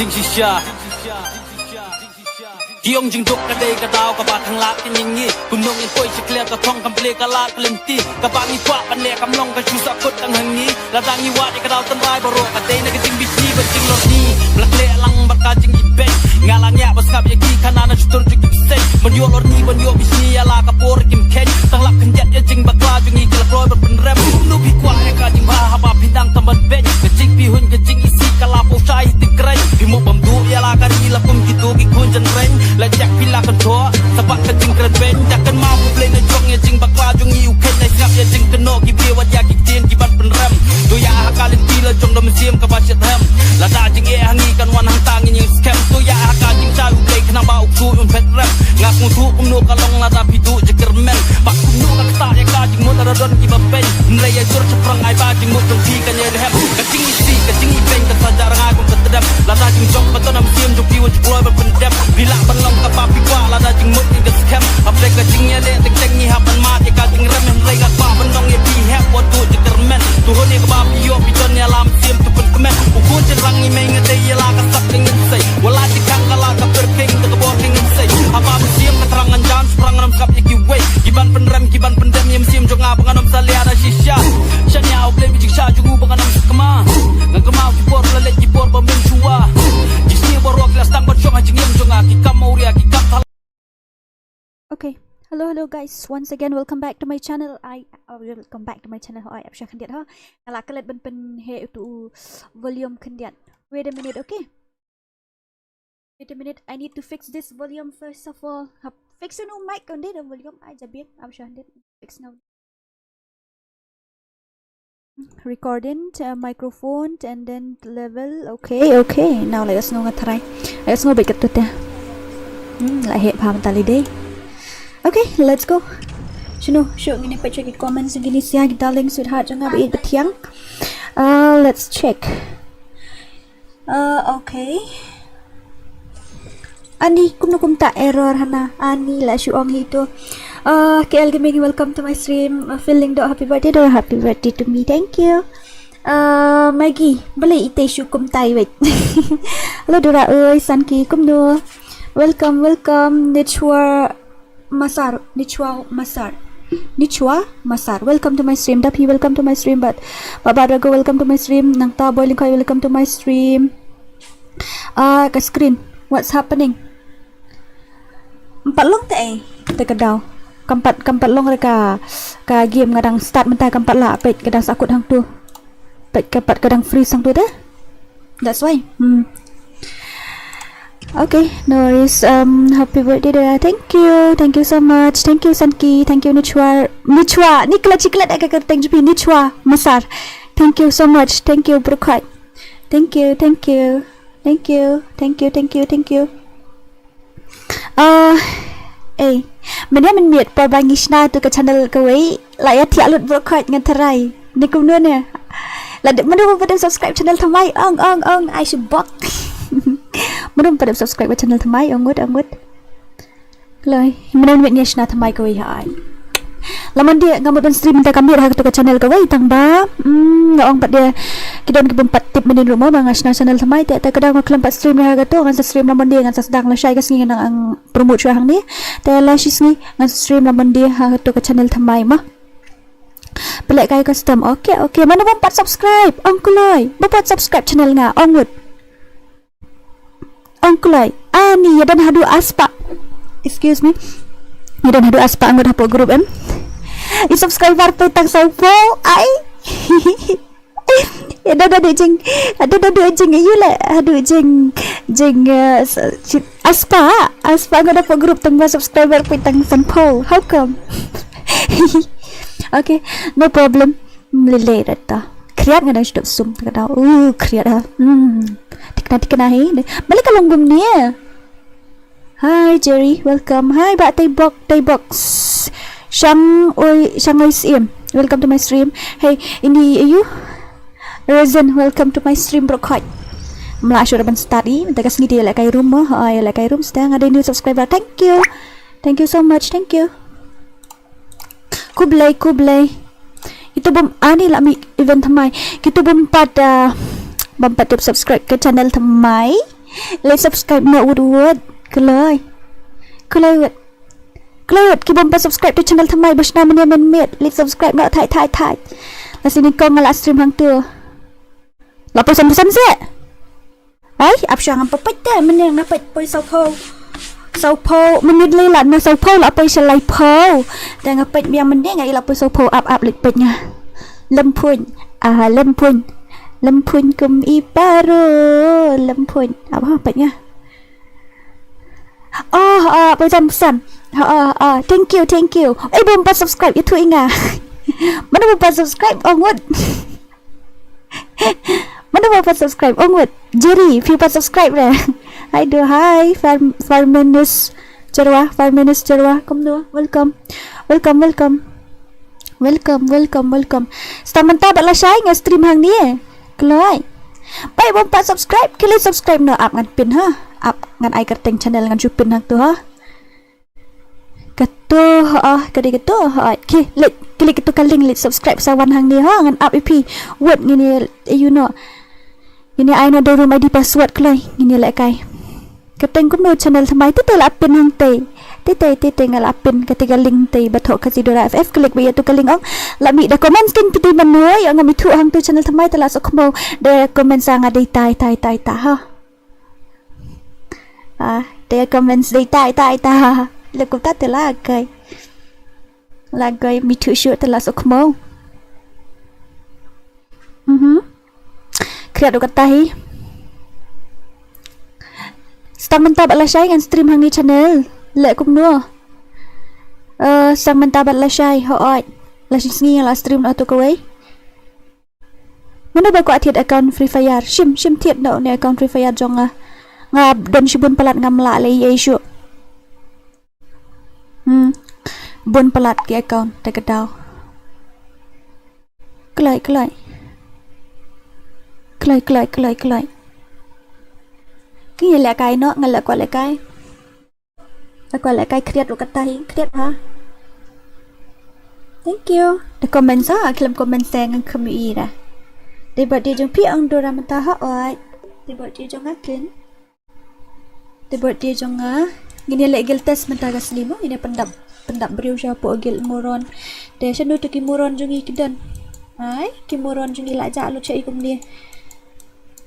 jing shisha Kiong jing duk kadai kadau kabat hang lak kinyi kumnong in koi chikle ka thong kample ka lak lenti ka ba mi kwa pan le kamlong ka chu sa kut ang hangi la dangi wa de kadau tan bai baro kadai na jing bisi ba jing lo ni blak le lang barka jing ibe ngalang ya bas kap yaki kanana chutur jing se mon yo lor ni mon yo bisi ala ka por kim ken tang lak kanjat ya jing bakla jing i kala kloi pen rem nu bi kwa ya ka jing ba ha ba pindang tamban be ka jing pi hun ka jing isi kala po chai tikrai bi mo bam du ya la ka ri la kum ki tu ki kun jan reng la jak pila kan thua sebab ka jing kren ben takkan mau play na jong ya jing bakla jong i u ken na ngap ya jing keno ki bi wa ya ki tin ki bat pen rem tu ya ha kalin ti la jong dom sim ka ba chet hem la da jing e hangi kan wan hang tang yang scam tu ya ha ka jing cha u play kana ba u tu un pet rem ngap mu tu kum no ka long la da pi du je kermen ba kum no ka ta ya ka jing mo ta don ki ba ben nre ya jor chaprang ai ba jing mo jong ti kan ye hem ka jing isi ka jing i ben ka sa jar ngai kum tetedam la da jing jong ba to nam sim jong pi wa kloi ba pen dem bila ban long ka ba pi kwa la da jing mo ni scam apre ka jing ye le teng teng ni ha ban ma ya ka jing rem hem re ka ba ban long ye pi have what do je kermen tu ho ni ka ba pi yo pi ton ya lam sim tu pen kemen u ko je rang ni me ngate ya la ka sak ning sei wala ti kang ka la ka per king tu ka bo king sei apa sim ka terangan jan sprang ram kap ye ki way giban pen rem giban pen dem yem sim jong apa nganom salia da shisha shanya au play bi sha jugu ba nganom skama ngama ki por la le ki por ba men chua jisni borok la stang ba chong jing yem jong ki kam auria ki kam. Okay, hello guys, once again welcome back to my channel. Welcome back to my channel. I am Khandiat ha. Ala kalet ben he tu volume Khandiat. Wait a minute, okay? Wait a minute, I need to fix this volume first of all. Fix the new mic on the volume. I jabir. I'm Khandiat. Fix now. Recording microphone and then level. Okay. Now let us know what try. Let us know begitu teh. Lại hệ paham tali day. Okay, let's go. Sino, show gini pa check comments gini siya darling sweetheart jangan biit betiang. Let's check. Okay. Ani kum ta error hana. Ani la syuong itu. KL Gaming, welcome to my stream. Feeling do happy birthday to me. Thank you. Maggie, boleh ite syu kum tai wait. Hello Dora ơi, Sanki kum do. Welcome. Nichwa Masar. Welcome to my stream. Dapi, welcome to my stream. But Babarago, welcome to my stream. Nangta Boiling Koi, welcome to my stream. Ka screen. What's happening? Empat long teh. Teka daw. Kampat long ka game kadang start mentai kampat lah. Pet kadang sakut hang tu. Pet kampat kadang freeze hang tu deh. That's why. Okay, no worries. Happy birthday Dora. Thank you so much. Thank you Sanki. Thank you Nichwa. Nikla ciklat agak thank you Nichwa Masar. Thank you so much. Thank you Brokai. Thank you. Mình miệt pa bangishna tu ke channel ke wei la ya tiak lut Brokai ngan tarai. Ni kum nu ne. La de manu pada subscribe channel thamai ong I should bot. Manu pada subscribe ke channel thamai ong ngut. Lai, manu miệt nya shna thamai ke wei hai. Laman dia ngamut dan stream minta kami dah tu ke channel ke wei tang ba. Ngong pat dia kidon ke 4 tip menin rumah bang asna channel thamai te kadang ngak lempat stream dah ga tu ngan stream laman dia ngan sedang la syai ke singi nang ang promote chua hang ni. Te la shisngi ngan stream laman dia ha tu ke channel thamai mah. Pelak kai custom. Okay. Mana 4 subscribe. Ongkulai. 4 subscribe channel nga ongut. Ongkulai. Ani ya dan hadu aspa. Excuse me. Ya dan hadu aspa angut hapo group em. I subscriber petang saupo. Ai. Ya dah jing. Ada jing you lah. Aduh jing aspa angut hapo group tang subscriber petang saupo. How come? Okay, no problem. Lele rata. Kreat ngan stop sum kada. Kreat ha. Tikna hi. Balik ka longgom ni. Hi Jerry, welcome. Hi Ba Tay Box. Shang oi sim. Welcome to my stream. Hey, ini you? Rezen, welcome to my stream Brokai. Mula syur ban study, minta kasih dia like room mah. Ai like room sedang ada new subscriber. Thank you. Thank you so much. Thank you. Kublai. Itu ani lah mi event thamai. Kita bempat subscribe ke channel thamai. let's subscribe no wood ก็เลยกี่บ่มไป subscribe ตัว channel ทำไมบ่ชนะมันเนี่ยมันเม็ด let's subscribe เนาะถ่ายแล้วสินี่กองงละ stream ทางตัวเราไปpesan sih ay option ang papait dah mana yang dapat poi saupo menit lelat na saupo la poi selai po dan ngapait yang mending ai la poi saupo up lipetnya lempun kum iparo lempun apa apanya pesan thank you belum pas subscribe itu ingat mana belum pas subscribe onward mana berapa subscribe onward Jerry few pas subscribe dah hi Farminus Jarwa kom dua welcome Stamanta baklah share ngan stream hang ni kelai pai bompa subscribe kili subscribe no up ngan pin ha up ngan ai kerteng channel ngan chupin hang tu ha katu okay klik itu kaling subscribe sawan hang ni ha ngan up ip word ngini you know ini ai no DORA ID password kelai ngini lek kai keteng kum no channel thamai tu la pin hang te ngal apin ketika link te bathok khasidora ff klik bi tu kaling ong la mi da comment skin piti manoi ang mi thu hang tu channel thamai tala sokmo de comment sang ada tai ta ha de comments de tai ta le ku ta te la kai mi thu shu tala sokmo kriat kata hi stang mentah baklah share ngan stream hang ni channel lek kum no sang mentah baklah share hoat la singi la stream atau kawai mana ba ko athiat account FreeFire sim thiat no ne account FreeFire jong nga don sibun palat ngam la le ye shu bun palat ke account te kadau kelai cái lẹ cái nó ngay là qua lẹ cái kriat ro kata hi kriat ha thank you the comments ha klam comment sang ngan kami ra de bot dia jong pi ang DORA mata ha oi de bot dia jong akin de bot dia jong ngini lek gel test mata gas limo ini pendap beriu siapa gel MORON de sanu tu ki MORON jong ikidan ai ki MORON jong ila ja lu chai kum dia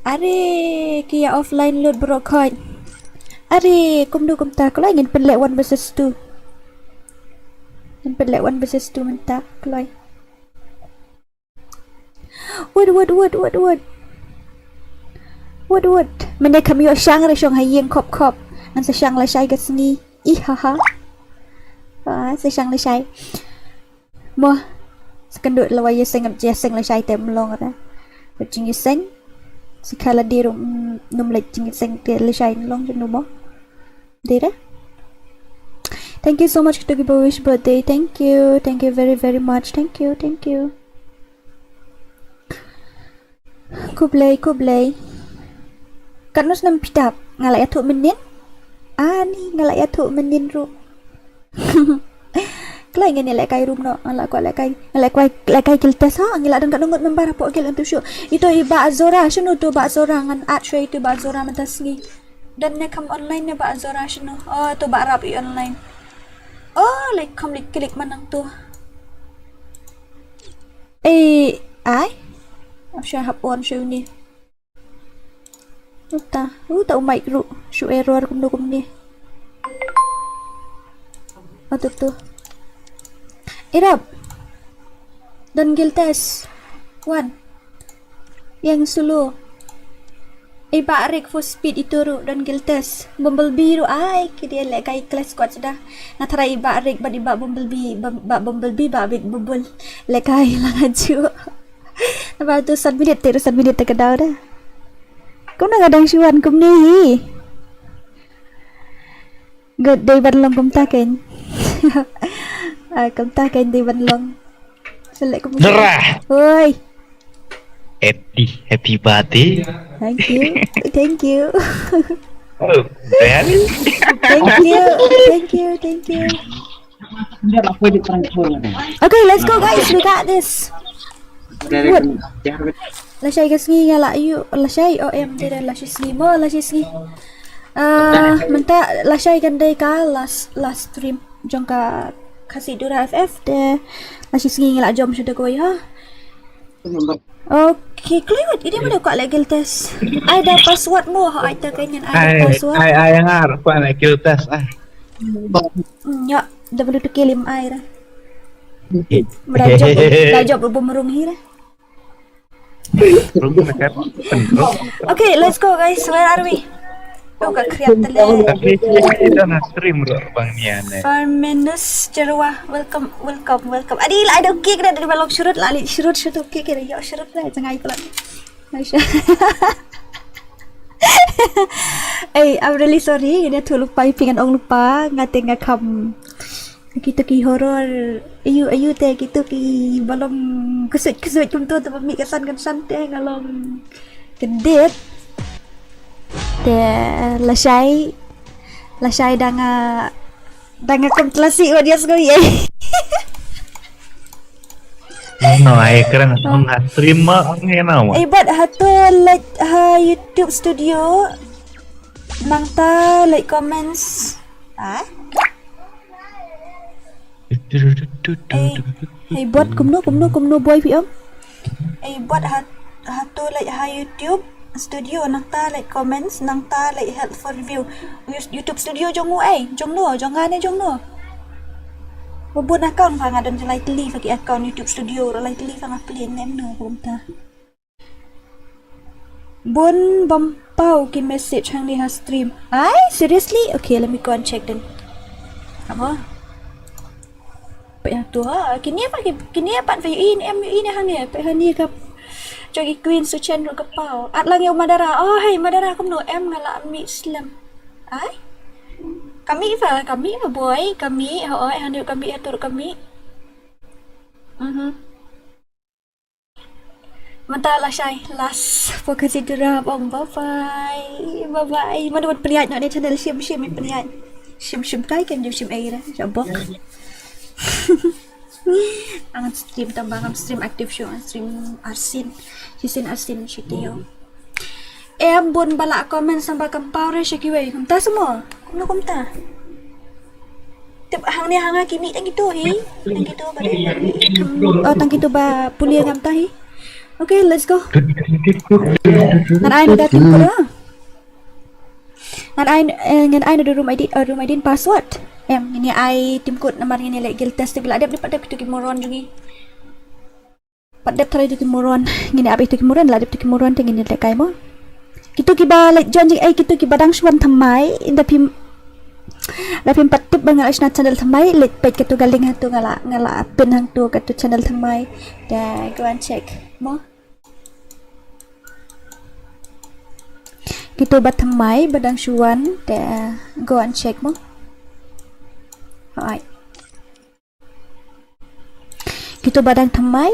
are kia offline load broadcast are kum ta kalau ingin pelak 1 versus 2 mentah kalau what mana kami yo syang re syong hayeng kop ngan se syang la syai gas ni haha se syang la syai mo sekendut lawai ye sengap je seng la syai tem long ra bajing ye seng sekala di num lek jingit seng te le shine long jenu mo dira thank you so much to give a wish birthday thank you very much thank you kublai kanus nam pitap ngalai athu menin ni ngalai athu menin ru klai ngene lek kai room no lek kai kiltes ha ngila dan kadang membar apa gel antu syu itu iba azora shunu tu ba azora ngan at shwe tu ba azora matasni dan ne kam online ne ba azora shunu tu ba rap online like kam klik manang tu ai afsha hap on syu ni ta umai ru syu error kum ni tu Irap dan giltes 1 yang sulu iba rek for speed itu ru dan giltes bumblebee ru ai kidi lek kai kelas kuat sudah natara iba rek ba bumblebee ba big bubble lek kai lang aju apa tu 1 minit te kedau dah kau nak gadang syuan kum ni good day ban long kum ta ken công ta kênh đi bên lông xin lỗi công DORA ơi happy birthday thank you oh very thank you okay let's go guys we got this Buat là shay cái ski nga la yu là shay em đây là shay ski mơ là shay ski mình ta là shay gần đây cả last stream trong cả khasidora FF de là shay ski nga la jom sudah koi ha. Okay, Clint, ini mana kau lagi test? Ada password mu, ha? Ada kayaknya ada password. Ai yang ngar, apa nak kill test Ya, dah perlu kirim air. Belajar berbumerung hira. Okay, let's go guys. Where are we? Oh, gak kreat tele. Tapi kita nak stream bro, bang Nian. Farmenus Jerwah, welcome. Adi lah ada okay kena dari balok syurut lah, syurut okay kena. Ya syurut lah, jangan ikut lagi. Aisyah. Hey, I'm really sorry. Ini tu lupa, pengen orang lupa. Ngate ngakam. Kita ki horror. Ayu teh kita ki balong kesut kum tu tapi kesan teh ngalong kedet. Teh lasai danga komplasi dia sekali. No, ai keren ang stream mah ngena. But hatu like YouTube studio nang ta like comments. Hey buat kumno boy film. Buat hatu like YouTube studio nang ta like comments nang ta like helpful review YouTube studio jong no buat account phang adon chalai teli bagi account YouTube studio lai teli phang apply name no belum ta bun bampau ki message hang ni ha stream seriously okay let me go and check then apa yang tu kini apa for you in MUI ni hang ni pa hani ka jogi queen su chen ro kapau at lang yung madara hey madara kum no em ngala mi islam kami boy kami handu kami atur kami mantap lah Syai last for khasidora bong bye bye mana buat peniat nak ni channel shim peniat shim kai kan shim air jabok angan stream tambah stream active show stream arsin shitio em bun bala comment sampai kempau re shakiwei kumta semua kumta tip hang ni hanga kimi tang gitu tang gitu ba pulia ngam tahi okay let's go ngan ai dah tim ko ngan ai ada room ID password ini ai tim code nomor ini like guild test bila ada itu ki moron jungi padap try itu ki moron ngini abi itu ki moron la itu ki moron ting ini like kai mo kitu ki ba like join jing ai kitu ki badang swan thamai inda pim patip bangal isna channel thamai like page kitu galing hatu ngala pin hang tu katu channel thamai da go and check mo kitu bat thamai badang swan da go and check mo alright kita badang thamai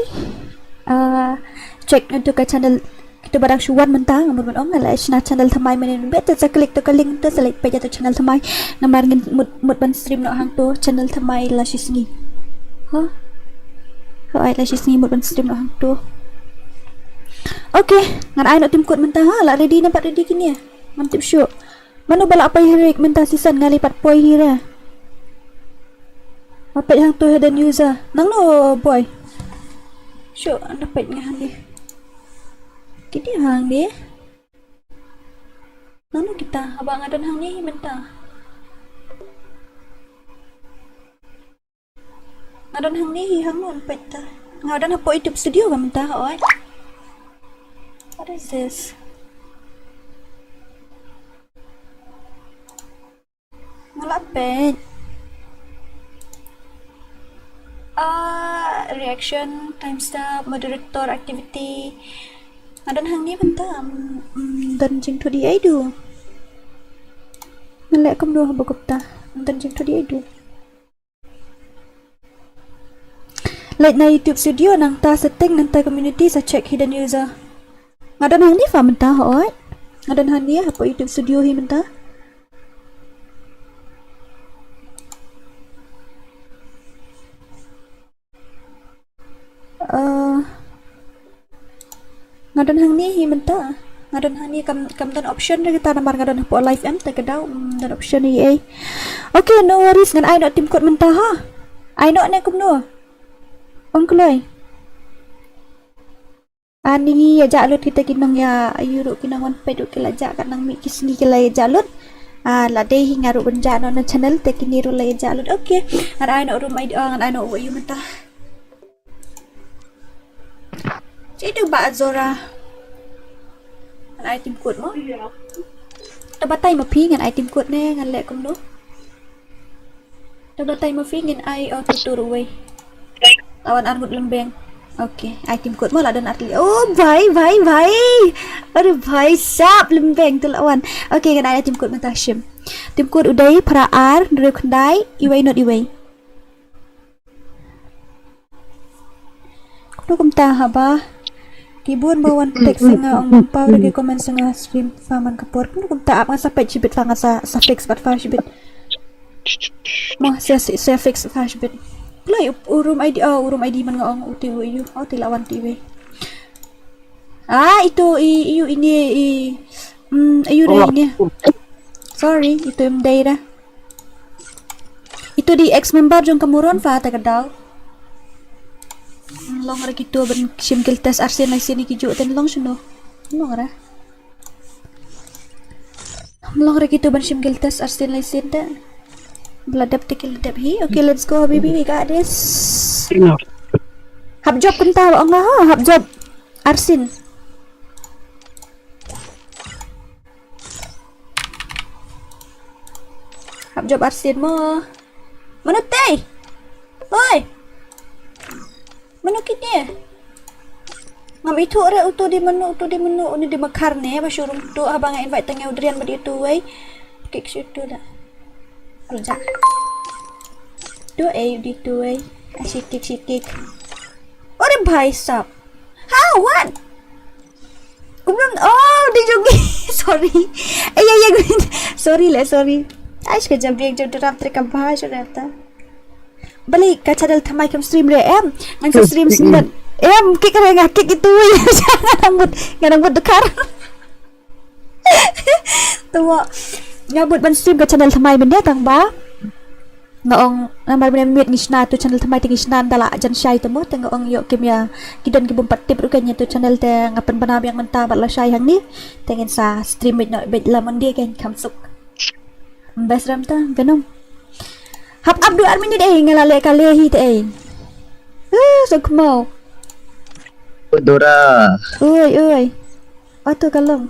check untuk ke channel kita badang shuwan mentang amur ong ngala isna channel thamai menen betul sa klik to link to select page to channel thamai namar ngin mut ban stream no hang to channel thamai la shisni alright la shisni mut ban stream no hang to okay ngan ai no tim code mentang la ready nampak ready kini ngam tip show mano bala apa hirik mentang season ngalipat poi hira apa yang tu hidden user nang no boy show dapat ngah ni kini hang dia nang no kita abang adan hang ni mentah adan hang ni hang mon peta ngadan apa YouTube studio ba mentah oi what is this ngalapet reaction timestamp moderator activity adan hang ni bentam dan jing tu dia itu ngelak kum do bagupta dan jing tu dia itu like na YouTube studio nang ta setting nang ta community sa check hidden user ngadan hang ni fa mentah oi ngadan hang ni apa YouTube studio hi mentah ngadon hang ni hi menta ngadon hang ni kam dan option dari kita nambar ngadon po live em ta kedau dan option ni ai. Okay, no worries ngan ai nak tim code menta ha. Ai nak ne kum no. Ong kloi. Ani ya jalut kita kinong ya ayu kinong wan pe duk kila jak kat nang mi kisni kila ya jalut. La dei hi ngaru benja no na channel te kini ru la ya jalut. Okay. Ngan ai nak room ID ngan ai nak wa yu menta. Itu ba Zora. Ngan ai tim code mo. Ta batai ma phi ngan ai tim code ne ngan le kum no. Ta batai ma phi ngan ai tutur we. Lawan armut lembeng. Okay, item code mo lah dan arti. Oh, bhai. Aduh, bhai sap lembeng tu lawan. Okay, kan item code mata Hashim. Tim code udai praar dari kendai iway not iway. Kudu kumta haba. Kibun bawan teks nga ang pau lagi komen nga stream faman kapor. Kudu kumta apa sampai cibit fangat sa fix pat fa cibit. Mah saya fix fa cibit. Lai urum ID man nga ang utiw iyo tilawan tiwe itu iyo ini iyo dah ini sorry itu yung data itu di ex member jong kamuron fa ta kadaw long ra kito ban simkil test arsen na sini kijo ten long suno long ra kito ban simkil test arsen na sini Beladap tikil ladap hi. Okay, let's go baby, we got this. Hab job kenta ba nga ha? Hab job Arsin. Hab job Arsin mo. Mana tay? Oi. Mana kini? Ngam itu ora uto di menu ini di makarne ba showroom tu abang invite tengah udrian ba itu wei. Kik situ dah. Kerja. Tu di tu sikik. Ore bhai sab. How what? Kumlam di jogi. Sorry. Sorry. Aish ke jab ek jo ram trika bhai surata. Balik ka channel thamai kam stream re em. Nang stream sinat. Em kik renga kik itu. Jangan buat dekar. Tuwa. Ngabut ban stream ke channel thamai benda tang ba ngaong namar benda mit ngisna tu channel thamai ting ngisna dala jan syai temu teng ong yo kimya kidan ki bompat tip rukanya tu channel te ngapan banam yang menta bat la syai hang ni tengen sa stream mit no bet la mandi kan kamsuk best ram ta ganom hap abdu armin de ngalale kalehi te so kmo Dora. Oi. Ato kalong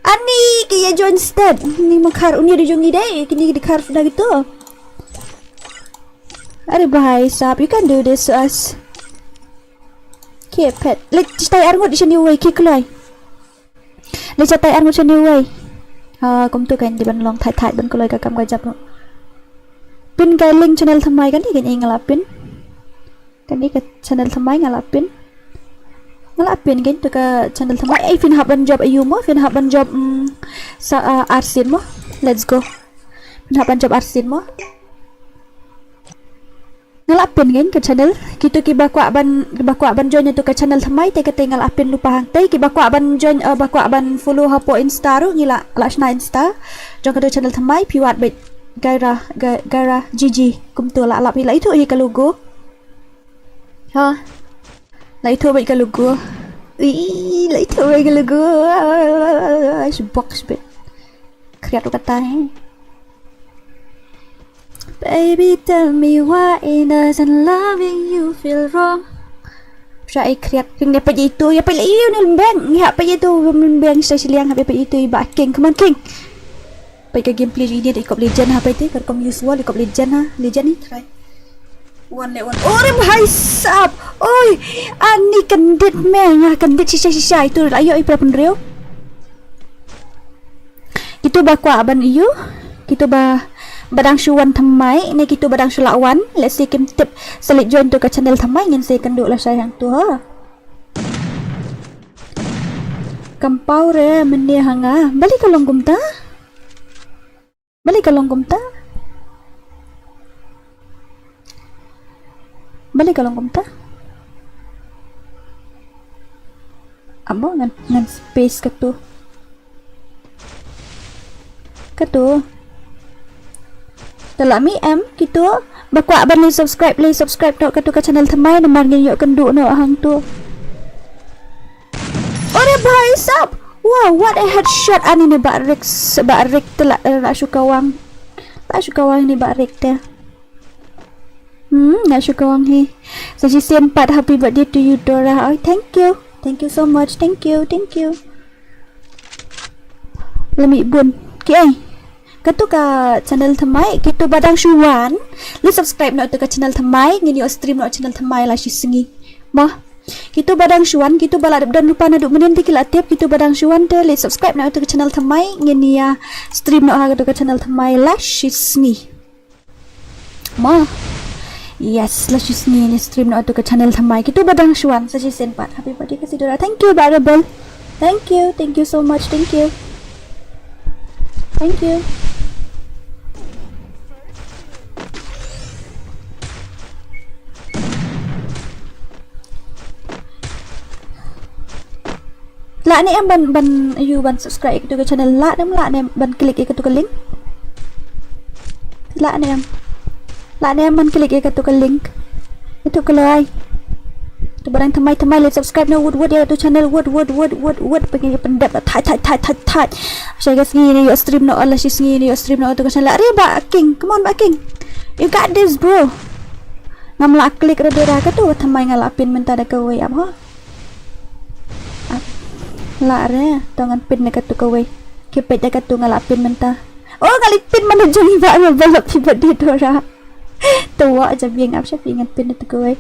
Ani kaya join stud ni makar unya di jongi dai kini di kar sudah gitu. Are bahai sap you can do this to us. Keep pet. Let stay arngot di sini way kiklai. Let stay arngot sini way. Kum tu kan di ban long thai ban kulai ka kam ka jap no. Pin kai link channel thamai kan ni kan ngalapin. Kan ni ka channel thamai ngalapin. Ngalapin kan tu ke channel thamai fin haban job ayu mo fin haban job sa arsin mo let's go fin haban job arsin mo ngalapin kan ke channel kita ki bakwa ban join tu ke channel thamai te kate ngalapin lupa hang te ki bakwa ban join bakwa ban follow ha po insta ru ngila lashna insta jong ke channel thamai piwat bet gara gg kum tu la lap ila itu hi ka logo ha Lai tu baik kalau gua. Lai tu baik kalau gua. Box bit. Kriat tu kata ni. Baby tell me why doesn't loving you feel wrong. Saya kriat yang dapat itu, ya pilih ini lembang. Ya apa itu lembang saya siliang apa itu iba king, come on king. Baik gameplay ini di League of Legends apa itu? Kalau kamu use wall League of Legends ha, Legend ni try. One. Oh, bhai sab. Oi, ani kendit meh, kendit sisa itu. Ayo ipra penreo. Kita bakwa aban iyo. Kita badang syuan thamai, ni kita badang syulawan. Let's see kim tip selit join tu ke channel thamai ngin saya kenduk lah sayang tu ha. Kampau re meni hanga. Balik kalong gumta. Balik kalong gumta. Amo ngan space ke tu telah mi em gitu bakwa ban li subscribe tok ke tu ke channel thamai namar ngi yo kendu no hang tu ore bhai sab wow what a headshot ani ni barik telah la syukawang ni barik teh nak syukawang hi saji sen 4 happy birthday to you Dora. Oh, thank you so much, thank you lami bun ki ai katu ka channel thamai kitu badang shuwan li subscribe no tu ka channel thamai ngini stream no channel thamai la shi singi mah kitu badang shuwan kitu bala dan lupa na duk menen tikil atep kitu badang shuwan te li subscribe no tu ka channel thamai ngini ya stream no ha tu ka channel thamai la shi singi mah yes la shi singi ni stream no tu ka channel thamai kitu badang shuwan sa shi sen pat happy birthday khasidora. Thank you Barabel, thank you so much, thank you la ni em ban subscribe tu ke channel la ni ban klik ke tu ke link la ni em ban klik ke tu ke link itu ke lai tu barang thamai le subscribe no wood ya tu channel wood pengen pendap thai saya guys ni yo stream no Allah sis ni yo stream no tu ke channel riba king, come on king, you got this bro ngam la klik redera ke tu thamai ngalapin menta da ke we ab ha la re tangan pin na katu kawai kipet na katu ngalapin menta oh ngalipin mana jeng ba balap tiba di Dora tua aja biang apa sih ingat pin itu kawai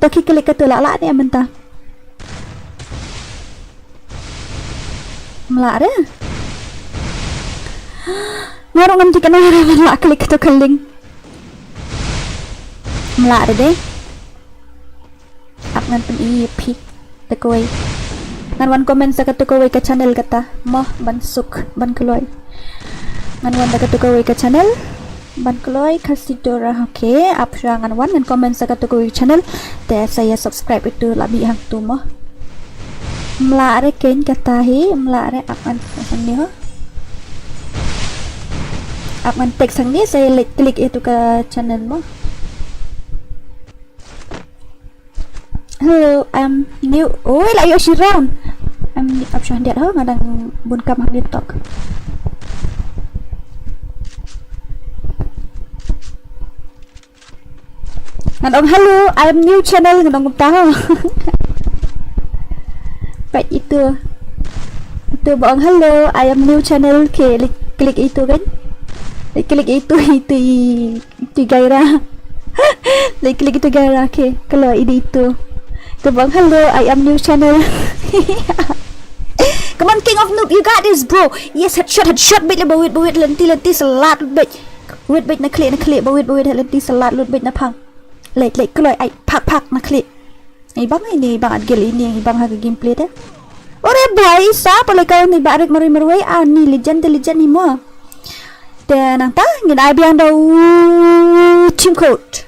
taki klik katu la ni menta mla re ngaro ngam tikana la klik katu keling mla re deh ap ngan pen pi te kawai ngan wan komen sa katu kawai ke channel kata moh ban suk ban keloy ngan wan da katu kawai ke channel ban keloy khasidora. Okay up ngan wan ngan komen sa katu kawai channel te saya subscribe itu labi hang tu moh mlare ken kata hi mlare akan sang ni ho akan tek sang ni saya klik itu ke channel moh. Hello, I'm new. Oh, like you're round. I'm up sure dia ho ngadang bun kam hang TikTok. Ngadang hello, I'm new channel ngadang tahu. Baik itu bang hello, I am new channel. Okay, klik itu kan? Klik itu gairah. Klik itu gairah. Okay, kalau ini itu. Tu bang hello, I am new channel. Come on king of noob, you got this bro. Yes headshot bait le bawit lenti salat bait na klik bawit lenti salat bait na phang lek keloi ai pak na klik ai bang ini bang adgel ini bang ha gameplay te ore bhai sa pole kau ni barik mari ni legend ni mo dan nang ta ngin ai biang do team code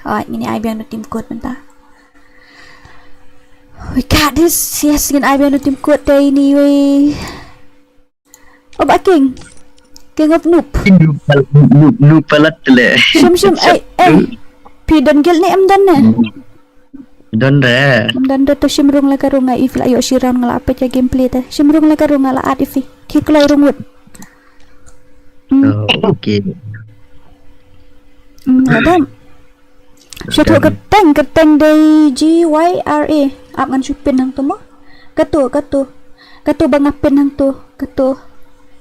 hai ngin ai biang do team code menta. We got this. Yes, ngin ai biang do team code day ni we. Oh king of noob palat le shum ai pidan gel ni em dan ne to shimrung la karunga if la yo shiran ngala apa ja gameplay ta shimrung la karunga la at if ki klai rungut okay adam shoto keteng day GYRA ap ngan supin hang tu mo katu bang apin hang tu katu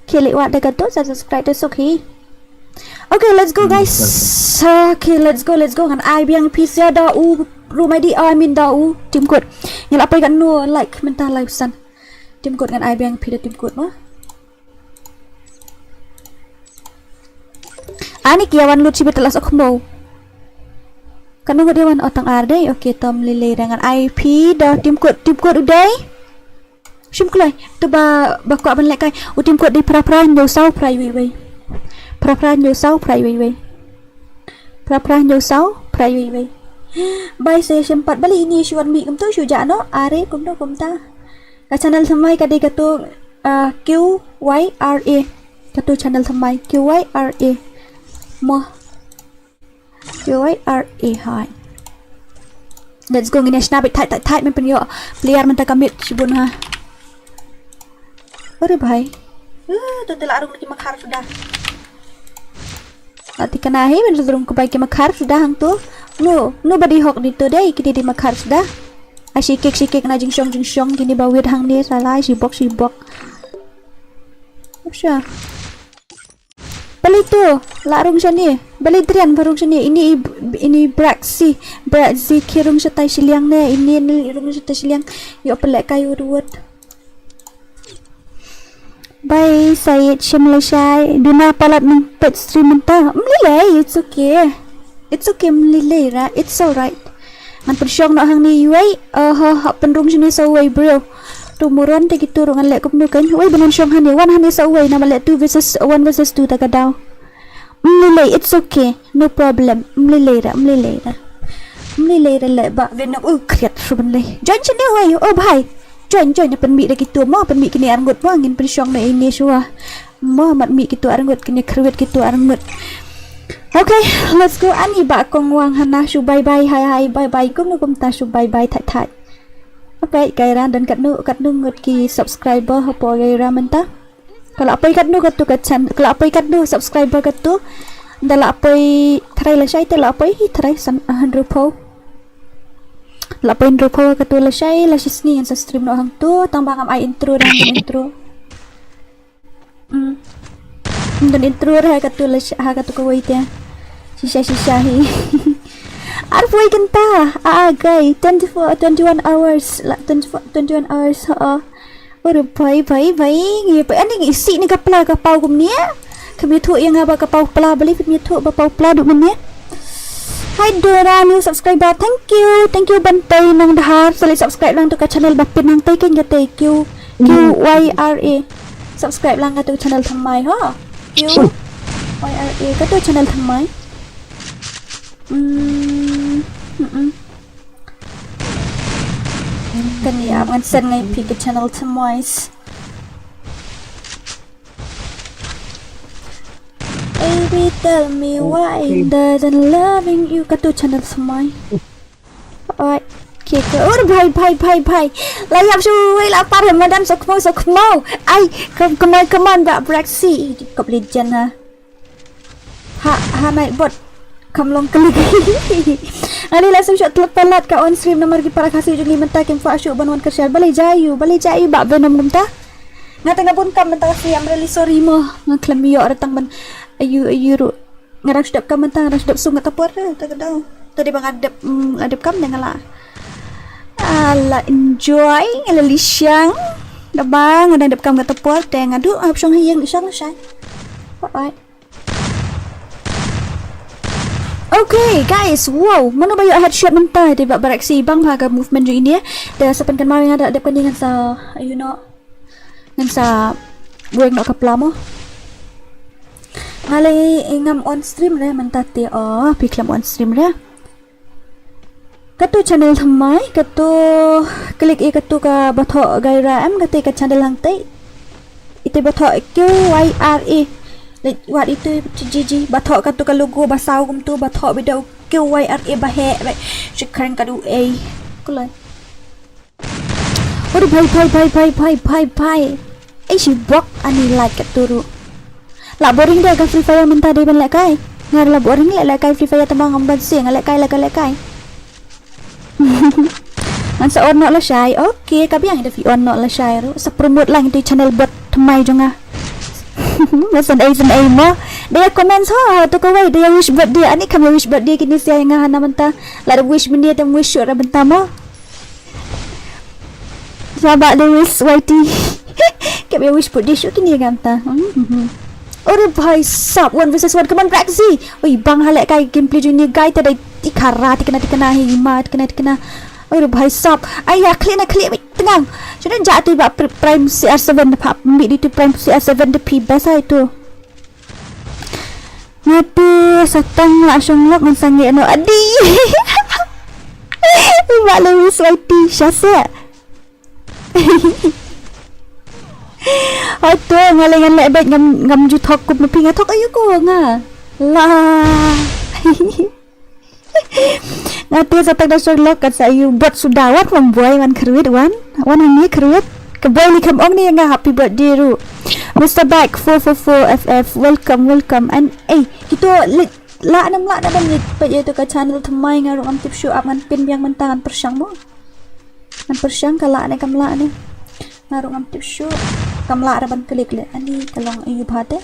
kili wat da katu subscribe to sokhi. Okay, let's go guys. Okay, let's go ngan ai biang pizza da u rumai di I mean da u tim code ngel apa kan no like mental live san tim code ngan ai biang pizza tim code mah ani kiawan lu cibe telas okmo kan ngo dewan otang arde. Okay, tom lile dengan IP da tim code udai shim klai tu ba ko ban lek kai u tim code di pra nyo sau prai we pra nyo sau prai we pra nyo sau prai we Bye saya sempat balik ini syuan mi kum tu syuja no are kum tu kum ta ka channel thamai ka de ka tu QYRA ka tu channel thamai QYRA mo QYRA hai let's go ngine snap tight men pen yo player men ta kamit sibun ha अरे भाई तो telarung ki makhar sudah ati kana he men durung ko bai ki makhar sudah hang tu no nobody hok di today kini di makhar sudah asyik na jing syong kini bawit hang ni salai sibok usha balik tu larung sini balik trian barung sini ini braxi kirung sa tai siliang ne ini rung sa tai siliang yo pelek kayu duot bye Syed Shimlashai duna palat ng pet stream menta mlilay it's okay mlilay ra it's alright man persyong no hang ni way penrung sini so way bro tu moron te gitu rong alek kum nukan way benan syong hani one hani so way na malek 2 versus 1 versus 2 takadaw mlilay it's okay no problem mlilay ra le ba venam kriat subenlay join sini way oh bye join na penmi dak itu mo penmi kini arngut mo ngin persyong na ini suah mo mat mi kitu arngut kini krewet kitu arngut okay let's go ani ba kong wang hana su bye hai bye kum ta su bye thai okay kairan dan kat nu ngut ki subscriber hapo gaira menta kalau apa kat nu kalau apa kat nu subscriber kat tu dala apa try la sai te la apa hi try san 100 po lapain rupo katula siya la sisni sa stream no hang tu tambah ngam ay intro dan intro ra katula siya katu ko wait ya sisya hi arfoy kanta agay 21 hours 21 hours ha ore bhai ngi pa ani isi ni kapla kapau kum ni kami thu yang ba kapau pla bali kami thu ba pau pla du men ni Hi Dora, new subscriber. Thank you Bantay nang dahar. Sali subscribe lang to ka channel Bapin nang tay kanya tay QYRA. Subscribe lang ka to channel thamay ha. QYRA ka to channel thamay. Kanya ang sen ngay pi ka channel thamay. Baby tell me why doesn't loving you katu channel semai alright okay oh bhai layap shui lapar madam sokmo ai come on ba braxi kap legend ha naik bot kamlong klik ali langsung shot telat ka on stream nomor ki para kasih juni menta kim fa asyu banwan kerja balai jayu ba benam gumta ngata ngapun kam menta si am really sorry mo ngaklam yo ratang ban ayu ngarang sedap kam mentang ngarang sedap sungat tapor tak tahu tadi bang adep kam dengan lah ala enjoy ala lisyang dabang adep kam kat tapor teng adu option hayang isang sai alright okay guys wow mana bayo headshot mentah di bak beraksi bang haga movement jo ini dah sapan kan mari ada adep kan dengan sa you know dengan sa bueng nak kapla mo Halay ngam on stream re mentati piklam on stream re katu channel thamai katu klik katu ka batho gaira am kate ka channel hang tai ite batho QYRA like what itu jiji batho katu ka logo basau kum tu batho bidau QYRA bahe shikran kadu kulai ore bhai ai si bok ani like katuru la boring dia ka FreeFire mentah dia ban lekai ngar la boring lekai FreeFire tamang amban sing lekai man sa on la shy okay ka biang ida fi on la shy ro sa promote lang itu channel bot thamai jonga masan ai mo dia comments ha to ko wai dia wish birthday ani kami wish birthday kini sia nga hana menta la wish mendia tam wish ra benta mo sabak dia wish YT kami wish birthday shoot kini gamta Ore bhai sab 1 versus 1 come on Braxi oi bang halek kai gameplay juni guy tadi ikara tikena hi mat kena ore bhai sab ayah clear tenang sudah jatuh ba prime CR7 dapat ambil itu prime CR7 the P best itu ngati satang langsung lok nang sangi adi Mak Lewi Swaiti Syasya. Itu ngalengan lek baik ngam ju thok kup lepi ngathok ayu ko nga. Lah. Ngati sa tag dasog lokat sa ayu buat sudawat membuai wan keruit wan ini keruit keboy ni kam ong ni nga happy birthday ru. Mr. Back 444 FF welcome and kita la nam ni pa itu ka channel thamai nga ru am tip show up man pin biang mentangan persyang mo. An persyang kala ni kam la ni. Ngaru am tip show kam la ra ban klik le ani kalong ayu bhate.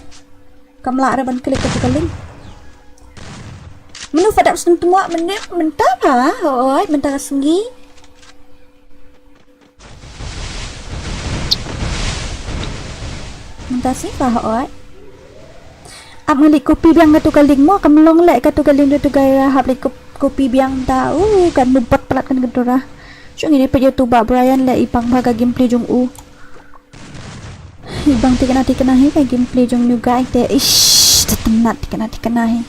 Kam la ra ban klik ka kaling. Menu fadap sen tumua menip mentah ha oi mentah sengi. Mentah si pa oi. Ap ngali kopi biang katu kaling mo kam long lek katu kaling tu gaya hap le kopi biang ta kan mubat pelat kan gedora. Chung ini pe YouTube Brian le ipang baga gameplay jong ibang tikana he kay gameplay jong new guy te ish tetenat tikana he.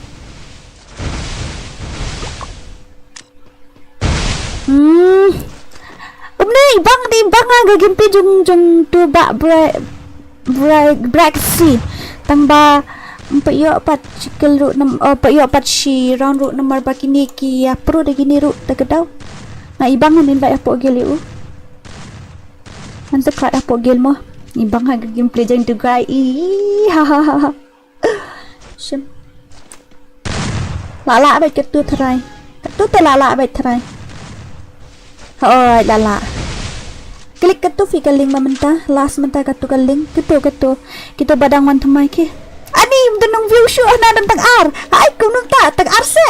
Ibang aga gameplay jong tu ba breaksi tangba payo pat cikal ru nam payo pat shi round ru nomor bakini ki pro de gini ru tegadaw na ibang hanin ba apo gel yu hansa ka apo gel mo ibang aga gameplay jong tu guy ha sim lala ba ketu try ketu te lala ba try lala klik ketu fi kaling mamenta last menta ketu kaling ketu kita badang man thamai ke ani mdenong view show na dan tang ar ai kum nung ta tang ar se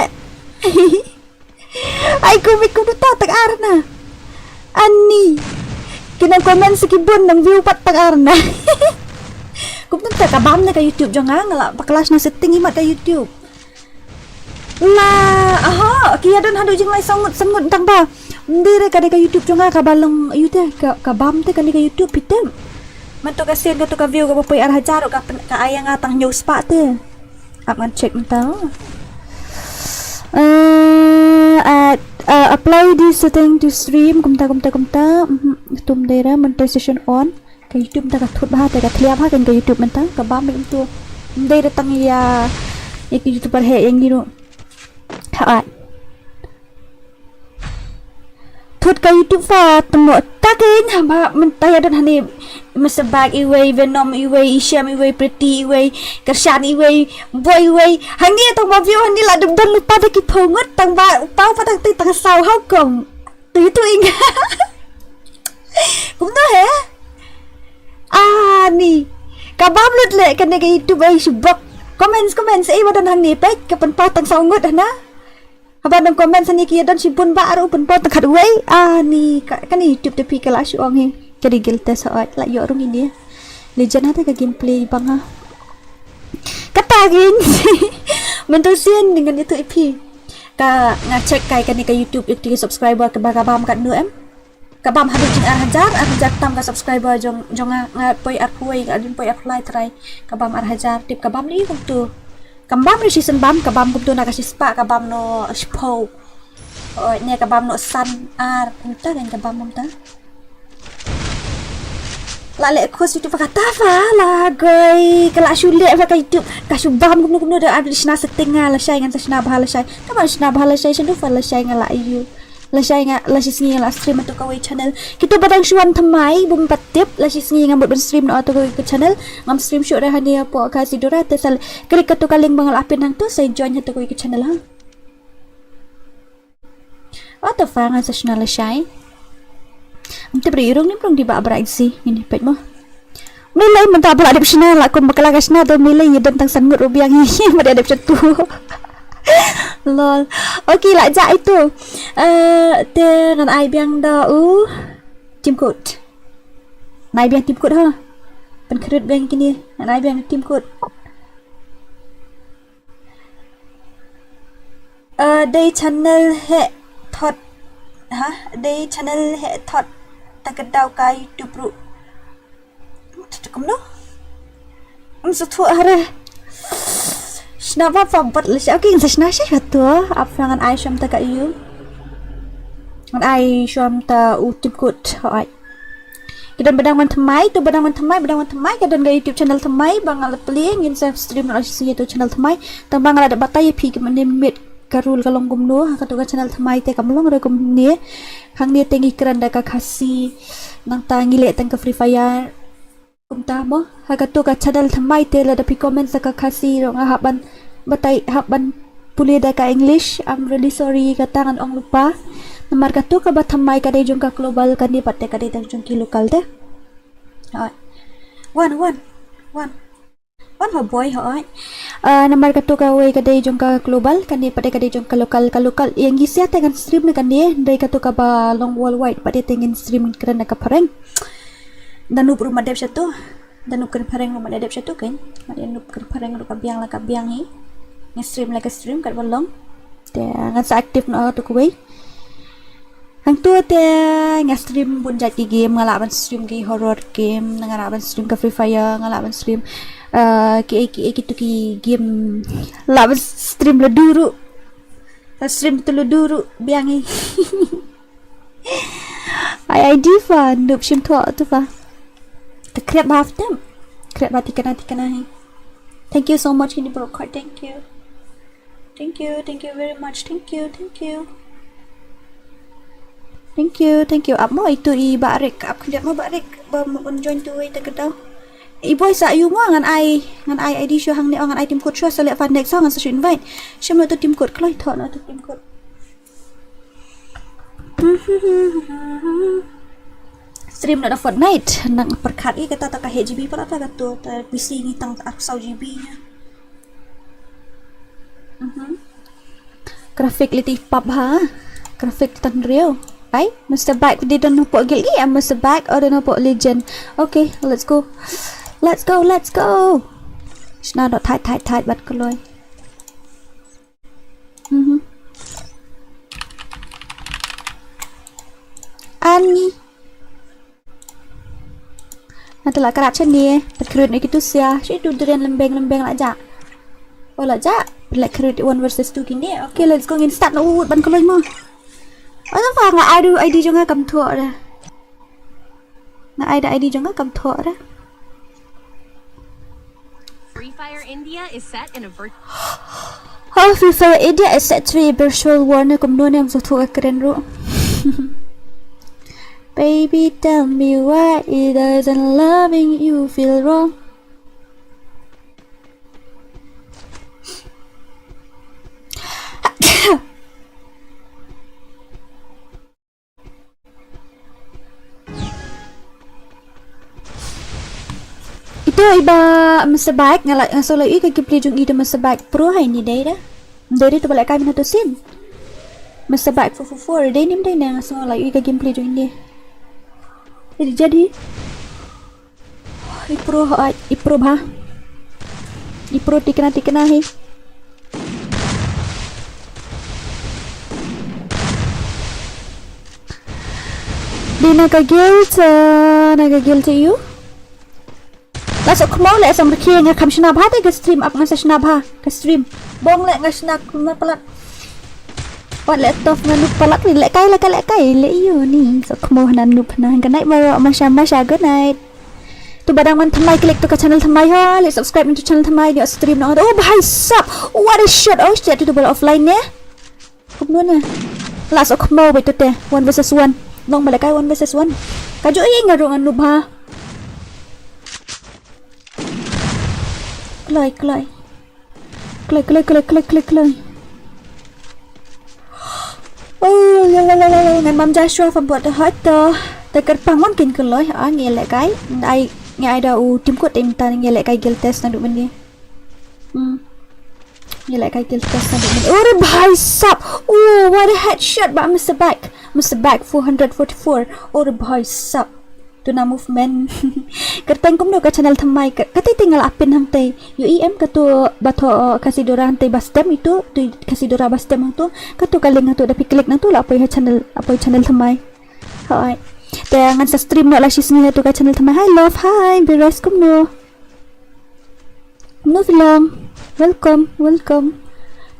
ai kum ta tang ar na ani kina komen sikibun nang view pat tang ar na kum nung ta kabam na ka YouTube jang ngala paklas na setting imat ka YouTube lah aha kia don hadu jing lai sangut tang ba ndire ka YouTube jonga ka balong ayu te ka bam te ka YouTube pitem man to ka sen ka to ka view ka poy ar hajar ka ayang atang news pa te ap man check menta apply this setting to stream kumta tum dera monetization on ka YouTube ta ka thut ba te ka clear ba kan ka YouTube menta ka bam me tu ndire tang ya ek YouTuber he yang ni ro ha thut ka YouTube fa temo takin hamba mentaya dan hani mesebag iway venom iway isham iway pretty iway kersan iway boy iway hangi tong ba view hani la dum lupa de ki phongot tang ba pau pa tang tang sau hau kom tu ing cũng đó he ni kabam lut le kan ka YouTube ai subak comments ai wadan hang ni pek ka pen pa tang sau ngot na Haba nang komen sani kia dan sibun baru pun pot kat way ni kan YouTube tapi kalau asyik orang he jadi guilty soal lah yo orang ini legend ada ke gameplay bang ha kata gin mentusian dengan itu IP ka ngacek kai kan ke YouTube itu subscriber ke bagabam kat nu kabam hadu jing hajar tam ka subscriber jong poi ar puai adin poi apply try kabam ar hajar tip kabam ni tu kambam ni season bam kabam tu nak kasih spa kabam no spo ni kabam no sun ar entah kan kabam mumta lale ko YouTube kata lah gay kalau sulit pakai YouTube kasu bam gunu dah ada sina setting lah syai ngan sina bahala syai taman sina bahala syai sendu fala syai ngala ayu la syai nga la sisngi la stream tu kawai channel kita badang syuan thamai bum patip la sisngi ngam ben stream no tu ke channel ngam stream show dah hania po khasidora tesal klik tu kaling bangal apin hang tu saya join tu ke channel ha atau fanga sa sina la syai Mesti berirung ni belum tiba beraksi ini pet mah. Milai mentah pula ada pesina lah kun bakal kasna tu milai ya tentang sangut rubiang ini ada tu. Lol. Okey lah jak itu. Te nan ai biang da tim code. Nai biang tim code ha. Pen kredit bank kini nan ai biang tim code. Day channel he thot day channel he thot takadaw ka YouTube ru tukum no suatu hari kenapa pampat lesya oke insya Allah sih tu apa yang Aisyah tak iu ngan ai syam ta utip kut hai kedan badang man thamai tu badang man thamai kedan ga YouTube channel thamai bangal pli ngin sa stream na si tu channel thamai tang bangal ada batai phi ke mit karul kalong gumno ka tu channel thamai te kamlong re gum ne hang ne tengi kran da ka khasi nang ta ngile tang ka FreeFire ta mo haga to ka channel thamai te la da pi comment sa ka khasi ro nga haban batai haban puli da ka English. I'm really sorry ka tangan ong lupa namar ka to ka ba thamai ka de jong ka global ka ni patte ka de tang jong ki local te one ho boy ho namar ka to ka way ka de jong ka global ka ni patte ka de jong ka local yang gisya te kan stream ka ni dai ka to ka ba long worldwide patte tengin stream kran ka pareng danub rumah dep satu danub kan pareng rumah dep satu kan danub kan pareng ru ka biang hi nge-stream like a stream kat balong te ngan sa aktif no to kuwi hang tu te nge-stream bun jat ki game ngalaban stream ki horror game ngalaban stream ka FreeFire ngalaban stream ki tu ki game laban stream la duru stream tu la duru biang hi ai ID fa nup sim tho tu fa the crap half them crap ba tikana hi thank you so much ini broker thank you very much thank you up mo itu I barik up kliat mo barik ba mo join tu ai takadaw I boy sa yu mo ngan ai ID show hang ni ngan ai tim code show select fan next ngan sa invite shim no tu tim code kloi tho no tu tim code stream na Fortnite nang perkat I kata tak HGB pala ta tu PC ni tang aksau GB nya grafik litif pub ha grafik tan real right Mr. Back dia dah nampak gil Mr. Back or dia nampak legend okay let's go Shna dot tight bat koloi Ani adalah kerat ni berkerut ni gitu sia itu durian lembeng aja like create 1 versus 2 kini okay let's go start no ban koloi mo ada fa nga ID jo nga kam tho ra nga ID jo nga kam tho ra FreeFire India is set in a FreeFire India is set to a virtual war na kum no nem so tho ka kren ro baby tell me why it doesn't loving you feel wrong itu iba Mr. Bike ngalak so lai ka play jung ida Mr. Bike Pro hai ni dai dah dari tu balai kami tu sin Mr. Bike 444 dai nim dai na so lai ka gameplay jung ni jadi I pro ba I pro tikna hai di naga guild you lasok mau le sam reki nga kam shna bha te ka stream up nga sa shna bha ka stream bong le nga shna kuma palat wat le tof nga nu palat ni le kai le you ni so kmo hanan nu phana ka nai maro masha good night tu badang man thamai klik tu ka channel thamai ha le subscribe into channel thamai ni stream na oh bhai sap what a shit oh shit tu bal offline ne kum nu na lasok mau be tu te 1 versus 1 long bal kai 1 versus 1 ka jo ai nga ro nga nu bha Klai. Oh, ngan mam Joshua from buat hot ta kat pangon kin keloi nge lek kai ai ngai da u tim ko tim tan nge lek kai gil test na du men nge lek kai gil test na du men oh bhai sap oh what a headshot by Mr. Back 444 oh bhai sap tu na movement katang kum no ka channel thamai ka tinggal apin hang te UEM ka tu batho khasidora hang te bastem itu tu khasidora bastem hang tu ka tu kaling tu da klik nang tu la apai channel thamai hai te ngan sa stream no la shisni tu ka channel thamai hi love hi beres kum no film welcome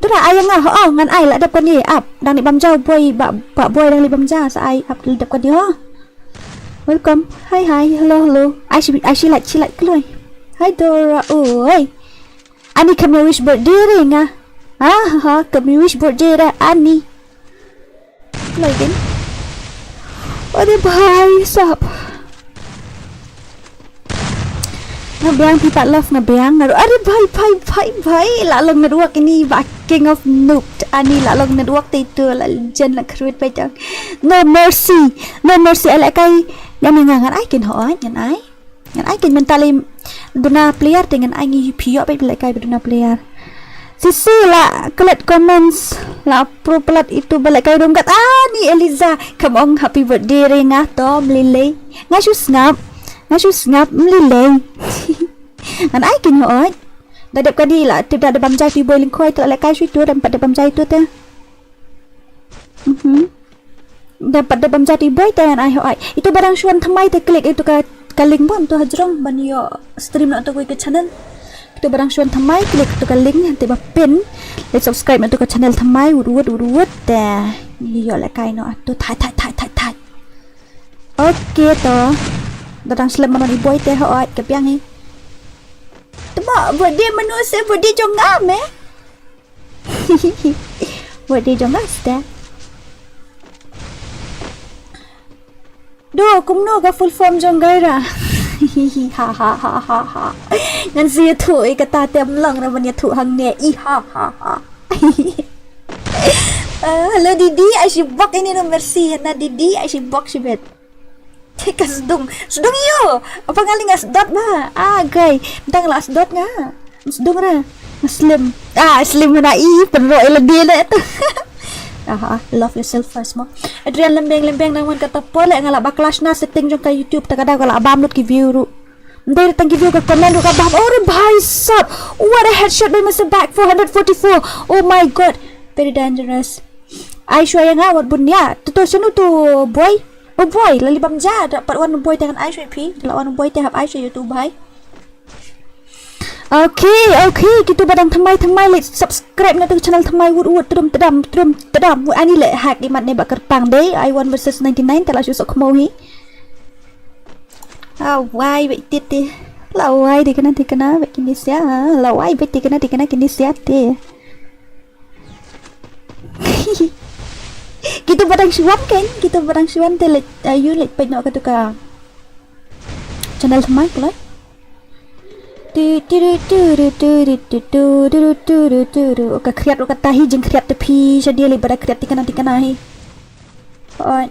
tu dah ayang ah ngan ai lah dap kan ni up dang ni bam jau boy ba boy dang li bam ja sa ai up dap kan ni welcome hi hello I she like keluar hi Dora oi ani kami wish birthday ring kami wish birthday dah ani lagi अरे भाई साहब ngebayang pipa love ngebayang अरे भाई lalong network ini king of noob ani lalong network itu legend lah create pajang no mercy ala kai yang ngangan ai kin ho ngan ai kin mentally duna player dengan ai ngi pio pai bila kai duna player Sisi lah kelat comments lah pro pelat itu balik kau dong kat ni Eliza come on happy birthday ring to melilai ngasu snap melilai an ai kin ho dadap kadi lah tidak ada bamjai pi boiling koi tu ala kai sui tu dan pada bamjai tu te dapat ada bamjai ti boy tan ai ho ai itu barang suan thamai te klik itu ka link pun tu hajrong ban yo stream nak tu ke channel tu barang suan thamai klik tu ka link nanti ba pin let's subscribe tu ka channel thamai urut dah yo la kai no tu thai okey to dadang slam manon iboy te ho ai ke piang ni tama birthday manusia birthday jongam birthday jongam sta do kumno ka full form jonggaira ha ngan sia thu ai kata tem lang ra ban ya thu hang ne ha hello Didi ai si bok ini nomor si na Didi ai si bok si bet tekas dong yo apa ngaling asdot ba gay dang la asdot nga sdong ra slim slim na penro eladi na ito love yourself first mo Adrian lembeng naman kata pole ngala backlash na setting jong ka YouTube takada kala abam ki view ru ndai tang ki view ka comment ru ka bam oh bhai sab what a headshot by Mr. Back 444 oh my god very dangerous Aisha yang awat bunya tu sunu tu boy oh boy lali bam ja dapat one boy dengan Aisha pi lawan boy te hab Aisha YouTube bhai Okay, kita badang thamai like subscribe na tu channel thamai urut trum tedam ani le hack di mat ne bakar pang dei I1 versus 99 tala susok mau hi wai bai titi lawai di kana bai kini sia lawai bai di kana kini sia te kita badang suan te you like pai no ka tu ka channel thamai pula oka kriat oka tahi jeng kriat tepi jadi lebih kriat tikana hi oi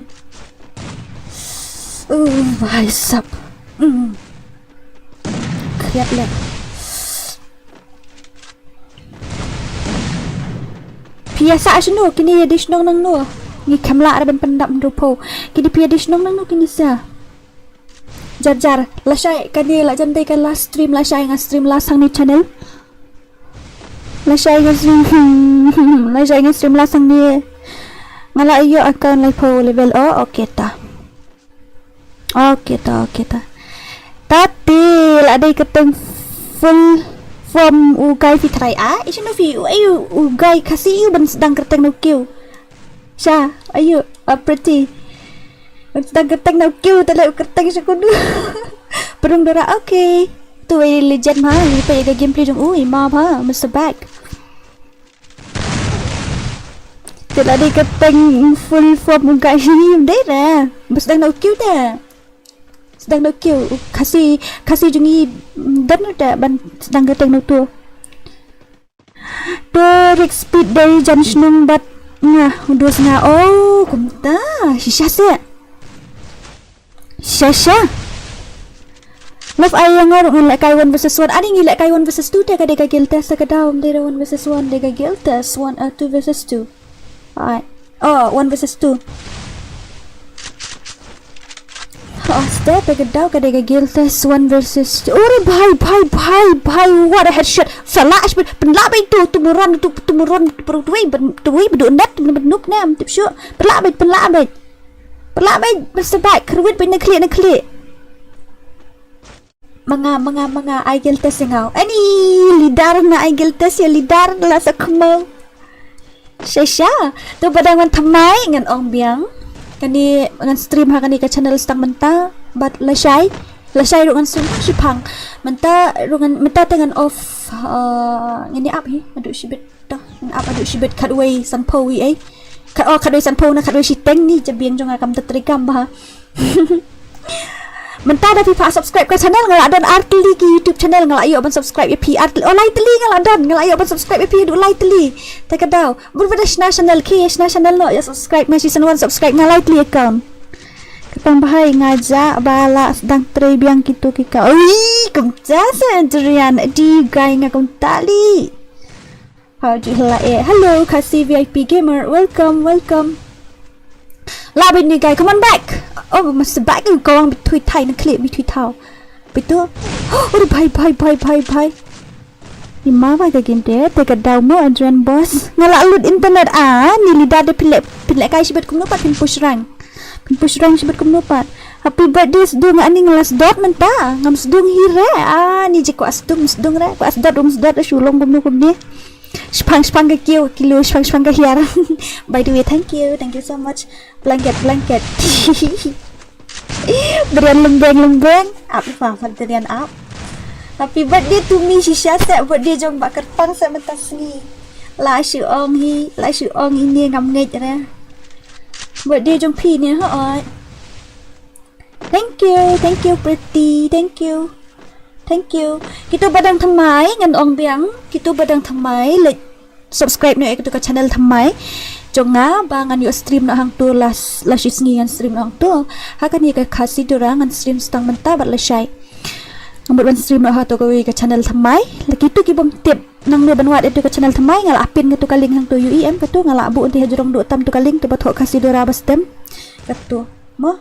bhai sab kriat le biasa asno kini dish nong nang no ni kamla ada ben pendam rupo kini pia dish nong nang no kini sa jar lasai kani la jantai kan last stream lasai ngan stream last sang ni channel lasai ngan stream last sang ni ngala iyo akan live level okey ta tapi la ada keteng full form ugai fi try isino fi ayu ugai kasi you ban sedang keteng no kill sha ayu pretty Keteng nak kill tak lek keteng sekudu. Perung Dora okay. Tu legend mah ni pa ga gameplay jong ma ba Mr. Back. Tidak ada keteng full form muka ni deh dah. Sedang nak kill dah. Sedang nak kill kasih jungi dan dah ban sedang keteng nak tu. Direct speed dari Jansnung bat ngah 2.5 oh kumta shisha love ayang ngaro ngilak kay 1 versus 1 ani ngilak kay 1 versus 2 deka guild test sa kadaum deka 1 versus 1 deka guild test 2 versus 2 alright 1 versus 2 step deka daw deka guild test 1 versus 2 ore bhai what a headshot flash penlabai tu tumuran perutui bedu net benuk nam tip syu penlabai Mr. Back kerwit bin clear Mga I guild test ngau ani lidar na I guild test ya lidar la sa kemo Syesha tu badang wan thamai ngan ong biang kani ngan stream ha kani ka channel stang menta bat la shai rungan sun shipang menta rungan menta dengan off ngani up hi adu shibet ta up adu shibet khatway sanpo wi ai khatway sanpo na khatway shiteng ni jabiang jong akam tatrikam ba menta dah pipa subscribe ke channel ngal adon artli ki YouTube channel ngal ayo ban subscribe ep artli online teli ngal adon ngal ayo ban subscribe ep du online teli tak kadau berbadas national KHASI no ya subscribe ma season 1 subscribe ngal teli account ketang bahai ngajak bala sedang trebiang kitu kika oi kumja sendirian di gai ngakon tali hello KHASI VIP gamer welcome Labin ni guys, come on back. Oh, must back you go on between Thai and clip between Thao. Betul. Oh, bye. Ni mama ka ginte, take a down mo Adrian boss. Ngalalud internet ni lidah de pilek kai sibet kumnopat pin push rank sibet kumnopat. Happy birthday sedung ani ngelas dot menta. Ngam sedung hire. Ni je ko asdung sedung re. Ko asdot sulong kumno ni. Spang ke kilo spang ke hiar. By the way, thank you so much. Blanket berian lembeng up berian up. Happy birthday to me Shisha set birthday jong bak kertang set mentas ni la shu ong ini ngam ngej ra birthday jong pi ni ha oi thank you pretty thank you kita badang thamai ngan ong biang kita badang thamai like subscribe ni kita ke channel thamai jonga bangan yo stream na hang tu las ngi ngan stream na hang tu hakan ni ke khasidora ngan stream stang menta bat la shai ngamut ban stream na ha to ke channel thamai lagi tu ki bom tip nang no banwat itu ke channel thamai ngal apin ke tu kaling hang tu UEM ke tu ngal abu ti hajurong do tam tu kaling tu bathok khasidora bastem ke tu mo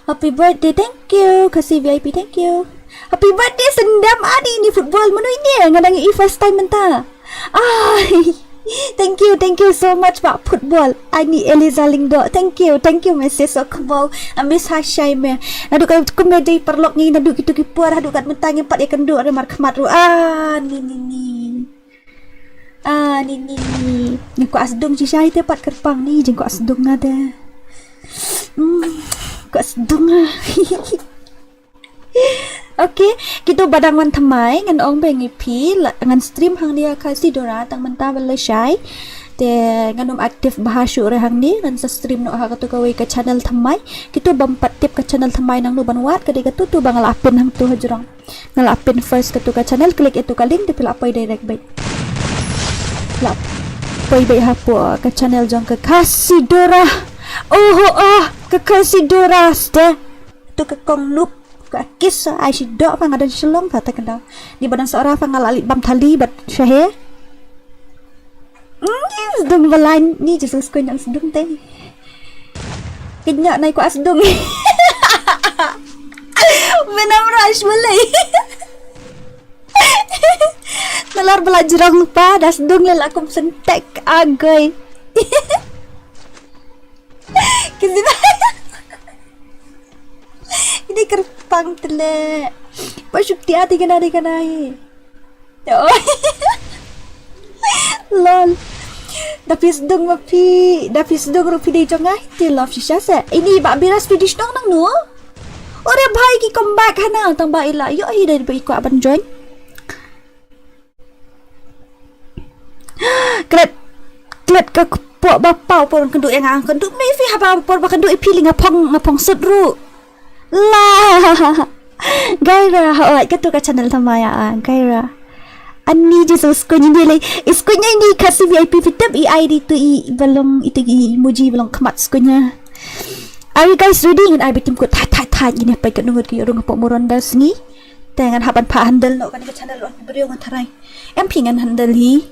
happy birthday thank you KHASI VIP thank you happy birthday sendam adi ni football menu ini ngadang first time menta thank you so much pak football ani Eliza Lingdo thank you message so kebau ambis hashai me adu ka komedi perlok ni adu kitu kipuar adu kat mentang empat ya kenduk ada mar khamat ru ni ko asdung ci syai te pat kerpang ni jeng ko asdung ada ko asdung Okay, kita badangan thamai ngan ong bengi pi ngan stream hang dia khasidora tang menta bala syai te nganum aktif bahasu re hang ni ngan sa stream no ha ka tu ka ke channel thamai kita bampat tip ke channel thamai nang nu banwat ka de ka tu bangal apin hang tu hajurang ngal apin first ka tu ka channel klik itu ka link de pila apai direct baik lap pai baik hapo ke channel jong ke khasidora ke khasidora ste tu ke kong loop kis ai si dok fang ada selong kata kendau di badan seorang fang alit bam tali bat syahe sedung belain ni Jesus ko yang sedung teh kinyak naik ko asdung benam rush mulai nalar belajar lupa dah sedung lelakum sentek agai kita ini kerpang tele pasuk dia tiga kanai lol tapi sedung rupi di jongai ti love shisha se ini bak biras Swedish nang nu ore bhai ki come back hana tang ba ila yo ai dari ba ikut aban join klet ke pok bapau pon kenduk yang ang kenduk ni fi haba pon ba kenduk ipi ngapong sudru lah gaira hoi ketu ka channel thamaya gaira ani Jesus ko ni le iskunya ni KHASI VIP fitab ID tu belum itu emoji belum khamat skunya are you guys ready ngan bitim ko thai ini apa ke nungut ki orang pok moron das ni tangan haban pa handle no kan ke channel on beriu ngan tharai em pingan handle hi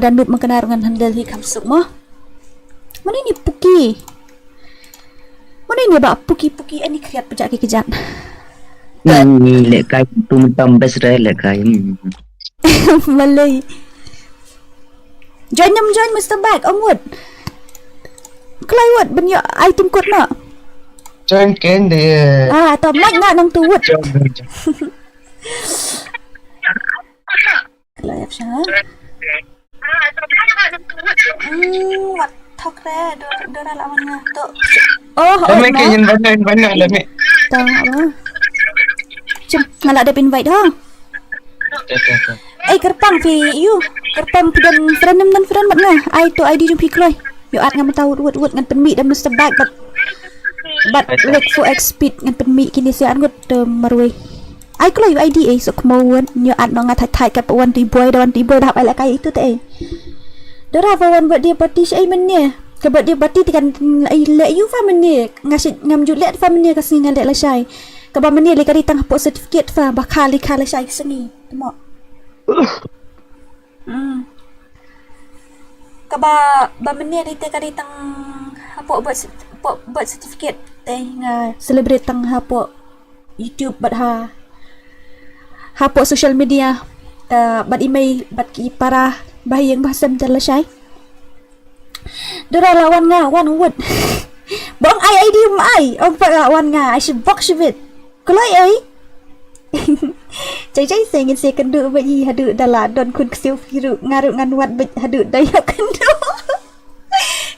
dan nut mengenar ngan handle hi kamsuk mo mana ni puki mana ini bak puki ani kriat pejak kejat ni lekai tu mentam best dah lekai Malay join Mr. Bag Omwood Kelai wot banyak item code nak join ken dia atau mic nak nang tu wot Kelai apa What talk re Dora lawan nga to. Oh, Dami kayo banyak dami. Tahu apa? Cem, malah ada invite ha. Kerpang pi you. Kerpang pi dan friend mat nga. Ai to ID jum pi kloi. You at ngam tahu wut ngan pen mi dan Mr. Bag but like for speed ngan pen mi kini sian gut marui. Ai kloi ID so kemauan you at no nga thai kat wan ti boy dah ai la kai itu te. Dora wan buat dia party ai men ni. Ke buat dia party kan ai let you fa men ni. Ngasih ngam ju let fa men ni kasi ngan let la sai. Ke ba men ni le kari tang hapok certificate fa bakal la sai sengi. Temo. Kaba menir di kari tang hapok buat certificate teh nga celebrate tang hapok YouTube bat hapok social media bat email bat ki para bahayang bahasa menjala syai Dora lawan nga one word bong ai ID mai ông pak lawan nga I should box it kulai ai Cai sengin se kendu bayi hadu dala don kun kesiu firu ngaru ngan wat hadu dayak kendu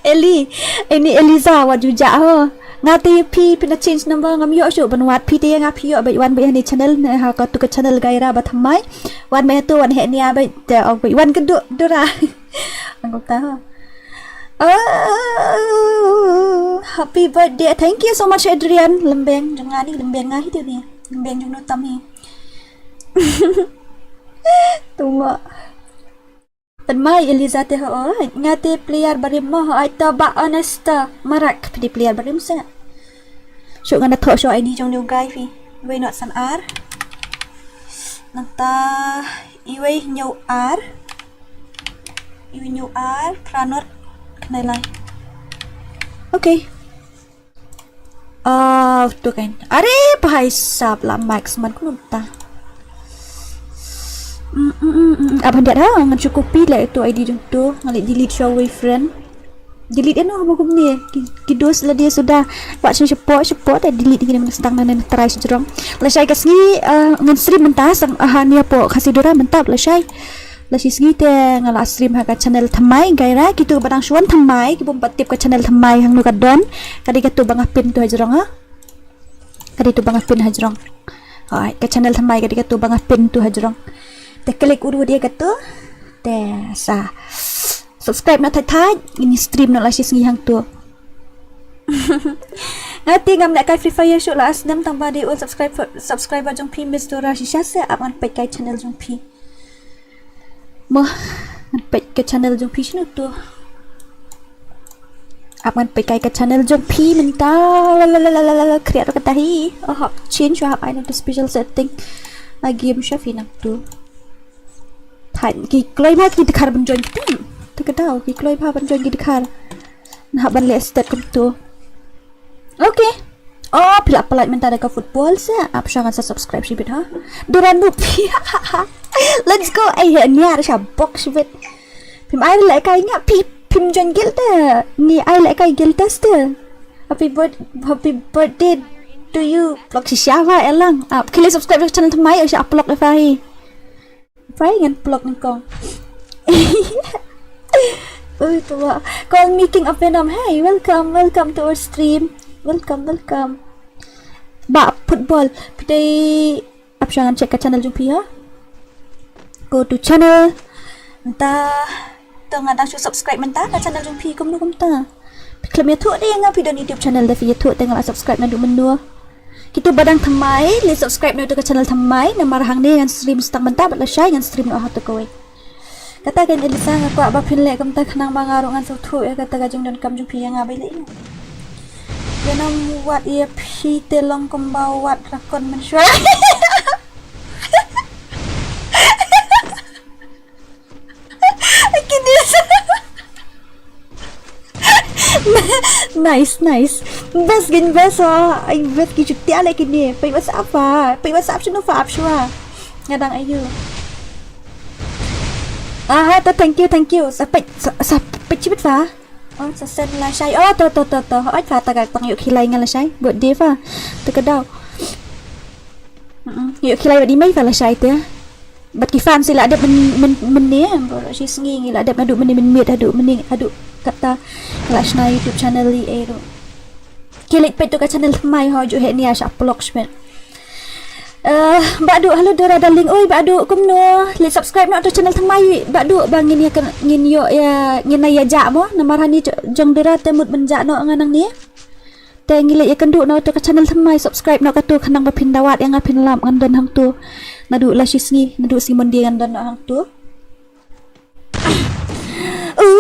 Eli ini Eliza wat juja ho ngati pi pina change number ngam yo shu ban wat pi te ngapi yo bai wan bai ni channel ha ka tu ka channel gaira ba thamai wan me tu wan he nia bai te ok bai wan kendu Dora angok ta ho happy birthday thank you so much Adrian lembeng jangan ni lembeng ngai tu ni lembeng jung no tam ni Tunggu. Penmai Eliza teh ngate player barim mah ai tabak INSTA marak di player barim sa. Syuk ngana thok syuk ID jong gai fi. Wei not san R. Nanta iwei nyau R. Iwei nyau R pranot kenai lai. Okay. Tu kan. Are bahai sab la max man kunta. Abang dia dah mencukupi lah itu ID tu ngalik delete show away friend delete eno apa kum ni kidos lah dia sudah buat support dah delete gini mana sedang nana try sejerong lah saya kasi ngan stream mentah sang ni apa khasidora mentah lah saya lah sigi te ngala stream ha ka channel thamai gaira kitu badang suan thamai ki bom patip ka channel thamai hang nu ka don kadi ka tu bangah pin tu hajrong ha kadi tu bangah pin hajrong hai ka channel thamai kadi ka tu bangah pin tu hajrong te klik uru dia kata te sa subscribe nak thai ini stream nak lasis ngi hang tu ngati ngam nak kai FreeFire show la asdam tambah di subscriber jong pi Miss Dora shisha se aman pe kai channel jong pi mah pe kai channel jong pi shnu tu aman pe kai ka channel jong pi minta create kata hi change hap I know the special setting game shafi nak tu Thành ki kloi ma ki dikhar ban join kita tu kadau ki kloi pa ban join ki dikhar nah ban le start kum tu okay pila pelat minta dekat football sa apa jangan subscribe sibit ha duran bu let's go ni ada sha box sibit pim ai lại kai nya pim join guild ni ai lại kai guild test happy birthday to you vlog si siapa elang kili subscribe channel thamai ở upload fa hi phải ngăn blog ng con ui tua con making of Venom hey welcome to our stream welcome ba football today ap jangan check channel jumpi ha go to channel ta tengah dah subscribe mentah ke channel jumpi kum ta klam ya thu dia ngap video YouTube channel da fi thu tengah subscribe na du menua Kita badang thamai le subscribe na ke channel thamai na marhang ni ngan stream stang mentah bat la share ngan stream no hatu kowe kata kan Elisa ngaku aba phin le kam ta khnang bangaru ngan thu ya kata ga jing don kam jung pi nga bai le Venom wat ia pi telong kembawat rakon mensyua nice best gin best ai bet ki chutti ale kini pai whatsapp sino fa app shwa ngadang ayu ta thank you sa chibit fa sa sen la shai to ai fa ta ga tang yu khilai ngal la shai birthday fa ta ka daw yu khilai di mai fa la shai te Bat kifan sila ada men ni bro si sengi ngila ada adu men mit adu kata kelas na YouTube channel li ero kilik pe tu ka channel mai ho ju he ni asap blog smet badu halo Dora darling oi badu kumno li subscribe no tu channel mai badu bang ngin ya ngin yo ya ngin ya ja mo namarani jong Dora temut menja no nganang ni te ngile ya kendu no tu ka channel mai subscribe no ka tu kanang bapin dawat yang apin lam ngan hang tu nadu la sisni nadu si mendian dan hang tu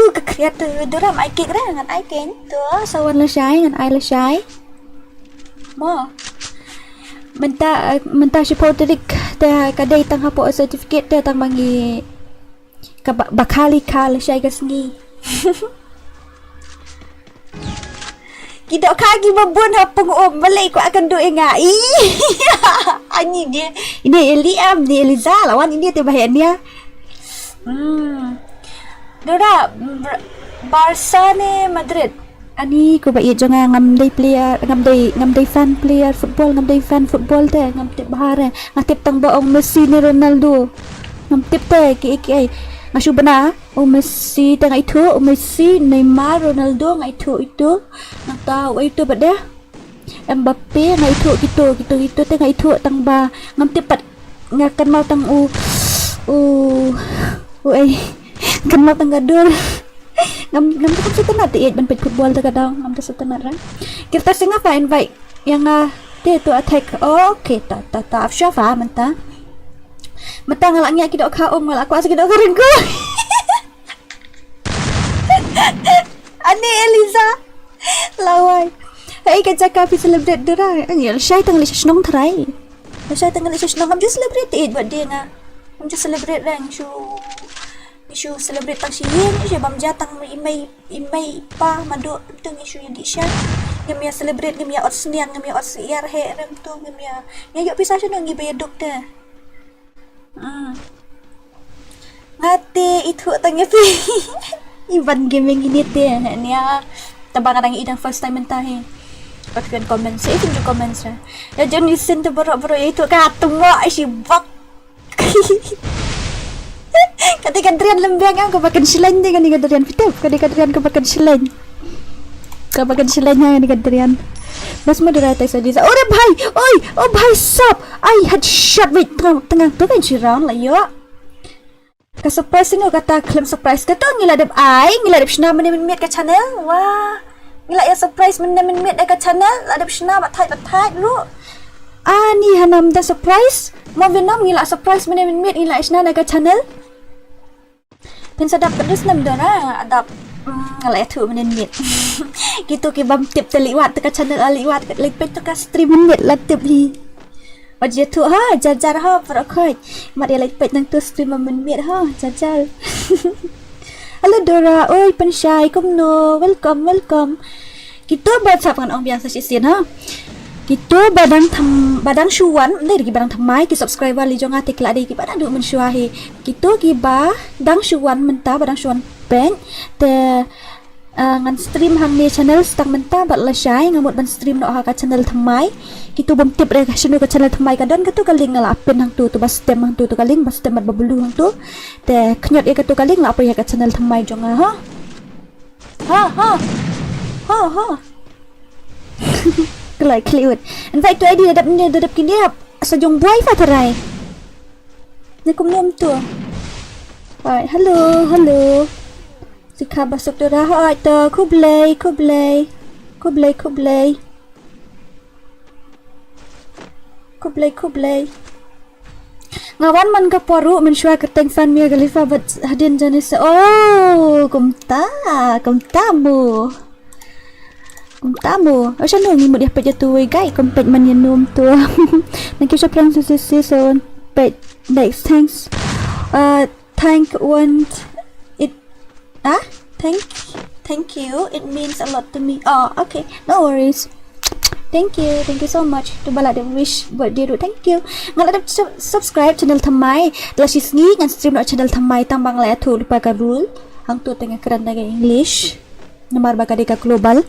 ke kreator Dora mai kek ra ngan ai ken tu sawan la sai ngan ai la sai mo menta sipoterik te kadai tang hapo certificate te tang bangi ka bakali ka la sai ka sngi kita kaki babon hapung balik ko akan doa ngai ani dia ini Eliam ni Eliza lawan ini tu bahayan dia Dora Barca ni Madrid ani ko ba jangan ngamdai player ngamdai fan player football ngamdai fan football te ngamtip bahare ngatip tang baong Messi ni Ronaldo ngamtip te ki ngasu bana Messi tang itu Messi Neymar Ronaldo ngai itu nak tahu itu pada Mbappe ngai itu tang itu tang ba ngamtip pat ngakan mau tang kan mau tang gadol ngam tu setenat dia ban pet football tu kadang ngam tu setenat ra kita singa fa invite yang dia tu attack okay ta afshafa menta ngalaknya kita ka ngalak aku asik kita ringku ani Eliza lawai hai ka jaka pi celebrate Dora ngel syai tang li snong thrai syai tang li snong am just celebrate it buat dia na am just celebrate rang isu celebrate tang siyen je bam jatang imai pa madu teng isu yang disha ngem ya celebrate ngem ya ot sniang ngem ya ot siar he rem tu ngem ya yo pisah sino ngi bayar dokter ngate itu tangnya pi iban gaming ini teh ni ya tabang kadang idang first time mentah he patkan comment saya tunjuk comment saya ya jangan listen tu bro itu ka tungwa si bak ketika Drian lembang aku pakai selain dengan Drian fitep ketika Drian aku pakai selain yang dengan Drian bas mo Dora tay sa disa ore bhai oi oh bhai sap ai headshot wait tengah tu kan si round lah yo ka surprise ni kata claim surprise ka to ngiladap sina men ka channel wah ngila ya surprise men ka channel ladap sina batai lu ani hanam da surprise mo venom ngila surprise men ngila sina ka channel pen sadap pedus nam Dora adap ngala tu menit gitu ki bam tip teliwat ka channel aliwat lepet tu ka stream menit la tip li wajah tu ha jajar ha per khoi mat dia lepet nang tu stream menit ha jajar halo Dora oi pensyai kumno welcome kita baca dengan orang biasa sisin ha kita badang syuan dari badang thamai ki subscriber li jonga tik la dei ki badang du men syuahi kita ki dang syuan menta badang syuan pen te ngan stream hang ni channel stang menta bat la syai ngamut ban stream no ha ka channel thamai kita bom tip re ka channel thamai ka dan ka tu ka link la pen hang tu bas stem hang tu ka link bas stem bat babulu hang tu te khnyot e ka tu ka link la apa ya ka channel thamai jonga ha kelai kliwet invite tu ID dadap kini sajong boy fa tarai ni kumnom tu hai hello sikha basuk Dora hai ta kublai ngawan man ka paru men syua keteng fan mia galifa bat hadin janis oh Tamu, asal nung imut dia pejat tu, guys, kompet manyanum tu. Thank you so much for this season. But next, thanks. Thank you. It means a lot to me. Oh, okay, no worries. Thank you so much. Tu bala dia wish buat dia tu. Thank you. Ngalak dia subscribe channel Thamai. Telah sisni ngan stream no channel Thamai tambang la tu lupa ka rule. Hang tu tengah keran dengan English. Nomor bakal deka global.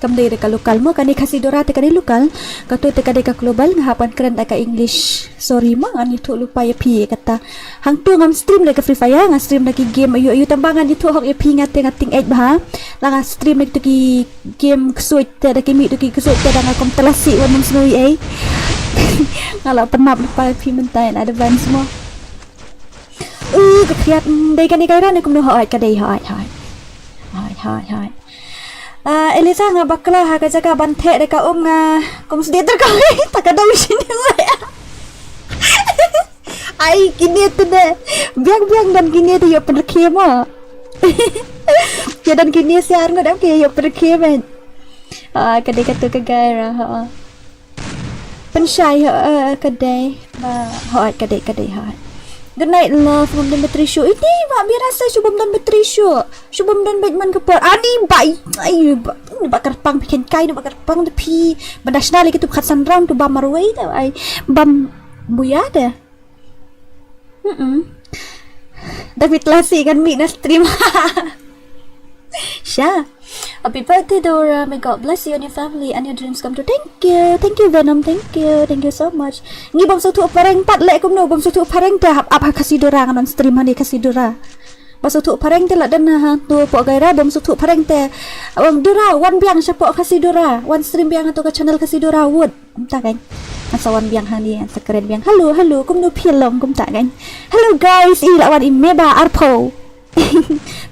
kamdai dekat lokal mo kani khasidora te kani lokal katu te kani ka global ngahapan keren ka English sorry mo ani tu lupa ya pi kata hang tu ngam stream dekat FreeFire ngam stream lagi game ayu tambangan itu hok ya pi ngating edge bah la stream lagi tu game kesuit te ada kimi tu kesuit te dang akom telasi wan snui kalau penap lupa pi mentai ada ban semua kekriat dai kani kairan aku no hoi ka dai hoi Elisa nga bakla ha ka jaga banthe de ka nga kum sde ter ka tak ada sini ai kini tu de biang dan kini tu yo perkhe mo ya dan kini siar ngad ke yo perkhe men kadai katu ka gaira ha pensyai kadai kadai ha Good night love Shubham dan Betrisho. Ini mak biar rasa Shubham dan Betrisho. Shubham dan Batman kepar. Ani bai. Ai bakar pang bikin kai bakar pang tapi badasna lagi tu khatsan round tu bam marwai tu ai bam buya dah. David Lasi kan mi na stream. Sha. Happy birthday Dora. May God bless you and your family and your dreams come true. Thank you Venom. Thank you so much. Ngi bom sutu pareng pat lek kum no bom sutu pareng te hap khasidora nganon stream hani khasidora. Bom sutu pareng te la dan ha tu po gaira bom sutu pareng te bom Dora wan biang siapa khasidora. Wan stream biang tu ke channel khasidora wood. Tak kan? Asa wan biang hani sekeren biang. Halo kum no pilong kum tak kan. Hello guys, ila wan meba arpo.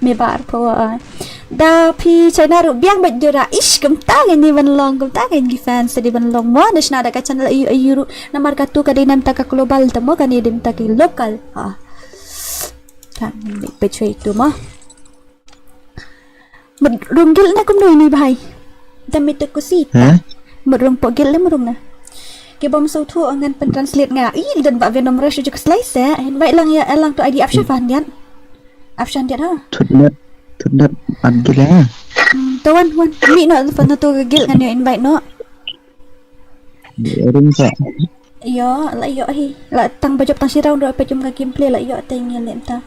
Meba arpo. Da pi China ru biang bat Dora ish kum tangen ni ban long kum tangen gi fans di ban long mo nasna da ka channel ayu ru namar ka tu ka dinam ta ka global tamo kan dim ta ki local kan pe choi tu mo mud runggil na kum noi ni bhai damit tu kusi mud rung pogil le murung na ke bom so thu angan pen translate nga dan ba venom rush ju ka slice invite lang ya elang tu id option fan dian option dia ha Tudap agila. Tawan mi no fa na to gil kan invite no. Ring sa. Yo, la yo hi. La tang bajop tang sirau do pa jum ka gameplay la yo tengil lenta.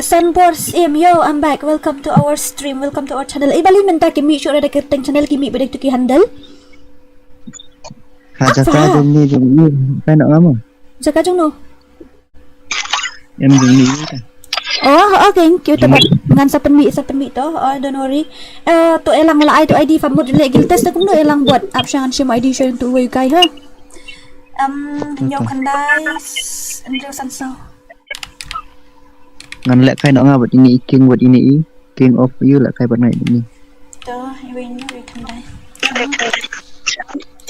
Sunboards yo, I'm back. Welcome to our stream. Welcome to our channel. Ibali menta ki mi sure ada kerteng channel ki mi bedek tu ki handle. Ha jaka jom ni pa nak lama. Jaka jong no. Em jom ni. Oh, okay. Kita ngan sa penmi to. Don't worry. To elang la to ID fa mod le gil test ko no elang buat option shim ID show to way kai ha. Nyok khandai Andrew Sanso. Ngan lek kai nak buat ini king of you lek kai buat naik ni. To iwin we khandai.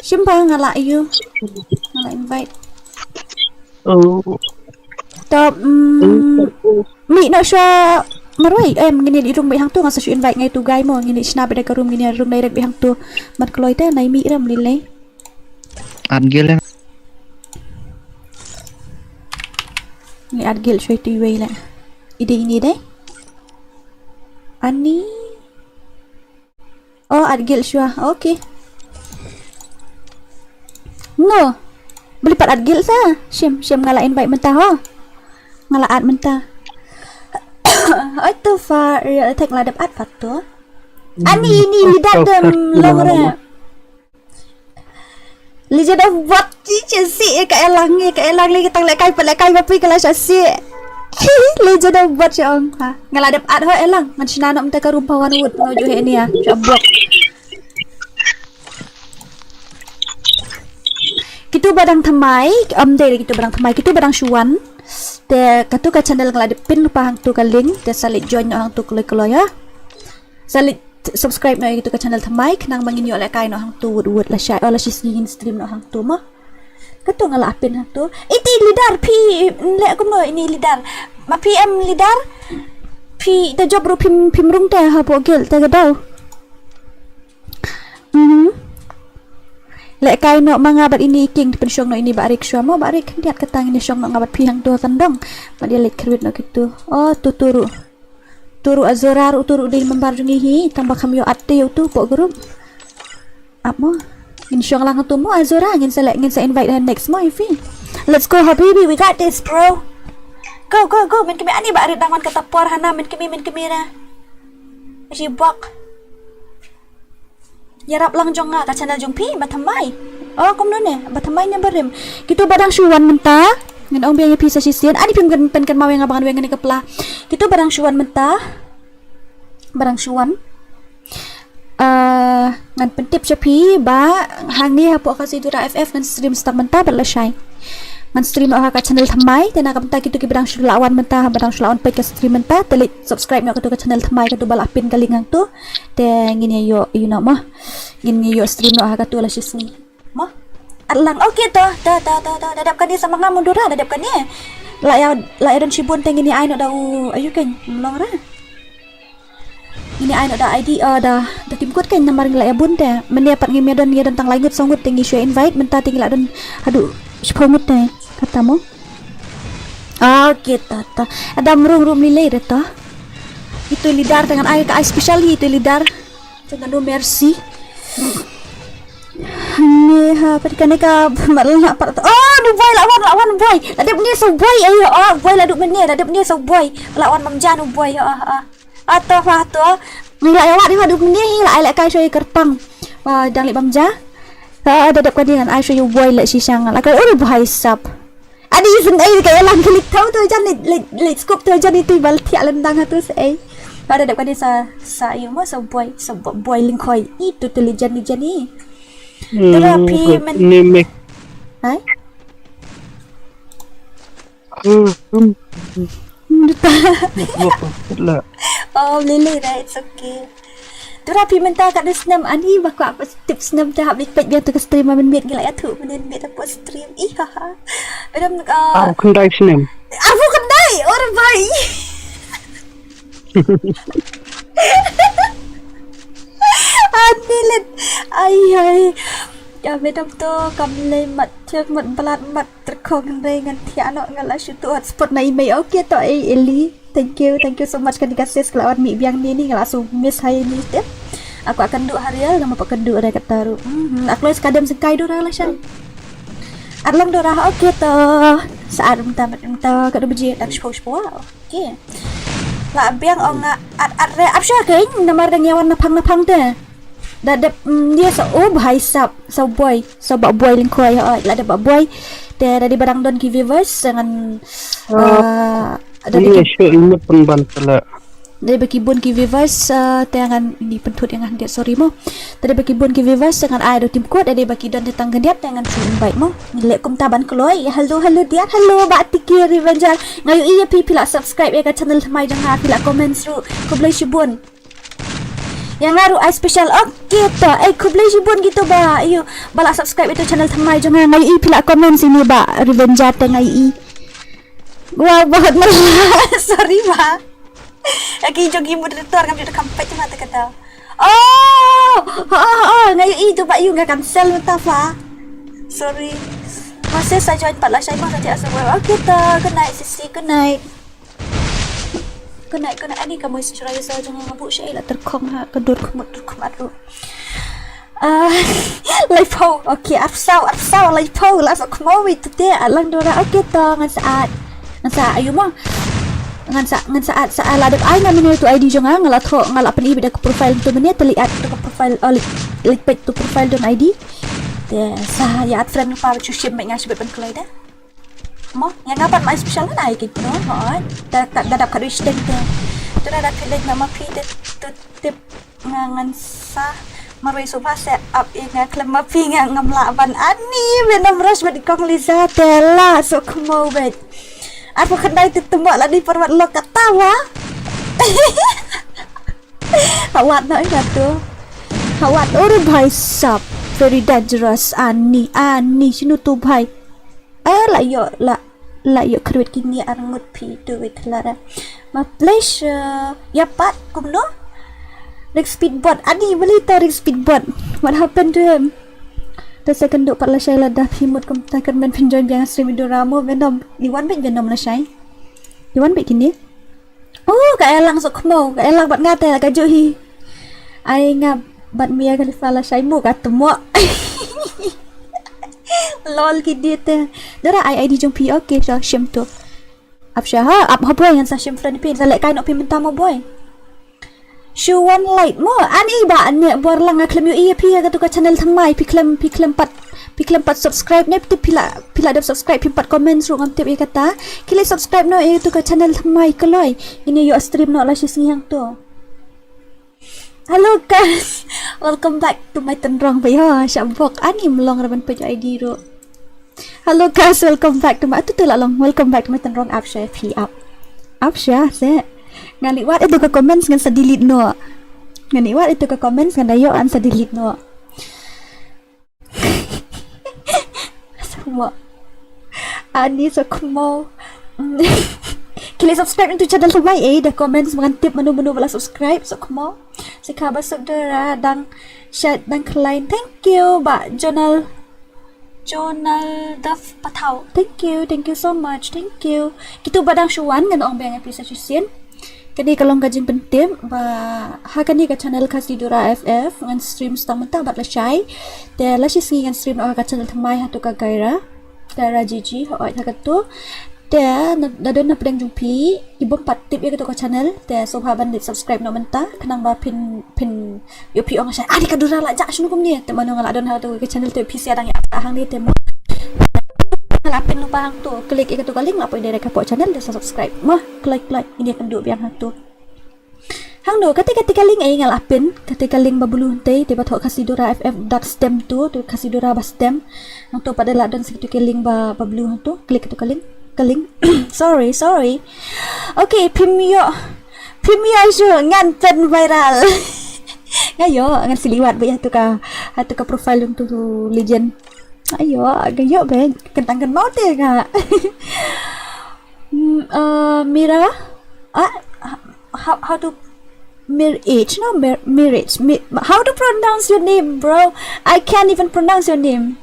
Shim pa ngala you. Ngala invite. Oh. Top mi no sya marwai ngini di room bihang tu ngasa syu invite ngai tu guy mo ngini snap da ka room ngini room direct bihang tu mat kloi te nai mi ram lile Adgil ni adgil syu tu wei la ide ini deh ani adgil syu okay no beli pat adgil sa shim ngala invite mentah ngala ad mentah itu fa real attack ladap ad patu ani ini lidat dem longre lidat of what teacher si ka elang lagi tang lekai bapi kala si lidat of what siang ha ngaladap ad ho elang ngan sinana mta ka rumpawan wood ngojo he ni ya blok kitu badang thamai kitu badang thamai kitu badang syuan te katu ka channel ngala pin lupa hang tu ka link te salit join no hang tu kloy ya salit subscribe no gitu ka channel thamai nang mangin yo la kai no hang tu wood la share la sisgin stream no hang tu ma katu ngala pin hang tu iti lidar pi le ko no ini lidar ma pm lidar pi the job ru pim rung te ha pogel te ga daw lek kai no mangabat ini king pensyong no ini barik syamo barik lihat ketang ini syong no ngabat pihang tu tandong ma dia lek kerwit no gitu tu turu azorar turu di membarjungi hi tambah kami yo ate tu pok grup apa in syong lang tu mo azora ngin sa invite her next mo ifi let's go habibi we got this bro go men kami ani barik tangan kata por hana men kami ra si bak yarap lang jong ka channel jong pi batamay kum no ne batamay nya berim gitu barang syuan mentah ngan ong biang pi sa sisian ani pim pen kan mawe ngabang wengan ni kepla gitu barang syuan mentah barang syuan ngan pentip chapi ba hang ni hapo khasidora ff ngan stream stak mentah berlasai ngan stream ka channel thamai tena ka mentah gitu ki barang syulawan mentah barang syulawan pe ka stream mentah telit subscribe nya ka channel thamai ka tu bala pin kalingang tu te ngini yo you know mah ngini yo stream no ka tu la sisni mah atlang okay to dadap kan ni sama ngamun dora dadap kan ni la ya dan sibun te ngini ai no dau ayu kan melong ra ini ai no da ID da timkut kan namar ngla ya bun te menia pat ngi medan ngi dan tang langut songut tingi share invite mentah tingi la dan aduh sepongut te katamu kita ta ada merum nilai data itu lidar dengan air ke special itu lidar dengan do mercy ni ha perkan ka malna part du boy lawan boy ladap ni so boy ayo boy laduk meni ladap ni so boy lawan mamjan boy atau nilai awak dia laduk meni la kai shoy kertang dang li mamja dadap ka dengan ai shoy boy la sisang la ka boy sap Adi isin ay kaya lang kilik tau tu jan li scoop tu jan itu bal tiak lendang tu say. Pada dapat sa iyo mo sa boy lingkoy itu tu jan ni. Terapi men. Hai? Oh lili dah it's okay. Terapi mental kat senam ani bakku apa tips senam dah habis pet biar tu ke stream men bet gila ya tu men bet apa stream iha. Adam aku kendai senam. Aku kendai orang baik. Anilet ai ya bedam tu kamle mat cek mat belat mat terkong dengan tiano ngala syutu hotspot na email okey to Eli. Thank you so much kan dikasih kelawan mi biang ni langsung miss hai ni step. Aku akan duk harial nama pak keduk dah kata taru. Aku les kadam sekai dora lah syai. Arlang dora okey to. Saat minta kat beji tak spoil. Okey. La biang ong at re apsha kein nama dang yawan napang te. Dadap dia so bhai sap so boy lingkoi la da boy dia dari barang don ki viewers dengan dari show ini pun bantala dari bakibun ki viewers tangan ini pentut yang dia sorry mo dari bakibun ki viewers dengan ai do tim code dari baki don tang gendiat tangan invite mo nilek kum taban keloi hello dia hello bak tiki revenge ngayu iya pila subscribe ya ka channel mai jang ha pila comment seru ko boleh shibun yang ngaru ai special okey to ko boleh shibun gitu ba ayo bala subscribe itu channel mai jang ngayu iya pila comment sini ba revenge tang ngayu wah banget malas sorry ba lagi jogi moderator kami dah kampai tu mata kata ngayu itu pak you enggak cancel entah fa sorry masih saya join 14 saya mah saja asal okey ta good night sisi good night ani kamu istirahat saja jangan ngabuk syai lah terkong ha kedur kumut aduh live ho okey afsau live ho lah sok mau itu teh alang dora okey ta ngan saat ayo mah ngan saat ladap ai ngamin itu ID jonga ngala pen ibi dak profile tu meni terlihat tu profile lik page tu profile don ID de saya at friend pa chu ship mek ngasih pen kelai dah mo yang ngapan mai special na ai gitu no tak dadap ka reach tu dah pilih nama pi tu tip ngangan sa maroi sofa set up inga klema pi ngam laban ani benam ras bad kong liza tela so kemo bet aku kendai tembak lah di perwat lo katawa hawat nak kata hawat orang bhai sap very dangerous ani sinu tu bhai la yo kreat kini arangut pi tu wetlara ma pleasure ya pat kumno next speedboat ani beli tarik speedboat what happened to him the second duk patla syai la dah himut kum takkan men pinjoin biang stream doramo venom iwan bet venom la syai iwan bet kini ka elang sok mo ka elang bat ngate la ka johi ai ngap bat mia ka fala syai mu ka temo lol ki dia te dara ai ID jong pi okay so shim tu apsha ha up boy yang sa shim friend pin sa lek kai nok pi mentamo boy Shuan light mo. Ani ba ane borlang aklam yu iya pia ka tu ka channel thamai piklam pat subscribe ne pila dap subscribe pat comment ru ngam tip kata. Kile subscribe no e tu ka channel thamai kaloi. Ini yo stream no la shising yang tu. Hello guys. Welcome back to my tenrong ba yo. Syabok ani melong raban page ID ru. Hello guys, welcome back to my welcome back to my tenrong app share p up. App share se. Ngan liwat itu ke comments ngan sa delete no. Ngan liwat itu ke comments ngan dayo an sa delete no. Semua. Ani so kumo. Kili subscribe into channel tu mai dah comments mengantip menu-menu bala subscribe so kumo. Si khabar saudara dan chat dan klien. Thank you ba Jonal Duff Patau. Thank you so much. Thank you. Kita badang syuan ngan ong bang appreciation. Kani kalong kajing pentim ba ha kani ka channel khasidora FF ngan stream stang mentah bat lasai. Te lasi singi ngan stream ka channel thamai hatu ka gaira Gigi ho ai thakatu. Te dadon na pedang jumpi ibom patip ya ka channel te sobha bandit subscribe no mentah kanang ba pin yo pi ong sai adi kadura la jak sunu kum ni te mano ngala don hatu ka channel te PC adang ya hang ni te mo lapin lupa hang tu klik ikut tu link lapoi direct ke channel dan subscribe mah klik ini akan duk biang hang tu hang do ketika link ai ngalapin ketika link babulu tei tiba thok khasidora ff.stem tu khasidora bastem hang tu pada la don segitu ke link babulu hang tu klik itu ke link sorry okay pimyo isu ngan pen viral ngayo ngan siliwat ba hatu ka profile tu legend. Ayo, gayo ben, kentang mau deh kak. Mira, how to marriage? No, marriage. How to pronounce your name, bro? I can't even pronounce your name.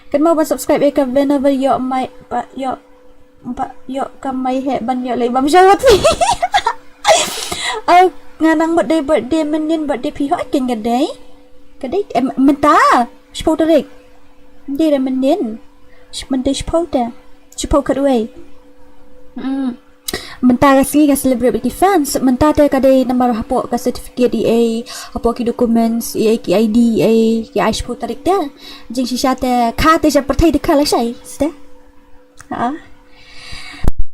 Kan mau subscribe ya whenever yo kamay he ban yo lay bam jawat ni. Nganang birthday menin birthday piho king gadai. Kadai mentah. Spoterik. Dia dah menin. Sebentar sepau kedua. Mentah kasi ka celebrate bagi fans. Mentah te kadai nama hapok ka certificate EA, hapok ki documents EA ki ID EA ki sepau tarik te. Jing sisa te ka te sa pertai de kala sai. Ste. Ha.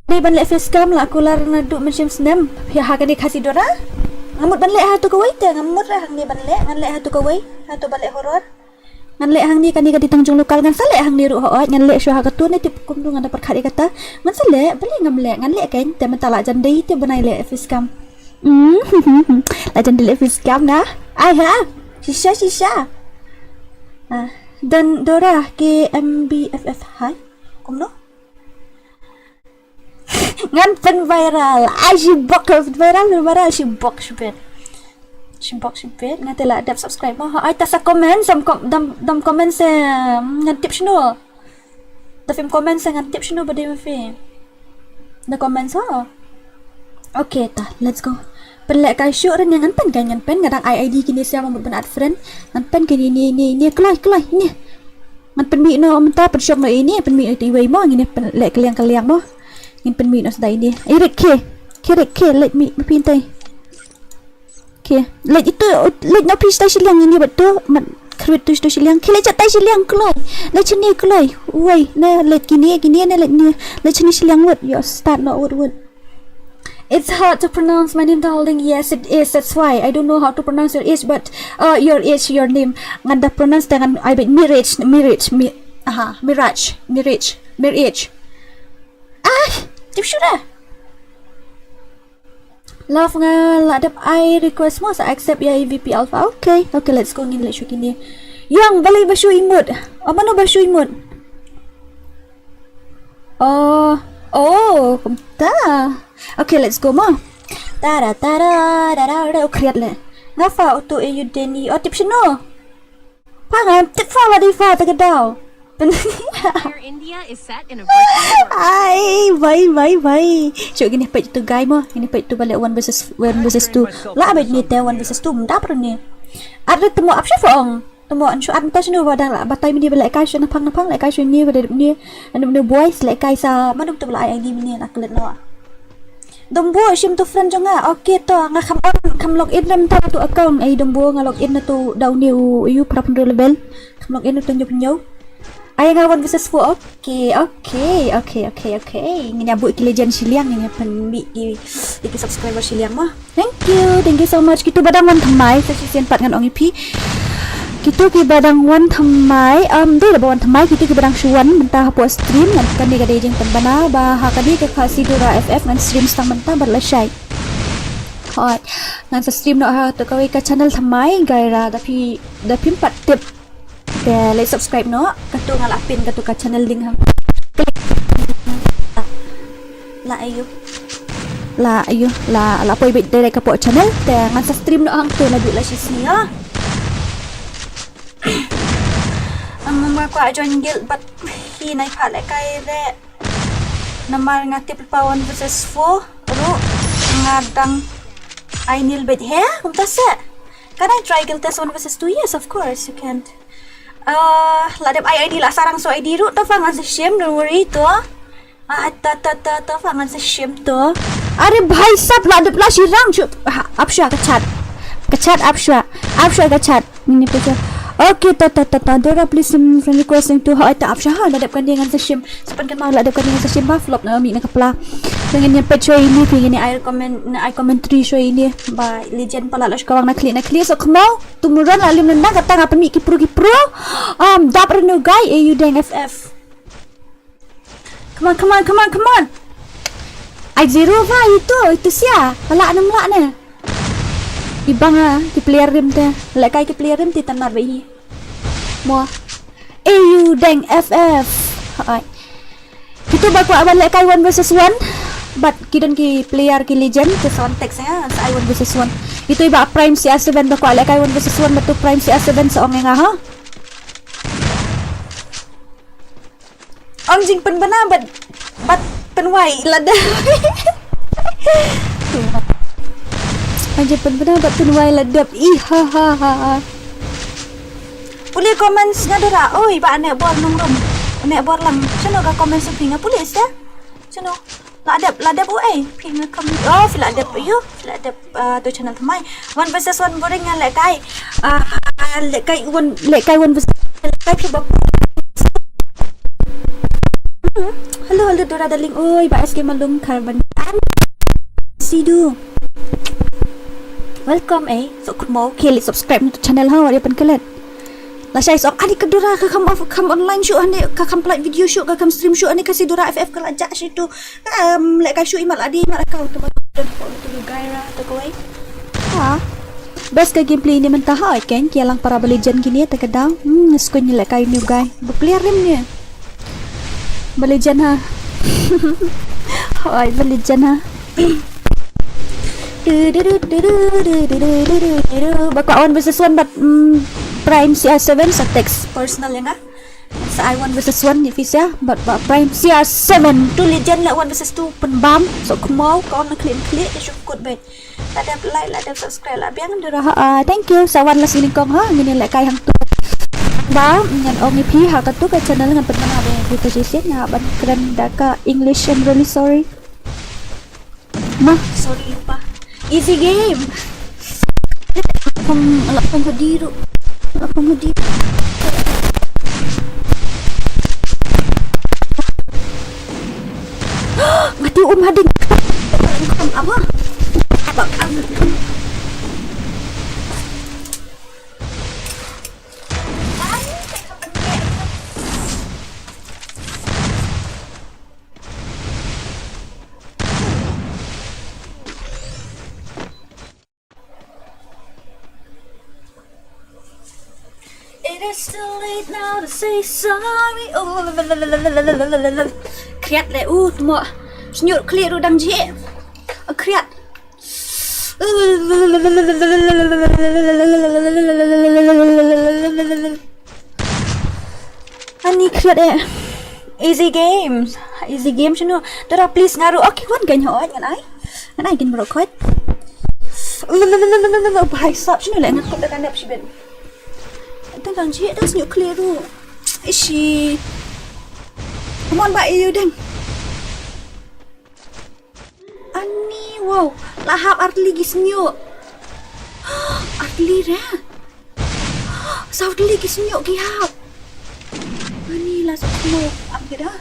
Dei ban le face cam la aku lar na duk macam senam. Ya ha kadai khasidora. Ngamut ban le ha tu ka wai te ngamut ra hang ni ban le ngan le ha tu ka wai. Ha tu ban le horor. Ngan le hang ni kani ka ditangjung lokal ngan sale hang ni ru ho ngan le syo ha ka tu ni tip kum ngan dapat khari kata ngan sale beli ngam le ngan le kain te mentala jandai te banai le fiskam la jandai le fiskam na ai ha shisha dan DORA KMBFF hai kum no ngan pen viral ai si bok viral si bok Shimpok ngate la dap subscribe mo ai ta sa comment dam comment se ngan tip shno da film comment se ngan tip shno bade me fi da comment ha okay ta let's go pelek kai shoot ren ngan pen ngadang ID kini sia mo ben ad friend ngan pen kini ni kelai ni ngan pen mi no menta pen shop no ini pen mi ti wei mo ngini pen lek kaliang mo ngin pen mi no sedai ni irik ke let me pintai. Okay, like itu like no pista silang ini betul kreatif tu silang kile catai silang kelai like cini kelai woi na like gini na like ni like cini silang word you start not word it's hard to pronounce my name darling. Yes it is, that's why I don't know how to pronounce your age but your name nganda pronounce dengan I bet mirage tip sudah love nga ladap I request mo sa accept ya EVP alpha. Okay, let's go ngin let kini. Yang balay basyo imod. Amano basyo imod? Kumta. Okay, let's go mo. Tara ukriat le. Ngafa auto e yudeni tip sino. Pangan tip fa wadi fa tagadaw. FreeFire India is set in a virtual world. Ay, bye. So gini page tu guy mo, gini page tu balik 1 versus 2. Lah abad ni te 1 versus 2 mendap ni. Ada temu apa sih fong? Temu anshu ad tas ni wadang lah batai ni balik kai shu napang like kai shu ni pada ni anu boys like kai sa manuk tu balik ID ni nak kelet no. Dombo sim tu friend jonga. Okay to nga kam log in rem ta tu account ai dombo nga log in na tu down new you prap level. Kam log in na tu nyo. Ay nga wan versus 4. Okay. Ngini abu ki legend siliang ngini penbi ki subscriber siliang mah. Thank you so much. Kita badang wan thamai sa season 4 ngan ong EP. Kita ki badang wan thamai dei la wan thamai kita ki badang shuan mentah po stream ngan kan di gadai jeng penbana ba ha kadi ke khasidora FF ngan stream stang mentah berlesai. Hoi ngan sa stream no ha to kawai ka channel thamai gaira tapi 4 tip ke like subscribe no katu ngalapin katu ka channel link hang la ayo la poi bit dari ka po channel te ngan sa stream no hang to la du la sisi ha Mama ko join guild but he nai phat lại kai re namar nga tip pawan versus 4 ro ngadang I nil bit he kum ta se can I try guild test 1 versus 2 yes of course you can ladep ID lah sarang so ID ru ta fangan sa shame don't worry to ta fangan sa shame to are bhai sab ladep la shirang chu apsha ka chat apsha ka chat ini pe okay ta Dora please some friend requesting to ha ta apsha ha ladep kan dengan sa shame sepan kan mau ladep kan dengan sa shame ba flop na mi na kapla dengan yang page ini pengen I commentary show ini ba legend pala la skawang na clear so kemau tumuran alim na kata ngapa mi ki pro dap reno guy you dang FF come on I zero va itu sia pala namla na ibang ki player rim te la kai ki player rim ti tanar be mo you dang FF hai kita baku abal la kai 1 versus 1 but kidan ki player ki legend ke context ya sa 1 versus 1 itu iba prime CR7 baku la kai 1 versus 1 betul prime CR7 sa ong nga ha ong jing pen bana but penwai lada aja benar betul wai ladap ha boleh comments nga dora oi ba nek bor nong rom nek bor lang chano ka comment sa pinga pulis ya chano ladap oi pinga comment ladap you ladap tu channel thamai 1 versus 1 boring nga lekai lekai 1 versus lekai phi hello dora darling oi ba SK malum carbon sidu welcome so mau klik subscribe to channel ha dia Bankerlin la saya sok adik kedura ka kam online shoot ane ka kam play video shoot ka kam stream shoot ane khasidora FF ka lajak situ lek ka shoot imal adi mak kau tu gaira tu koi ha best ka gameplay ni mentah ha kan kialang para legend gini ta kadang skun ni lek kai new guy player rim ni legend ha hai legend ha Baka 1 versus 1 but prime CR7 sa text personal ya nga sa I1 versus 1 ni Fisa but prime CR7 tu legend la 1 versus 2 penbam so kumau kau nak klik syukur baik ladap like ladap subscribe lah biang dora thank you sawan la sini kong ha ngini la kai hang tu ba ngan ong EP ha ka tu ka channel ngan penmana be kita sisi nga ban keren daka English I'm really sorry sorry lupa easy game lapang hadiru mati hading apa It is too late now to say sorry. Kriat le semua senyut clear udang je. Kriat. Ani kriat easy games you Dora please ngaru okay wan ganyo ngan ai gin brokot. Bahai sap sini le ngakut dak kandap sibet. Tentang je dah senyuk clear tu. Ishi. Come on, Mbak, you deng. Ani, wow. Lahap artli gisnyo. Artli ra. Saudli gisnyo gihap. Ani lah sakmo. Ambil dah.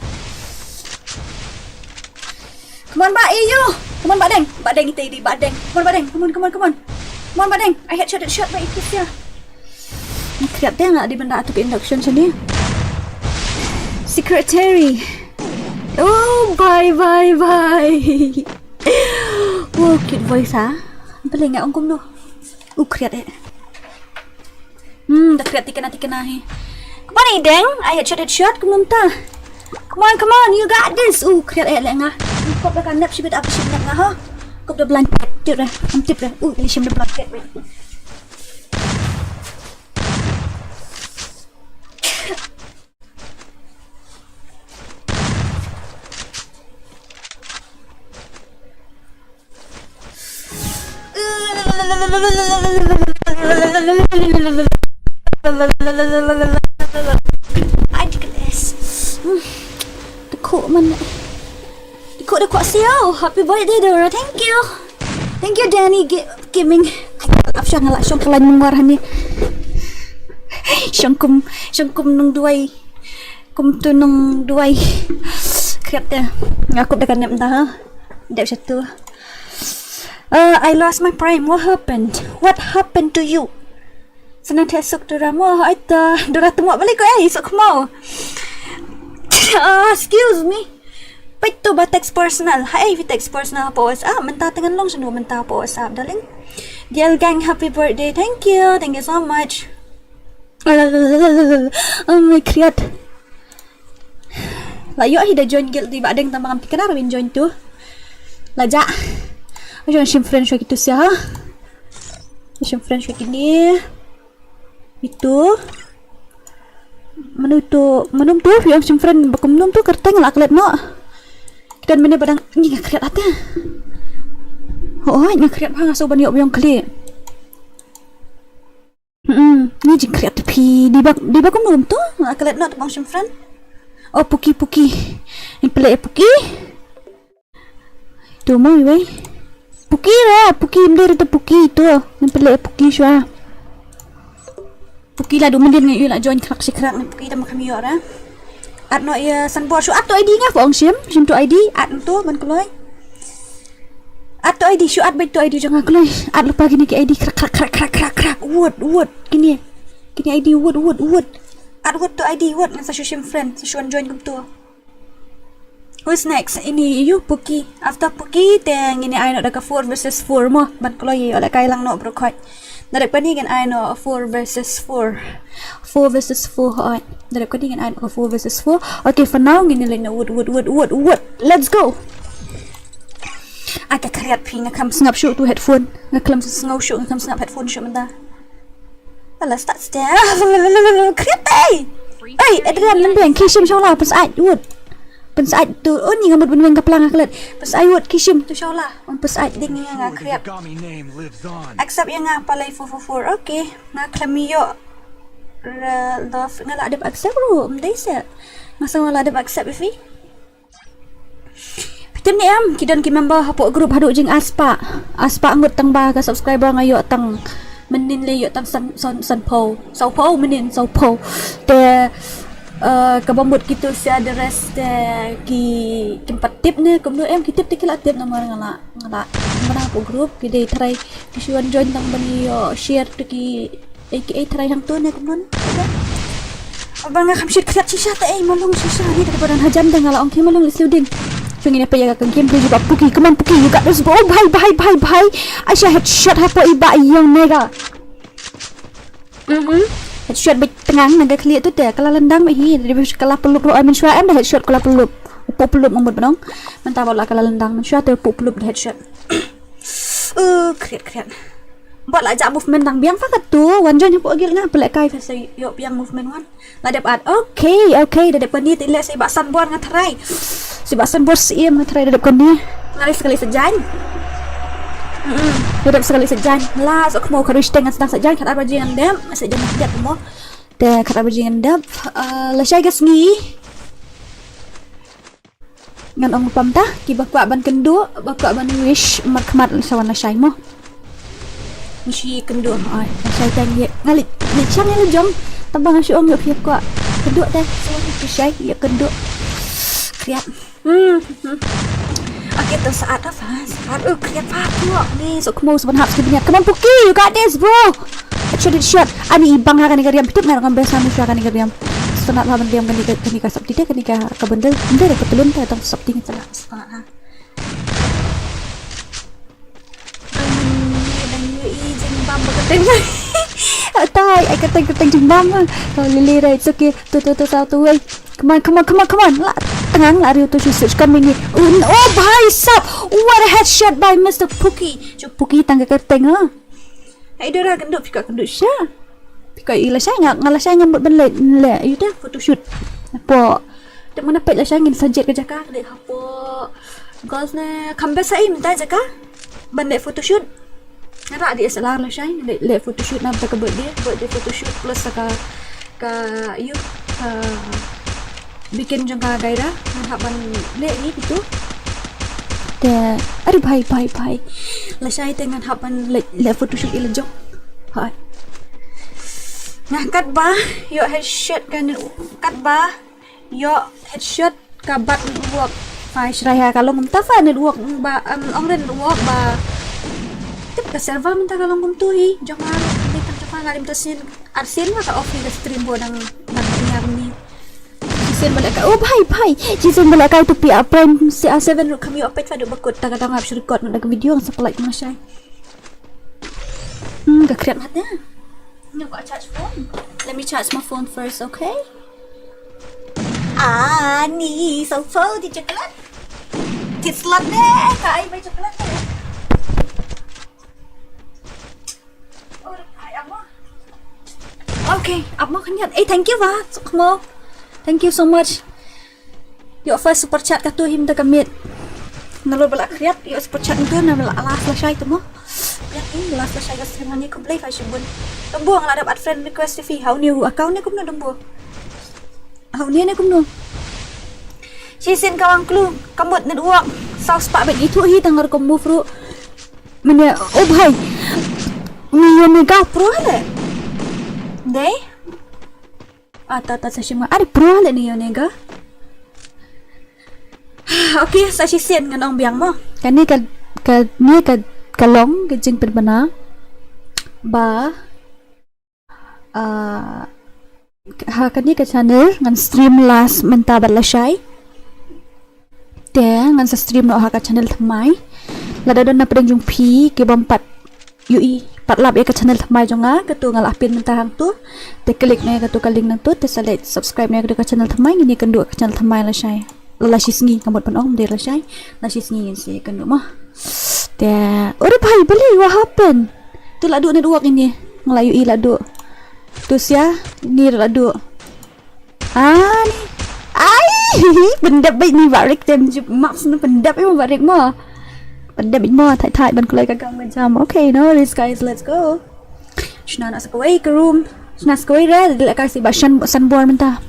Come on, Mbak Iyo. Come on, Mbak Deng. Mbak Deng kita ini, Mbak Deng. Come on, Mbak Deng. Come on. Come on, Mbak Deng. I headshot Mbak itu ya. Ni kerap dia nak di benda atau induction macam ni. Secretary. Oh, bye. Oh, cute voice ha. Boleh ingat ongkom tu. Kriat dah kriat tikana he. Come on, Deng. I headshot. Come on, you got this. Kriat ngah. Kau dah kanap sibet apa sibet ngah ha. Kau dah blanket dah. Antip dah. Ini sibet blanket. Dekuk dah kuat siau. Happy birthday Dora. Thank you Danny Gaming. Syang ngalak syang kelain menguarahan ni. Syang kum nung duai. Kum tu nung duai. Kerap dia. Aku dah kanap entah ha. Dia macam tu. I lost my prime. What happened to you? Senang tesuk Dora mo. Aita Dora tengok balik ko esok mau. Excuse me. Pito ba text personal? Hai, text personal po WhatsApp. Mentah dengan long sino mentah po WhatsApp, darling. DL gang, happy birthday. Thank you so much. Oh my god. Layo dah join guild di badeng tambang ampi kenapa join tu? Lajak. Macam sim friend show gitu sih ha. Sim friend show gini. Itu menum tu yang sim friend bakumnum tu kerteng lah kelep no. Dan mana badang ni ngakriat ata. Oh, ngakriat hang aso ban yok yang kali. Ni jingkriat pi di bakumnum tu kelep no bang sim friend. Oh, puki. Ni pelek puki. Tu mau wei. Puki mder tu puki tu. Ni pelek puki syua. Puki lah 2 minit ni lah join krak ni puki dah makan yo ra. At no ya sanbor syua at ID nga fong sim tu ID at tu man kloy. At ID syua at tu ID jangan kloy. At lupa gini ke ID krak. Wood gini ID wood. At wood tu ID wood sa sim friend sa join kum tu. Who's next? Ini you Puki. After Puki, teng ini I nak 4 versus 4 mo. Ban kloy oleh kailang no bro koi. Dari paningan I know 4 versus 4. 4 versus 4 hot. Dari paningan I know 4 versus 4. Okay, for now gini lang na wood. Let's go. Agak kriat pi ngakam sengap shoot tu headphone. Ngakam sengau shoot ngakam sengap headphone shoot menta. Alah start step. Kriat Adrian lembeng kishim inshallah pas ai wood. Pas ai tu ni ngamut beneng kaplang aklet. Pas ai wood kishim tu inshallah. Pas ai ding nga kriat. Accept yang apa lay 444. Okay. Ngaklamiyo. Love ngala adab accept ro. Mday set. Masa ngala adab accept ifi. Pitim ni kidan ki member hapo group haduk jing aspa angut tang ba ka subscriber ngayo tang menin le yo tang san po. Sau po menin sau po. Te kabambut gitu si ada rest ki tempat tip ni kemudian kitip tikila tip nama ngala mana aku grup kita try kisuan join tang bani share tu ki aka try hang tu ni kemudian abang ngam share kriat sisa ta malong sisa ni daripada hajan dah ngala ongki malong lisudin cungin apa ya kan game juga Puki come on Puki you got this ball bye Aisyah headshot apa iba yang nega headshot baik tengah naga clear tu deh kalau lendang bayi dari kalau peluk ro amin syua dah headshot kalau peluk membut benong mentah bola kalau lendang syua tu peluk headshot kriat buat lah jak movement tang biang fakat tu wanjon yang pogil ngah pelak kai fasa yo biang movement wan la dapat okay dah dapat ni tilak si baksan buat ngatrai si baksan buat si ngatrai dah dapat ni lari sekali sejan Hidup sekali sejan lah so mau karish dengan sedang sejan kat abajingan dam masih jangan lihat mo kat abajingan dam la syai gas ni ngan ong pam ta ki bakwa ban kendu bakwa ban wish mat khmat sawan la shai mo mishi kendu ai shai tang ye ngalit ni chang ni jom tambang si ong yo khiap kwa kendu ta ki shai ye kendu kriat okay to saat saat kriat pa tu ni so kemo seban hap sebenarnya come on Puki you got this bro shot ani ibang ha kan gariam pitip ngar ngambe sami sya kan gariam sunat ha bandiam kan ka sabti dia kan ka bendel bendel ka telun ta tong sabti ni salah sunat ha dan yu i jeng bam keteng tai ai keteng jeng bam lili right so okay tu sao tu ơi come on la tengang la riu tu search kan mini oh bhai sab what a headshot by Mr. Puki Puki tangga keteng ha ai DORA kenduk sya pika ila saya ngala saya nyambut ben le itu dah photoshoot apa dak mana pet la saya ngin sajet ke jaka le apa girls na kambe sai minta jaka ben le photoshoot ngara dia salah la saya le photoshoot nam ta ke birthday photoshoot plus ka you bikin jangka gairah haban le ni gitu de aduh bhai la saya dengan haban le photoshoot ila jok hai nah kat ba yo headshot kan kat ba yo headshot kabat work fai shraya kalau mentafa ne work ba ong ren work ba tip ka server minta kalau kuntui jangan ni kan ngalim tasin arsin ma ka office stream bo nang nyar ni sen balik oh bhai jisen balik kai tu pi apa si A7 ru kami opet fa do bakut ta kadang hab record nak video ang supply masai ka kreat hatnya no got charge phone let me charge my phone first okay ni so di coklat slot deh kai bai coklat oh hai amo okay amo kanyat thank you va mo thank you so much yo first super chat ka tu him da kamit nalo bala kriat yo super chat tu na bala alas la shai tu mo ya ini alas la shai ka stream ni ko play fa shibun dombo ang ada friend request fi how new account ni kum no dombo how ni kum no sisin kawang klu kamut na duwak sauce pa bet itu hi tangar ko move ru menya oh bhai ni mega pro le deh ta session ma ari pro le ni nega okay sa sisin ngan ong biang mo kan ni ka kalong ke jing perbana ba kan ni ka channel ngan stream last menta bala shai te ngan sa stream no ha ka channel thamai lada don na pedeng jung phi ke bompat ui pat lap ka channel thamai jonga ka tu ngal apin menta hang tu te klik ne ka tu ka link nang tu te select subscribe ne ka channel thamai ni kan du ka channel thamai la shai la shisngi kamot pan om de la shai la shisngi si kan du mah te ore bhai beli what happen tu la du ne duak ini ngelayu i la du tu sia ni la du ni ai pendap baik ni barik tem jup max nu pendap mo barik mo pendap mo thai ban kulai ka gang jam okay no this guys let's go shna nak sekoi ke room shna sekoi ra de ka si basan sanbor menta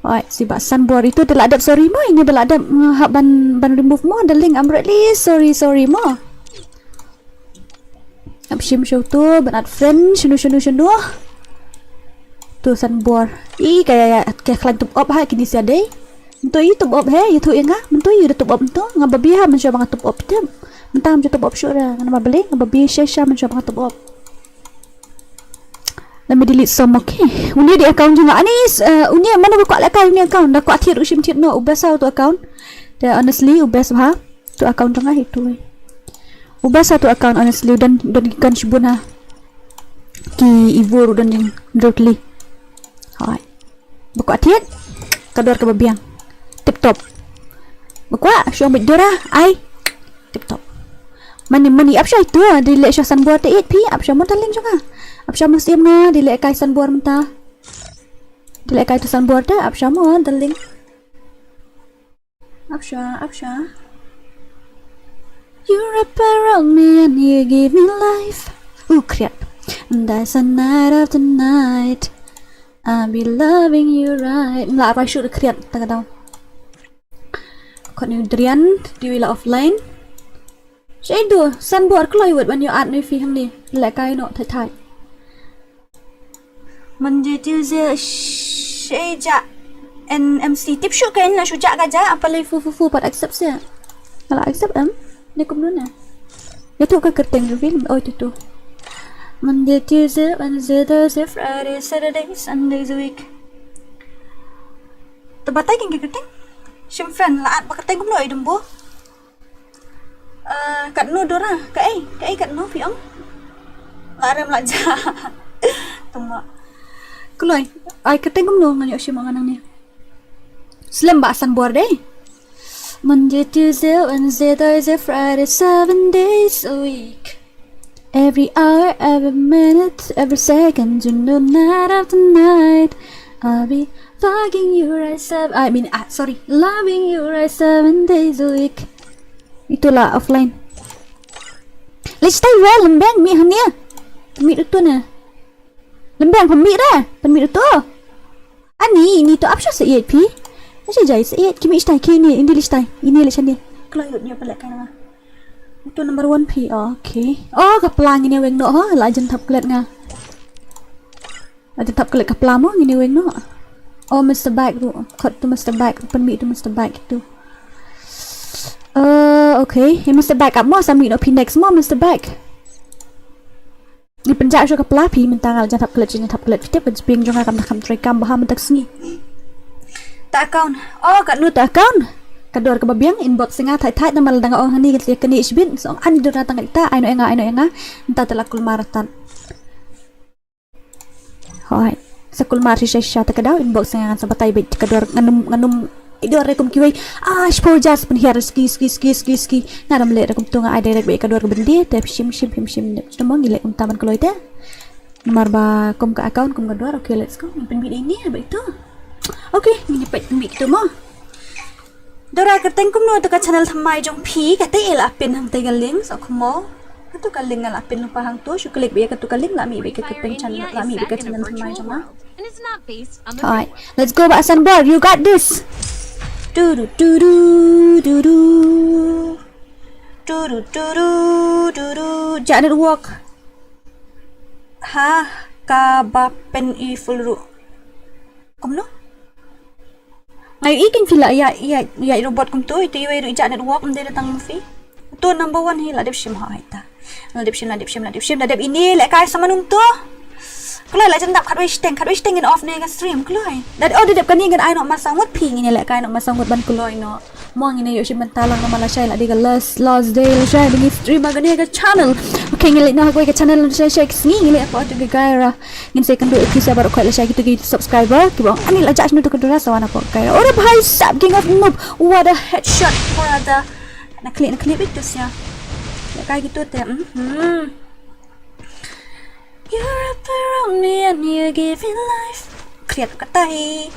oi si basan bor itu de ladap sorry mo ini beladap ban remove mo the link I'm really sorry mo ab shim show tu ban ad friend shunu tu sanbor i kaya klan tup op ha kini sia dei to i tup op he itu inga mentu i tup op tu ngababi ha men coba tup op tem mentam tup op syura ngana beli ngababi sha men coba tup op let me delete some okay uni di account juga anis uni mana buka lek uni account dak kuat thiet usim thiet no ubasa tu account the honestly ubas ha tu account tengah itu ubasa tu account honestly dan kan shibuna ki ibu dan yang directly hai buka thiet kador ke babiang tip top buka syong bit DORA ai tip top mani apsha itu di lek syasan buat te pi apsha mo taling juga apsha mo siam na di lek kai san buat menta di lek kai tu san buat ta apsha mo taling apsha you wrap around me and you give me life kriat and that's a night after night I'll be loving you right. Lah apa shoot kriat tak tahu. kod ni drian di wila offline saya tu sunboard keloi wet ban yo at ni fi hang ni la kai no thai manje tu je sheja NMC tip shoot kan la shuja gaja apa lai fu pat accept se ala accept ni kum nu na ya tu ka kerteng film oi tu Monday, Tuesday, Wednesday, Thursday, Friday, Saturday, Sunday a week. Terbatai kan kerteng? Sim friend laat ba kerteng kum noi dembo. Kat no DORA, kat no fiong. Laram la ja. Tunggu. Kuloi, ai kerteng kum no nganyo sim nganang ni. Slim ba san bor deh. Monday, Tuesday, Wednesday, Thursday, Friday, 7 days a week. Every hour, every minute, every second, you know, night after night, I'll be fucking you right loving you right 7 days a week. Itulah offline. Let's stay well, lembang mi hanya. Pemik itu na. Lembang pemik dah. Pemik itu. Ani, ini tu apa sih seiyat pi? Macam jai seiyat kimi istai kini, ini listai, ini listai ni. Kalau ikut ni apa lek kan mah? Itu number 1 P. Oh, okay. Oh, kaplang ini weng no ha, la jen tap klet nga. La jen tap klet kaplang mo ini weng no. Oh, Mr. Bag tu. Kot tu Mr. Bag, penmi tu Mr. Bag tu. Okay. Hey, Mr. Bag ap mo sami no P next mo Mr. Bag. Ni penjak jo kaplang P mentang la jen tap klet kita penjping jo ngam nakam try kam baham tak sengi. Tak account. Oh, kat nu tak account. Kador kebabiang inbox singa thai nama ladang orang hani gitu kini isbin so ani dor datang kita aino enga entah telakul maratan hoi sekul mar shisha tak kadau inbox singa sabatai bet kador nganum idor rekum kiwai spojas pen here ski ngaram le rekum tunga ai direct bet kador kebendi tap shim semua gile kum taman keloi teh nomor ba kum ke account kum kador okay let's go pen bit ini abis itu okay ini pet bit tu mo DORA kerteng kum no to ka channel thamai jong phi ka te la pin ham te galing so khumo ka to ka ling la pin pa hang to shu klik be ka to ka ling la mi be ka kerteng channel la mi be ka channel thamai jong ma. Alright, let's go back sunboard. You got this. Do jak net work ha ka ba pen e full ru kum no ay ikin fila ya robot kum tu itu iwe jak net work mde datang fi tu number 1 hi la dep shim ha ita la dep shim la dep ini lek kai sama num tu kelai la jendap khat wei steng in off ne ka stream kelai dat oh dep kan ni kan ai no masang wat phi ni lek kai no masang wat ban kelai no mong ini yo shim talang no mala shai la diga last day la shai ni stream aga ni ka channel okay ngelik na ko ka channel la shai ngi ngelik apa tu ga gaira ngin se kan do episode baru ko la shai kita ki subscriber ki bang ani la jak nu to ka dora sawana ko gaira ora bhai sab king of noob what a headshot brother na clip itu sia kai gitu teh you're up around me and you give me life kriat katai.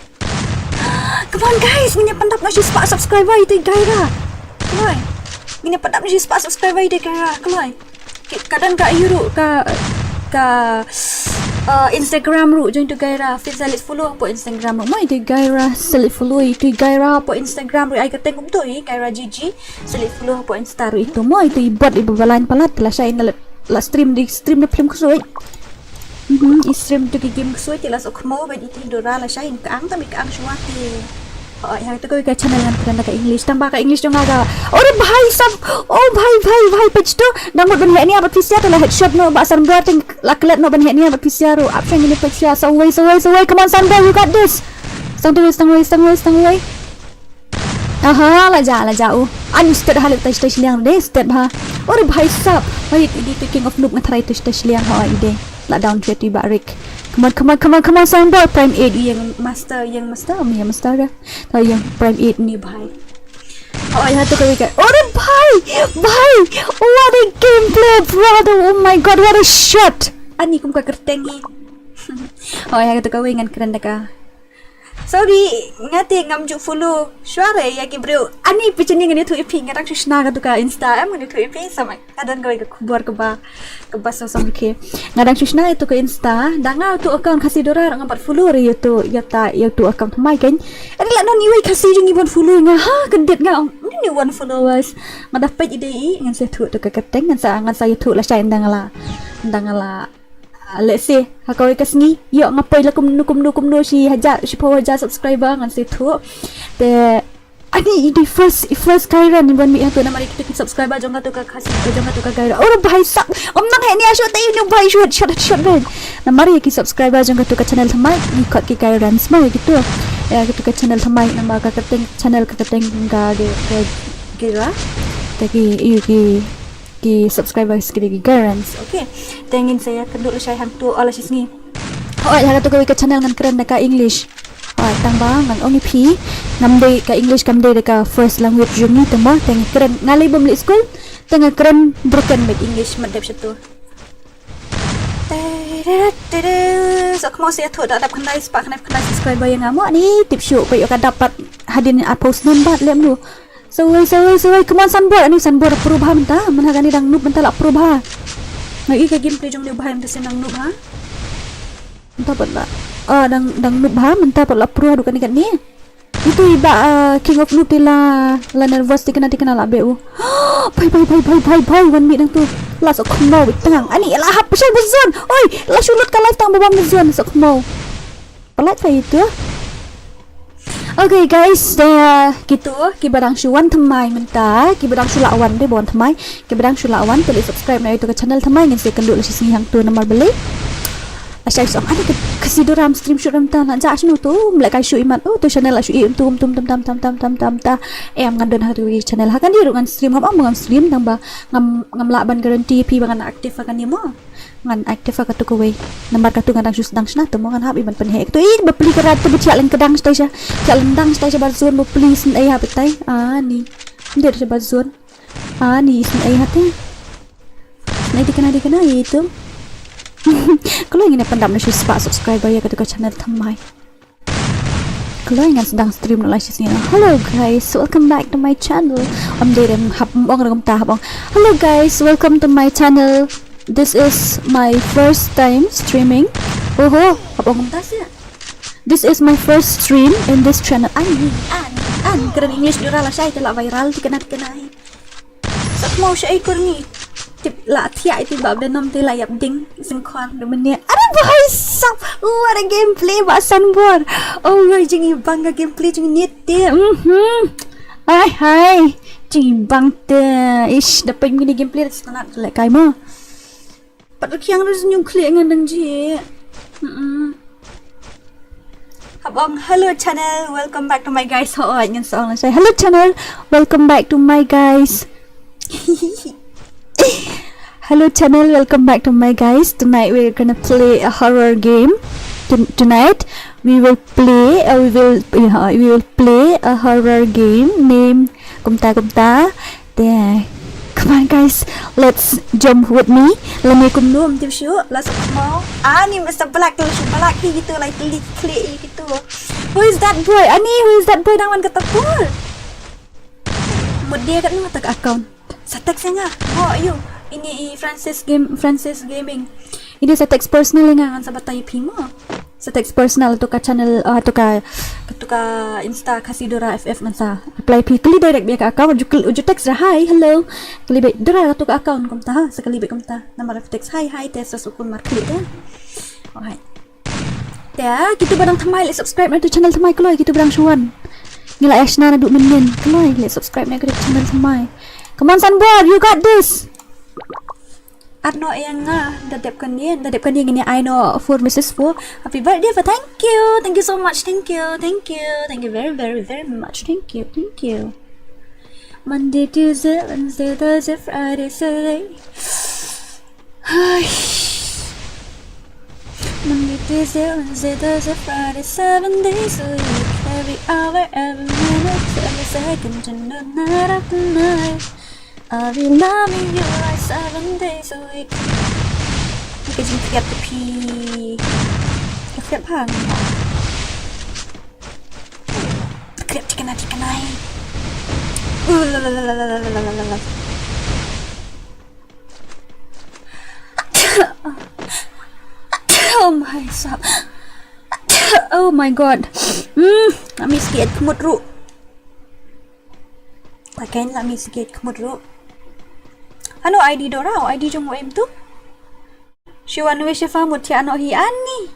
Come on guys, gini pandap na si subscriber itu gaira. Kelai. Gini pandap na si subscriber itu gaira. Kelai. Kadang ka euro ka Instagram ru join tu gaira. Fit salit follow po Instagram ru. Mai tu gaira salit follow itu gaira po Instagram ru. Ai kateng kum tu gaira GG salit follow po Insta ru itu. Mai tu buat ibu balain palat lah saya la stream na film kusoi. Stream tu game kusoi tilas ok mau bagi itu DORA la saya ka ang tapi ka ang suwati. Oh, yang itu kau channel yang kerana ka English tambah ka English dong aga. Oh bhai sab. Oh bhai page tu dangut ban ni abat pisia tu la headshot no ba san bra ting la klet no ban ni abat pisia ru. Apa yang ini page so way come on Sandra you got this. Stang way. Aha la ja. Unstead halit touch liang deh step ha. Oh bhai sab. Wait ini king of noob ngatrai touch liang ha ide. La down chat barik. Come on Sandra prime 8 yang master dah. Tahu yang prime 8 ni bhai. Oh ya tu kau ikat. Oh bhai. What a gameplay brother. Oh my god what a shot. Ani kum ka kertengi. Oh ya tu kau ingat kerana ka Sorry, ngati ngamjuk follow. Suara ya bro. Ani piceni ngani tu iping kadang susna ka tu ka Insta ngani tu iping sama. Kadang kau kubar ke sosok ke. Ngadang susna itu ke Insta, danga tu account khasidora ngapat follow re tu ya tu account mai kan. Ada lah non iwi kasih jeng ibon follow nga ha kedet nga ni one followers. Ngadapat ide ngan saya tu ke keteng ngan saya tu lah saya ndangala let's say hakau kasngi yo ngapai la kumnu si haja si power haja subscriber ngan situ te ani di first kairan ni ban mi hatu na mari kita subscriber jong tu ka khasi jong tu ka kairan oh bhai sak omnang he ni asho tai ni bhai shot ben na mari ki subscriber jong tu ka channel thamai ni kot ki kairan smau gitu ya gitu ka channel thamai na ma ka keteng channel ka keteng ga de gira taki ki subscribers ki garants okay tengin saya kenduk saya hantu ala sisngi oh ya tu ka channel ngan keren ka English tang bang ngan ongi pi namde ka English kamde ka first language jumi temo teng keren ngali bom school teng keren broken with English madep situ so kemo saya tu tak dapat kandai spak kandai subscriber yang ngamu ni tip show ko ka dapat hadirin post number lem lu Sawai, come on sunboard perubahan mentah, mana gani dang noob mentah lah perubahan. Lagi ke gameplay jom dia bahan mentah senang noob ha. Mentah pula. Dang noob ha, mentah pula perubahan dukan ikat ni. Itu iba king of noob lah nervous dikena lah beu. Bye, 1 minute dang tu. Lah sok mau tengah. Ani lah hap pasal bezon. Oi, lah sulut ka live tang babam bezon sok mau. Pelat fai itu. Okay guys, gitu kibarang syuan thamai mentah, kibarang syulawan deh bon thamai, kibarang syulawan tulis subscribe na itu ke channel thamai ngin saya kenduk lesi sini hang tu nomor beli. Asyik som ada khasidora stream shoot mentah nak jak sinu tu, mulai kai shoot iman. Oh tu channel la shoot tum ta. Em ngandon hari channel hakan di rungan stream ngam stream tambah ngam laban garanti pi bangan aktif akan ni mo. Ngan aktif ka tu kawai nambar ka tu ngadang susdang sna tu mo ngan hab iban penhe tu bepli kerat tu becialen kedang stai sya barzon bepli sen ai hab tai ni ndir sya barzon ni sen ai hate nai dikena itu kalau ingin pendam na spa subscriber ya ka tu ka channel thamai kalau ingin sedang stream na sini hello guys welcome back to my channel derem hab ong ragam ta hab hello guys welcome to my channel. This is my first time streaming. Oh, abang tasya. This is my first stream in this channel. Keren English dura lah saya telah viral dikena. Sak mau saya ikut ni. Tip lah tiap itu bab denom tu layap ding sengkon demennya. Ada bahai sap. Ada gameplay bahasan bor. Oh, jingi bangga gameplay jingi nete. Hai. Jingi bang te. Ish dapat mini gameplay setengah like kai mo. Padahal yang harus nyungklik dengan dengji. Abang, hello channel, welcome back to my guys. Ingin soalan saya. Hello channel, welcome back to my guys. Hello channel, welcome back to my guys. Tonight we're gonna play a horror game. Tonight we will play a horror game named Kumta. There. Come on guys, let's jump with me. Lami kumnum tip shoot, let's mau. Ni Mr. Black tu, Black gitu like klik gitu. Who is that boy? Who is that boy dangan kata pul? Mud dia kat mana tak account. Sa text nga. Oh, you. Ini Francis Gaming. Ini sa text personal nga sa batay pimo. Sa text personal to ka channel to ka Insta khasidora FF ngan sa apply pi kli direct biya ka account uju text ra hi hello kli be dora to ka account kom ta sa kli be kom ta number of text hi test sa sukun mar kli da alright ya kita barang thamai like subscribe na to channel thamai kloy kita barang suan nila ashna na du men kloy like subscribe na to channel thamai come on sunboard you got this Adno yang dadapkan dia gini I know for Mrs. Fu. Happy birthday for thank you so much, thank you very much, thank you. Monday, Tuesday, Wednesday, Thursday, Friday, Saturday. Monday, Tuesday, Wednesday, Thursday, Friday, 7 days a week, every hour, every minute, every second, and the night after night. I'll be loving you like 7 days a week. Okay, jadi tiap tepi. Tiap hang. kena dikenai. Oh my god. Oh my god. Kami sikit kemut ru. Pakai kami sikit kemut ru. Ano ID Dora? ID jong em tu? Shiwan we shefa mutia ano hi ani.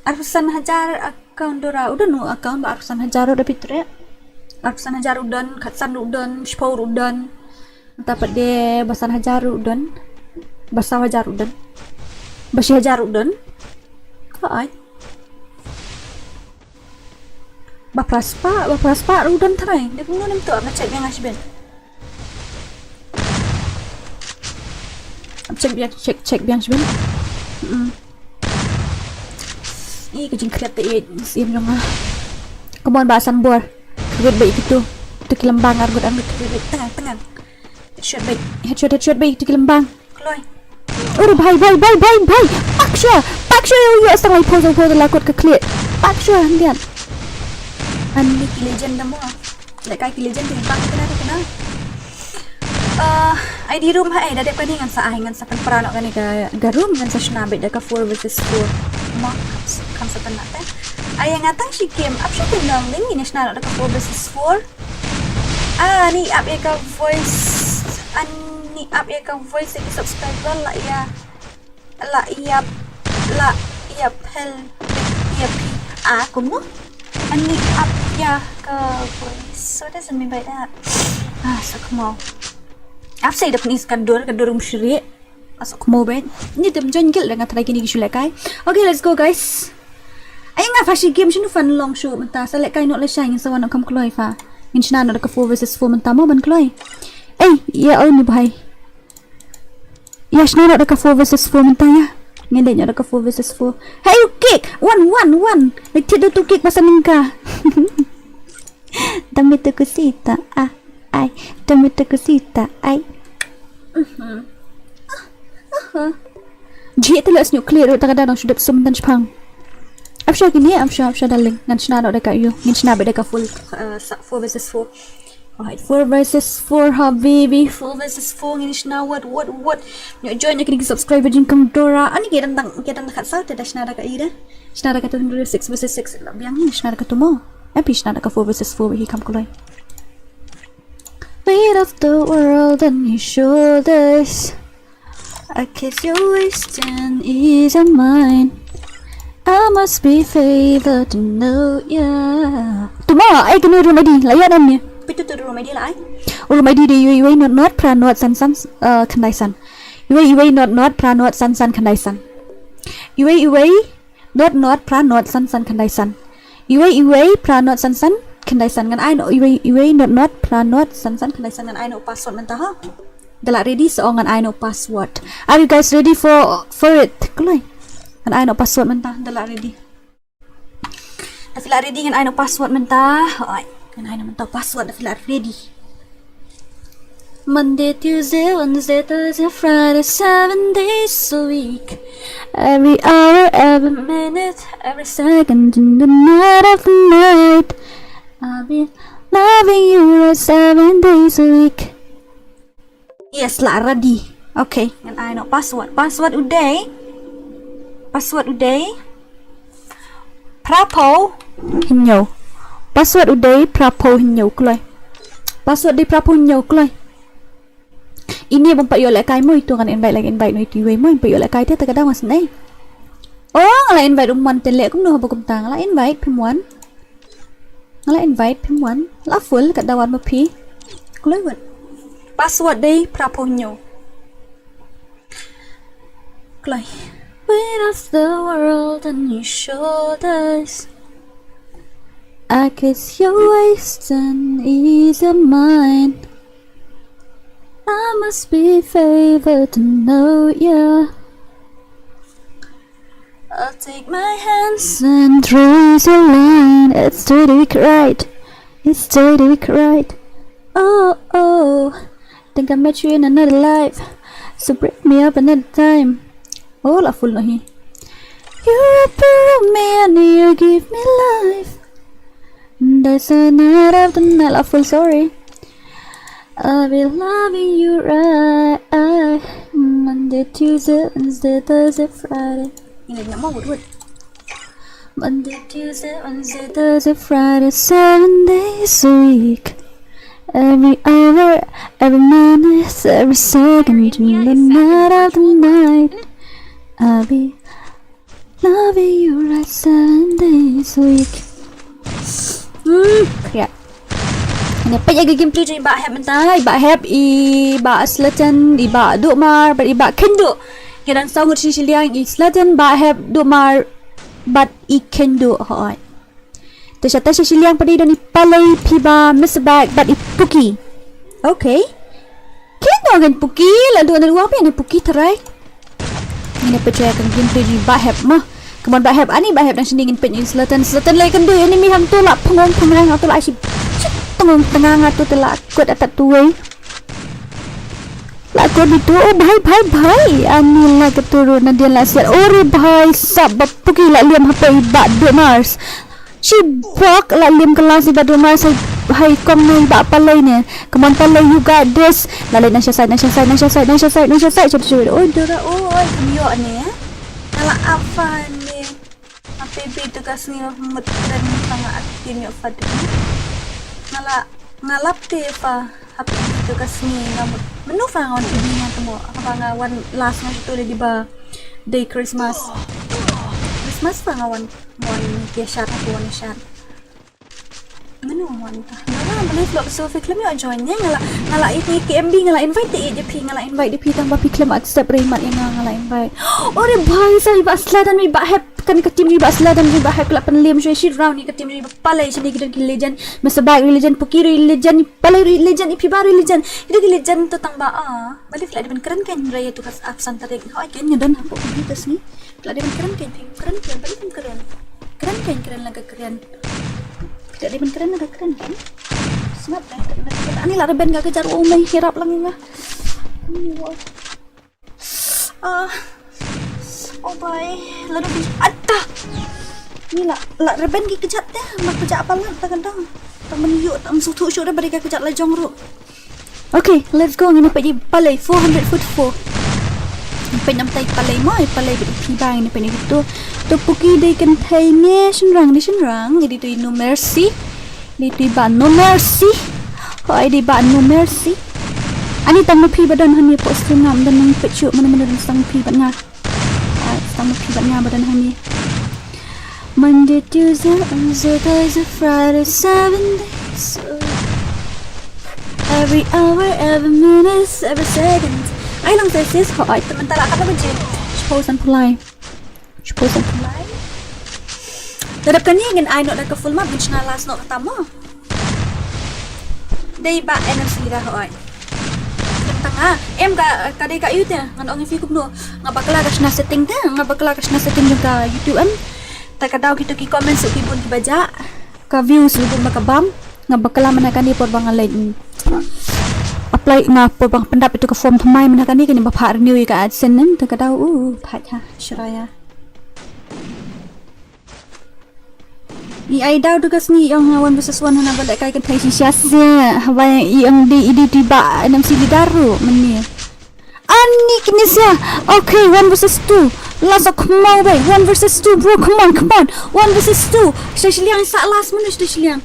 Arsan hajar account Dora. Udah nu account ba arsan hajar udah pitre. Arsan hajar udan, khatsan udan, shpor udan. Dapat de basan hajar udan. Basa hajar udan. Basi hajar udan. Ai. Bapraspa udan tarai. Dia pun nem tu nak cek yang asben. Cek biang asben. Ih kucing kreat te sim jong ah. Kemon bahasan bor. Kebet baik itu. Tu kilembang argut tengah. Headshot baik tu kilembang. Kloi. Oh bhai. Paksha you astang pose lakot ke clear. Paksha handian. Ani ki legend dah mo. Lekai ki legend din bang kena. ID room hai dah depan dengan sa peranok kan ga room dengan sa shnabe dah ka 4 versus 4. Mo kam sa tanat eh. Ay ngatang si game up siya tinang ling ini shnabe dah ka 4 versus 4. Ni up ya ka voice iki subscriber la pel kuno ani up ya ke voice. So doesn't mean by that. So come on. Up say the please kan door musyrik. So come on ben. Ni dem jonggel dengan try kini gisulai kai. Okay, let's go guys. Ay nga fashi game sinu fun long show menta selek kai nok le shine sa wan kam kloi fa. Ngin shna no ka 4 versus 4 menta mo ban kloi. Ya ni bhai. Ya shna no ka 4 versus 4 menta ya. Ngin de ka 4 versus 4. Hey you kick. 1. Tidak tu kick pasal ningka. Dami tu kusita. Dami tu kusita. Jik tu las nuclear tak ada sudah sementan Jepang. Afsha gini, afsha darling. Ngan shna no dekat you. Ngin shna beda ka full 4 versus 4. Alright, 4 versus 4 habibi. 4 versus 4 ngin shna what. Nyo join kini subscribe jing kang Dora. Ani kita dekat sa dah shna dekat ida. Shna dekat 6 versus 6 biang ni shna dekat tu mo. Epi shna dekat 4 versus 4 hi kam kulai. Weight of the world on your shoulders. I kiss your waist and ease of mine. I must be favored to know ya. Tomorrow I kena rumah di layan ni. Pitu tu rumah di lah. Rumah di you not pranot san kandai san. You not pranot san kandai san. You not pranot san kandai san. You pranot san kandai san ngan I know you not pranot san kandai san ngan I know password mentah. Galak ready seorang ngan I know password. Are you guys ready for it? Kulai. Ngan I know password mentah galak ready. Dah feel ready ngan I know password mentah. Alright. Ngan I know mentah password dah feel ready. Monday, Tuesday, Wednesday, Thursday, Friday, 7 days a week. Every hour, every minute, every second in the night of the night. I'll be loving you 7 days a week. Yes lah, ready. Okay, and I know password. Password uday. Prapo hinyo. Password uday prapo hinyo kulai. Password di prapo hinyo kulai. Ini bang pak yo lek kai mo itu kan invite no itu we mo pak yo lek kai te kadang mas nei. Oh, ngala invite umman telek kum no habukum tang la invite pimwan. Ngala invite pimwan. La full kat dawan mapi. Kulai wat. Password day praponyo. Kulai. Weight of the world on your shoulders. I kiss your waist and ease of mine. I must be favored to know ya. I'll take my hands and trace a line. It's totally right. Oh. Think I met you in another life. So break me up another time. Oh, la full nahi. You wrap around me and you give me life. There's a night after night, a full story. I'll be loving you right. Monday, Tuesday, Wednesday, Thursday, Friday. Ini nak mau buat. Monday, Tuesday, Wednesday, Thursday, Friday, 7 days a week. Every hour, every minute, every second, dream the night after night. I'll be loving you right 7 days a week. Kaya. Dapat jaga gameplay je ibak heb mentai, ibak heb ibak selatan, ibak dukmar, ibak kendo. Kedan sangut siliang i selatan ba heb dukmar bat I kendo hoi. Tersyata siliang pada dan palai piba mesbag bat I puki. Okay. Kendo kan puki, lalu ada dua apa yang puki terai. Ini percaya kan gameplay je ibak heb mah. Kemudian bah heb ani bah heb dan sendingin penyin selatan lai kendo ini mi ham tu lak pengong pengang atau lak si tengong tengah tu telah kuat atas tuai. Lak kuat itu oh bhai ani lah keturunan dia lah siat ori bhai sab puki lak liam hapa ibak dua Mars. Si bok lak liam kelas ibak dua Mars hai kom ni ibak palai ni. Kemudian palai you got this. Lalai nasya side cuba oh Dora oh kamio ni ala apa ni apa itu kasih mutran tengah akhirnya fadil ngalap te pa apa itu kasih ngamut menu fangon tibinya temu apa ngawan last na itu di ba day Christmas fangawan mon biasa aku wan syar menu wan ta ngala boleh vlog so film yo join nya ngala ini KMB ngala invite je pi ngala invite di pi tambah pi claim accept remat yang ngala invite ore bhai sai ba sladan mi ba hep kan ke tim ni ba sladan mi ba hep la penlim shit round ni ke tim ni ba palai sini kita legend mesabak legend pukiri legend palai legend pi ba legend itu legend tu tang ba balik lah dia keren kan raya tu kas absen tarik ha kan nyadan apa gitu sini lah dia keren balik keren laga keren tidak dia keren agak keren kan smart dah ani lah reben gak kejar umai hirap lang nga oh bye lalu ada ni lah reben gak kejar teh mak kejar apa lah tak kadang tak meniuk tak msutu syuk dah beri gak kejar lah jong ru okay let's go ini pergi palai 400 foot 4 ไปน้ำไตปลาไหลม้อยปลาไหลเป็นพี่บางนี่เป็นอีกตัวปุกี้ได้กันไทยเนี่ยฉันรังjadi tu no mercy di tu ban no mercy koi di ban no mercy ani tangพี่บัดนหันนี่ post ngam dan nang pecu mana-mana dan sangพี่บัดงาsangพี่บัดงาบัดนหันนี่ Monday Tuesday Wednesday Thursday Friday 7 days every hour every minute every second I lang thesis ho ay tamantala ka ba je suppose and polai dadap kani ngin ay no ka full map which na last no katamo day ba NFC ra ho ay tanga em ka day ka yute ngan ong fi kup no nga bakla ka na setting ta nga bakla ka na setting ka YouTube an ta ka daw kita ki comments ki bun ki baja ka views lu makabam nga bakla man ka ni por bang lain apply nga po bang pendap itu ke form thamai mana kan ni kini bapa renew ka adsense nan ta kadau phat ha shraya ni ai dau tugas ni yang awan versus one na balik kai kan thai si siasya hawa yang di tiba nam si daru meni ani kini sia okay 1 versus 2 last come on way 1 versus 2 bro come on 1 versus 2 siliang sak last mana siliang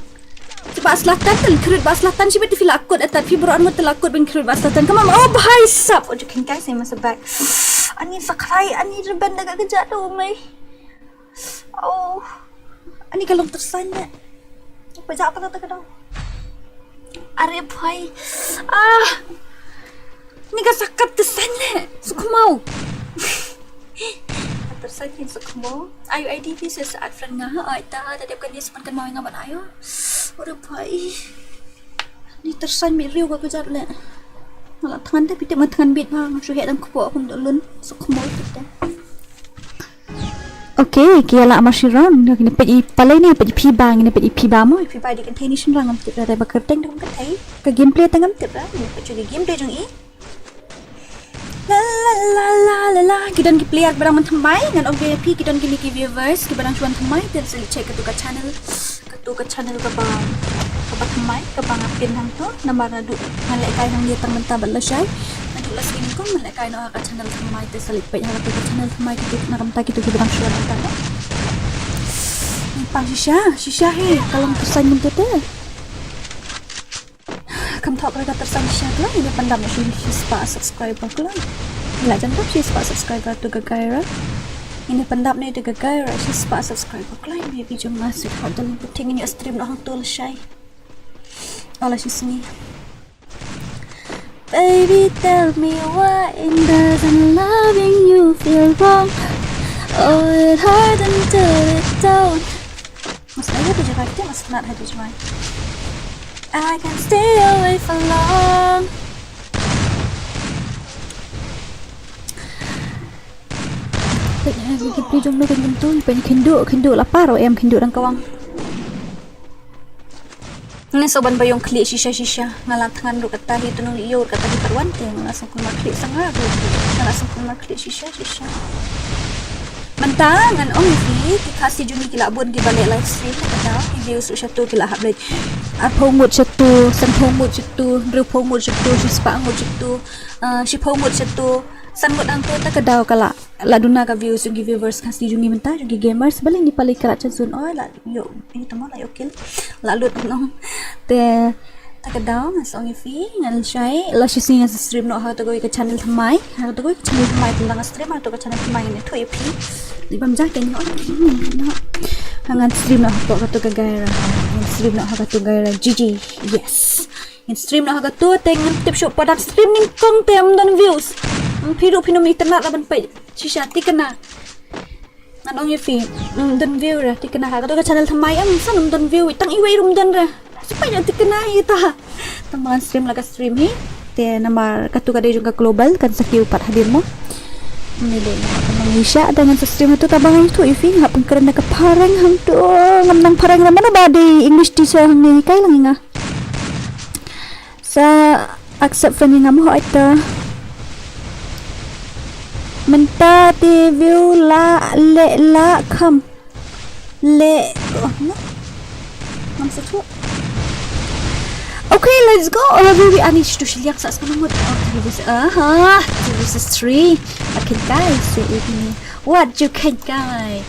Sebab selatan kan kerut bah selatan siapa tu feel akut atat fibroan mo telakut ben kerut bah selatan kamam oh bahai sap ojo kin kai saya masa back ani sakrai ani reban agak kejat tu mai oh ani kalau tersanya pajak apa kata kau are bhai ni ka sakat tersanya suka mau tersanya suka mau ayo ID saat friend ngah ai ta tadi kan dia sepan mau ngaban ayo Ora bhai ni tersan mi riu ka kejar le malah tangan tapi tak tangan bit bang su het dang kupo kun dolun sok mau kita okay kia la mashiron ni pe palai ni pe pi bang ni pe pi ba mo pi ba di kan thai ni shin rang am tip ra ba kerteng dong ka thai ka gameplay tangam tip ra ni pe chu gameplay jong i la kidan ki player barang man thamai ngan ok pi kidan ki viewers ki barang chuan thamai ter sel check ka tu ka channel tu ke channel ke bang mai ke bang apin hang tu nama radu ngalek kai hang dia tang mentah balashai adu las ini kong ngalek kai no ke channel mai te salip pe hang tu ke channel mai tu nak kam tak itu bang suara mentah ni pang shisha he kalau tersan mun tu kam thok mereka tersan shisha lah ini pandam shi spa subscriber lah la jangan shi spa subscriber tu ke gaira ini pendap ni dekat gaya rasa spa subscriber klien baby jom masuk hot dalam penting ini stream nak tol shy Allah sini baby tell me why in doesn't loving you feel wrong oh it hurt until it don't mas lagi tu jaga kita mas nak hati cuma I can stay away for long Kita jom lu kan tu, pengen kenduk lapar em kenduk dan kawang. Ni soban bayong klik shisha ngalang tangan lu kata itu nung iyo kata di perwan te langsung kuma klik sangat tu. Langsung kuma klik shisha. Mentangan om ni KHASI jumi kila bun di balik live stream kata video satu kila hablet. Phomut satu, san phomut satu, ru phomut satu, sispa ngut satu, si phomut satu. San ngut ang tu tak kedau kala laduna ka views yung viewers KHASI jumi mentah yung gamers balik ni palik kerat cazun oh la yo ini temo la yo kill lalut no te tak kedau mas ong fi ngal shai la shi sing as stream no ha to go ke channel thamai tentang stream atau ke channel thamai ni tu ip di bam ja ken no hangan stream no ha to ke gaira stream no ha to gaira gg yes in stream no ha to teng tip shop product streaming kong tem dan views Piru internet laban pe shisha tikana nanong yefi dan view ra tikana ha ka channel thamai am san dan view tang iwei rum dan ra supaya tikana ita tamang stream laga stream hi te namar katu ka juga global kan sakiu pat hadir mo nile tamang isha dengan stream itu tabang itu ifi hapun kerana ka parang hang tu ngamnang parang ra mana ba di English teacher hang ni kai lang nga sa accept friend ngam ho ita Menta view la kham le okay let's go baby I need to shiliak sa sekarang this this is 3 okay guys say ini what you can guys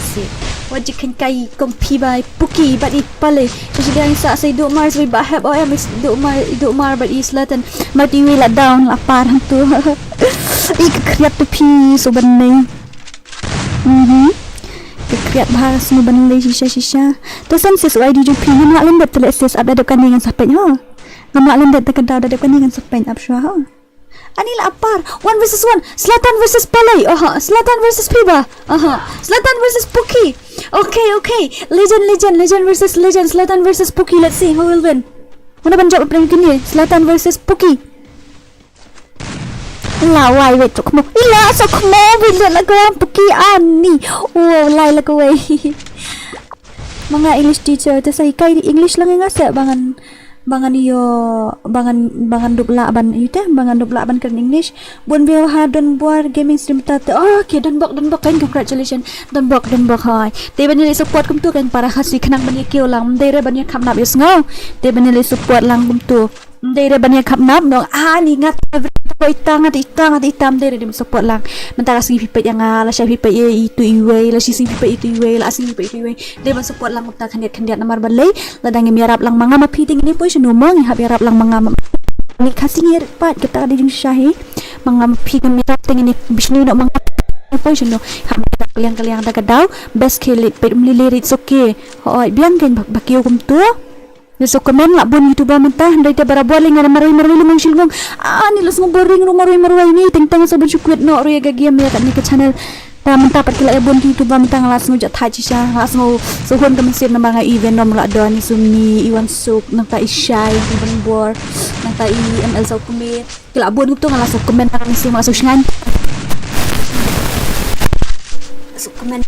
see what you can kai kompi by puki but it pale so dia sa do mars we bahab oh am do mar but islatan mati we la down la par tu ik kriat tu pi so banne kriat bahas no banne shisha to san sis id ju pi na len bet le sis ab da kan dengan sampai ha ngam len bet ka da kan dengan sampai ab shwa ha Anila apar 1 versus 1 Selatan versus Palay Selatan versus Piba Selatan versus Puki okay Legend versus Legend Selatan versus Puki let's see who will win mana ban jawab prank ni Selatan versus Puki lawai wait tok mo ila sa mo bila lagu Puki ani oh lai lagu wei mga English teacher ta sai kai English lang nga sa bangan dubla ban ite bangan dubla ban kan English bon view ha don buar gaming stream ta okay don bok kan congratulations don bok hai te ban ni support kum tu kan para KHASI khanang ban kêu lang dei re ban ni kham nap is ngau te ban ni support lang kum tu dei re ban ni kham nap no ni ngat itang dei re dim support lang mentara sing pipet yang la sha pipet itu iwe la sing pipet itu iwe la sing pipet itu iwe dei ban support lang ta khandiat namar balai la dang miarap lang manga mapiting ni poi numong hab yarap lang mga ni KHASI ngir pat kita ada jing shahi mga mapiting miarap ting ni bisni no mga poi no hab kaliang da kadaw best kilit pet mlilit okay hoy biang ken bakio kum tu so komen la bon YouTube mentah dai ta baraboling ada marai lumang silmong ni las ngoboring no marai ni teng so bensyukuit no ro ga game ya kat ni ke channel ta mentah pat kila bon YouTube mentah las ngojak thai chisha las ngo so hon kam sip na mga event nom la do ni sumni iwan suk nang ta ishai di ban bor nang ta ML so kumit kila bon tu ngalas so komen kan si masuk ngan so komen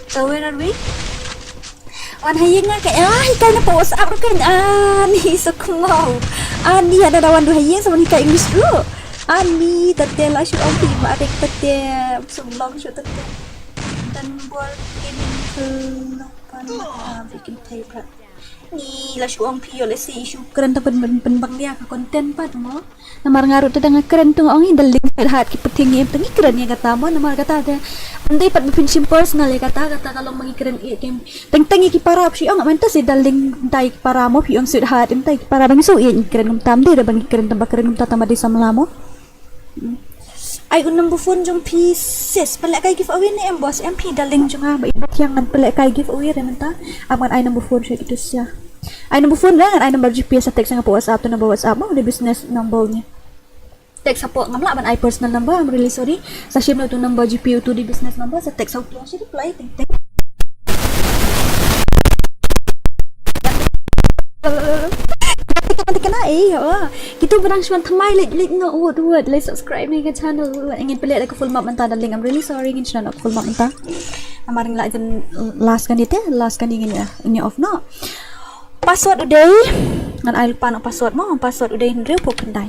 so where are we? Wan haying nga kay hikay na po WhatsApp kan ni so kumaw. Ni ada dawan do haying sa manika English ro. Ani tete lah syuk ampi mak adek tete sebelum syuk tete dan buat ini kelapan bikin tape ni lah syuk ampi oleh si isu keren tu pen dia ke konten pat mo namar ngarut tu dengan keren tu orang ini daling hat ki peting tengi keren ya kata mo namar kata ada nanti pat berpinsim personal ya kata kalau mengi keren game teng ki para si orang menta si daling dai para mo pi orang sud hat entai para bang so ya keren tam dia bang keren tambah keren tambah di samlamo ai un number phone jong pieces pelak kai giveaway ni bos MP daling jong ba ibat yang ngan pelak kai giveaway re menta aman ai number phone itu sia ai number phone lah ai number GPS text nga po WhatsApp tu number WhatsApp mo the business number nya text apa ngamla ban ai personal number I'm really sorry sa shim tu number GPU tu di business number sa text out tu si reply ting nanti kena kita berang cuman thamai like no word like subscribe ni ke channel ingin pelik like full map mentah dan link I'm really sorry ingin channel full map mentah amaring lah jen last kan ingin ya ini off no password udah ngan ai lupa nak password mo password udah henry po kendai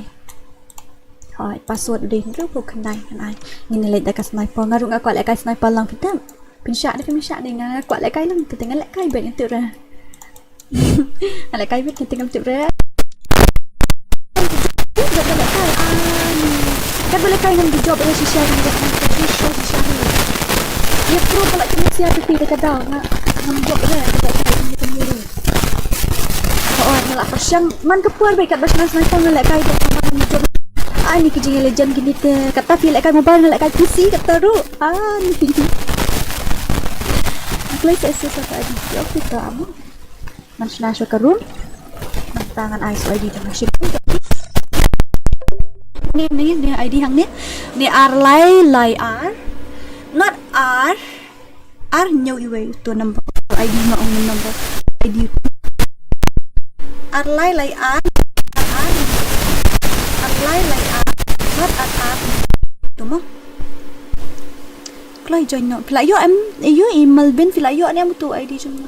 hai password udah henry po kendai kan ai ingin like dekat sniper ngaru ngak like sniper lang kita pinsyak dia ngak like lang kita tengah like bet itu dah like bet kita tengah itu dah kan boleh kain dengan job dengan sisya dengan sisya dia pro pula kena siap tapi dia kata nak job dia kata kain dengan oh nak pasang man kepuar baik kat basnas sniper nak kain dengan job ni kerja legend gini te kata feel like mobile nak kain PC kata ru ni play SS apa ID job kita amu man snasho karun tangan ISO ID dengan ship ni ID hang ni R lai R not R nyaw iwe tu number ID ma ang number ID R lai R R lai R not R tu mo klai join no playo em yo email ben playo ni am tu ID jom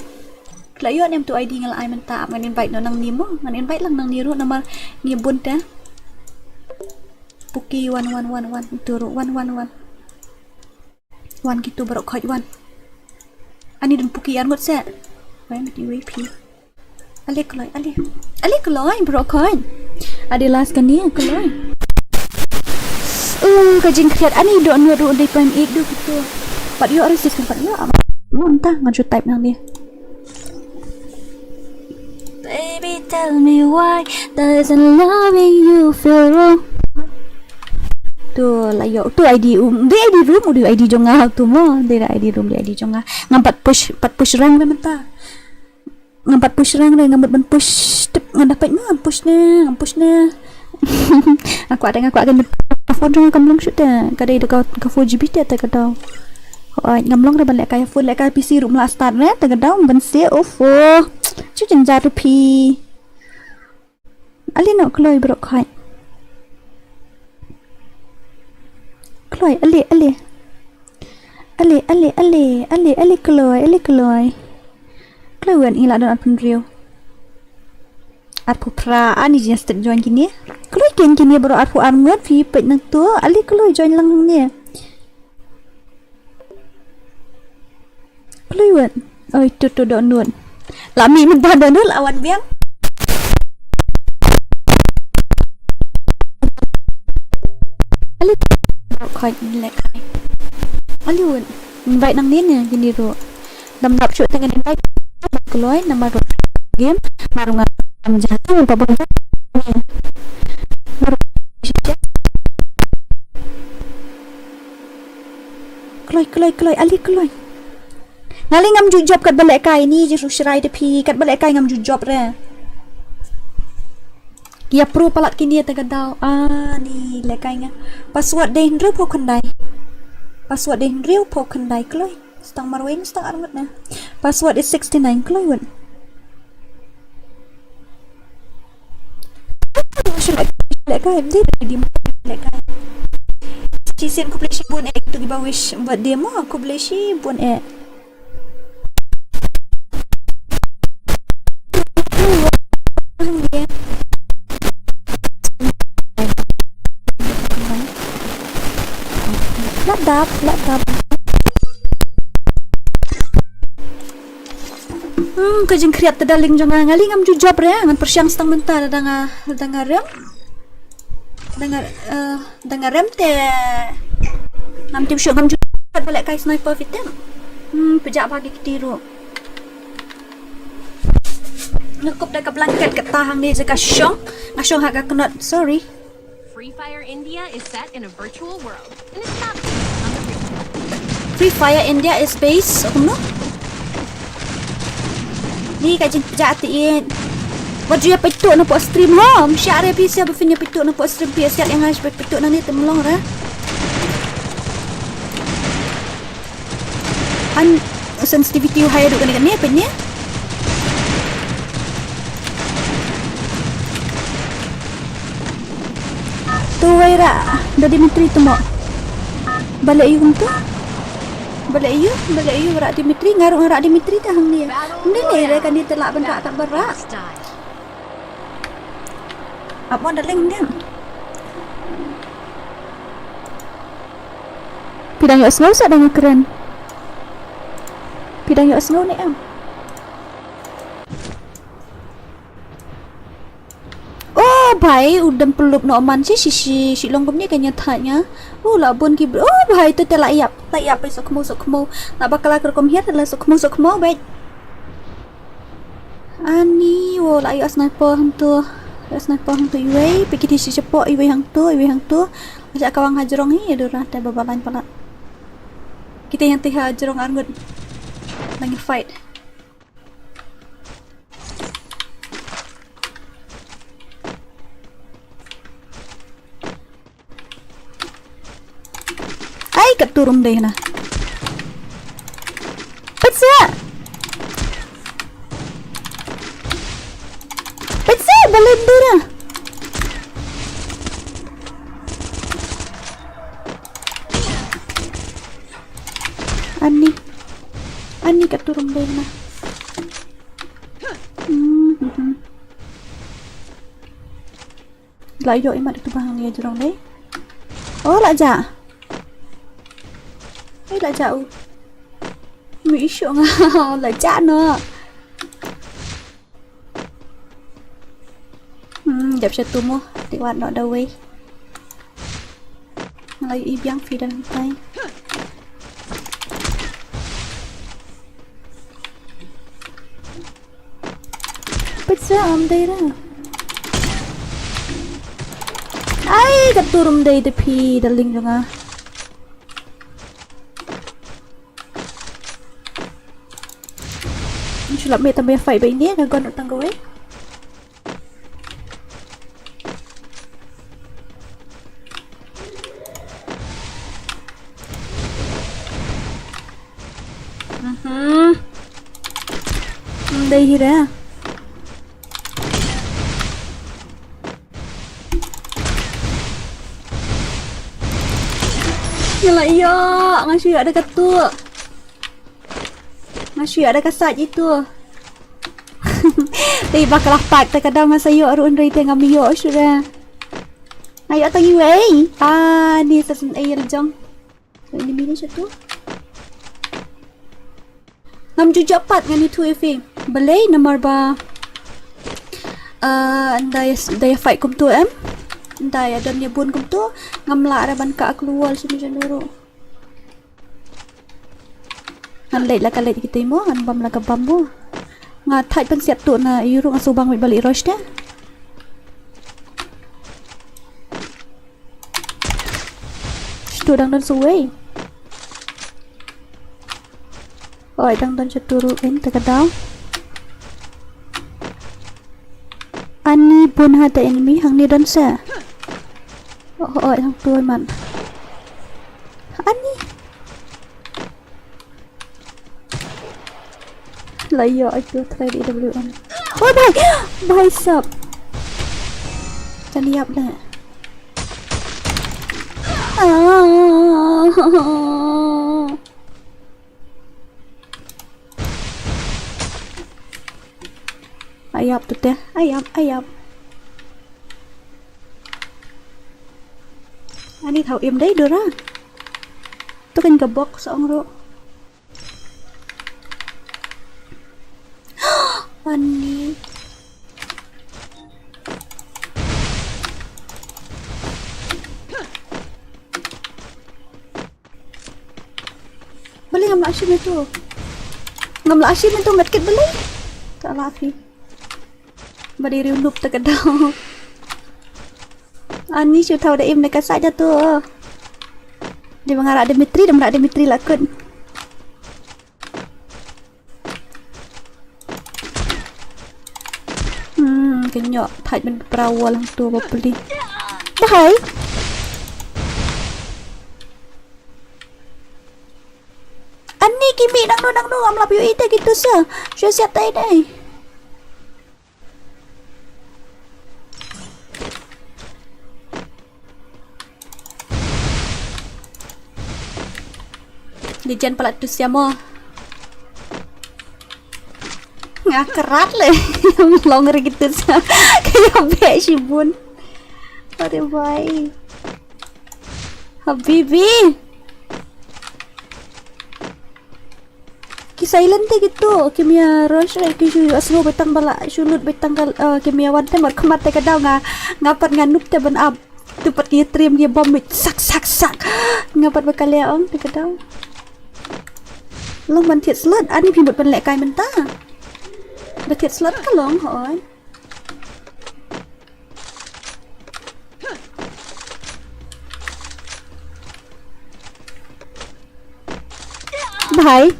playo ni am tu ID ngal ai menta ngan invite no nang ni mo ngan invite lang nang ni ro nama ni bun ta Puki 1111 itu 111 1 gitu baru koi 1 ani dan puki an what set why mati WP ale koloi baru koi ada last kan ni koloi kajing kreat ani do anu do day prime 8 do gitu pat yo resist kan pat yo muntah ngaju type nang dia baby tell me why doesn't loving you feel wrong tu lah yo tu ID dia ID room dia ID jonga tu mo dia ID room dia ID jonga ngampat push rank dah menta ngampat push rank dah ngambat ban push ngan dapat mo push na aku akan phone jong kamlong shoot dah kadai dekat ke 4GB dah tak tahu ngamlong dah balik kaya phone kaya PC room lah start dah tak tahu ban se cu jenja tu pi ali nak keluar bro kai keluar ali keluar ila dan apun rio arpu pra ani jenis step join kini keluar kini baru arpu armut fi pet nak tu ali keluar join lang ni keluar oi tu donut lami mentah donut awan biang ali koi lek aliun invite nang ni gini ro dam dap cu tengen invite keluar nama ro game marunga jatuh apa bang keluar ali keluar ngali ngam ju job kat balek kai ni je rusrai de pi kat balek kai ngam ju job re ya pro palat kini ta gadau ni lekai nga password den rew po khandai kloi stang marwen stang armut na password is 69 kloi wen lekai di lekai cisen ko pleshi bun tu di bawish buat demo aku pleshi bun laptop kajeng kriat tadaling jangan ngali ngam jujab ya ngan persiang stang mentar danga rem danga rem te ngam tim syok ngam jujab balik kai sniper fitem pejak bagi ketiru ngekup dah ke blanket ketahang ni jika syong ngasong hak kenot sorry FreeFire India is set in a virtual world and it's not based on the real world. FreeFire India is based no ni kajing pejatiin wajib petuk na po stream home syare bisa berfinya petuk na po stream biasa yang harus petuk na ni temlong ra an sensitivity high duk ni apa ni tu waira dari Dimitri tu mo balik you tu balik you berak Dimitri ngaruk Dimitri dah hang ni ni kan dia telak benda tak berak apa dah leng dia pidang yuk snow sa dengan keren pidang yuk snow ni am भाई उडम पेलुप no man si long ni kanya tanya labun ki भाई tu telak yap pe sokmo tak bakal kom hiat la sokmo baik ani la ya sniper hang tu iwe pikir di cepo iwe hang tu ajak kawang hajrong hi dora ta babalan pala kita yang teh hajrong argut lagi fight keturun deh nah pizza balik dura ani keturun deh nah layo imat itu bahang dia jerong deh laja lại chậu Mỹ sượng lại chạ nữa đẹp cho tôi mua để bạn nó đâu ấy lấy y biang phi đằng tay pizza đây đó ai gặp tôi đây để phi đằng linh rồi Sulap me tambah fight baik ni kan nak tanggo eh. Đây hi ra. Yalah iya, ngasih ada ketua. Masih ada kasat itu. Tapi bakal pak terkadang masa yuk arun rai tengah miyok sudah. Ayo tangi wei. Ni season air jong. So ini mini satu. Ngam ju japat ngani 2 FM. Belai nomor ba. Daya fight kum tu em. Daya dan nyebun kum tu ngam la araban ka keluar sini janduro. Ngan late lah kalau kita mo ngan bam lah ke bambu ngan thai pen siap tu na yuru ngan subang balik rush dah tu dang dan suwe oi dang dan ceturu en terkadang ani pun hata enemy hang ni dan sa oi hang tu man ani layo itu try di WM. Oh bhai sab. Jangan liap dah. Ayap tu teh, ayap. Ani thảo im đấy được ra. Tu kan gebok seorang ro. Ani. Balik ngamla asyik itu. Ngamla asyik itu medkit balik. Tak lafi. Berdiri undup terkedau. Ani syuk tahu dah im dekat saja tu. Dia mengarah Dimitri dan merak Dimitri lakon. Kenyok. Thaj ben perawal lang tu apa beli. Bahai. Ani kimi nang no am lap yu ite gitu sa. Syuk siap tai dai. Dijan pala tu siamo. Ngak kerat le. Longer gitu sa. Kayak bek si bun. Aduh bye. Habibi. Silent gitu. Kimia rush kishu asmo betang bala sulut betang kimia wan temar kemat te kadau ngapat nganup te ban ab. Tupat dia trim dia bom sak ngapat bakal ya ong te kadau. Long ban thiệt slut anh phim một bên lệ cài mình ta. Được thiệt slut ka long hỏi. Bye.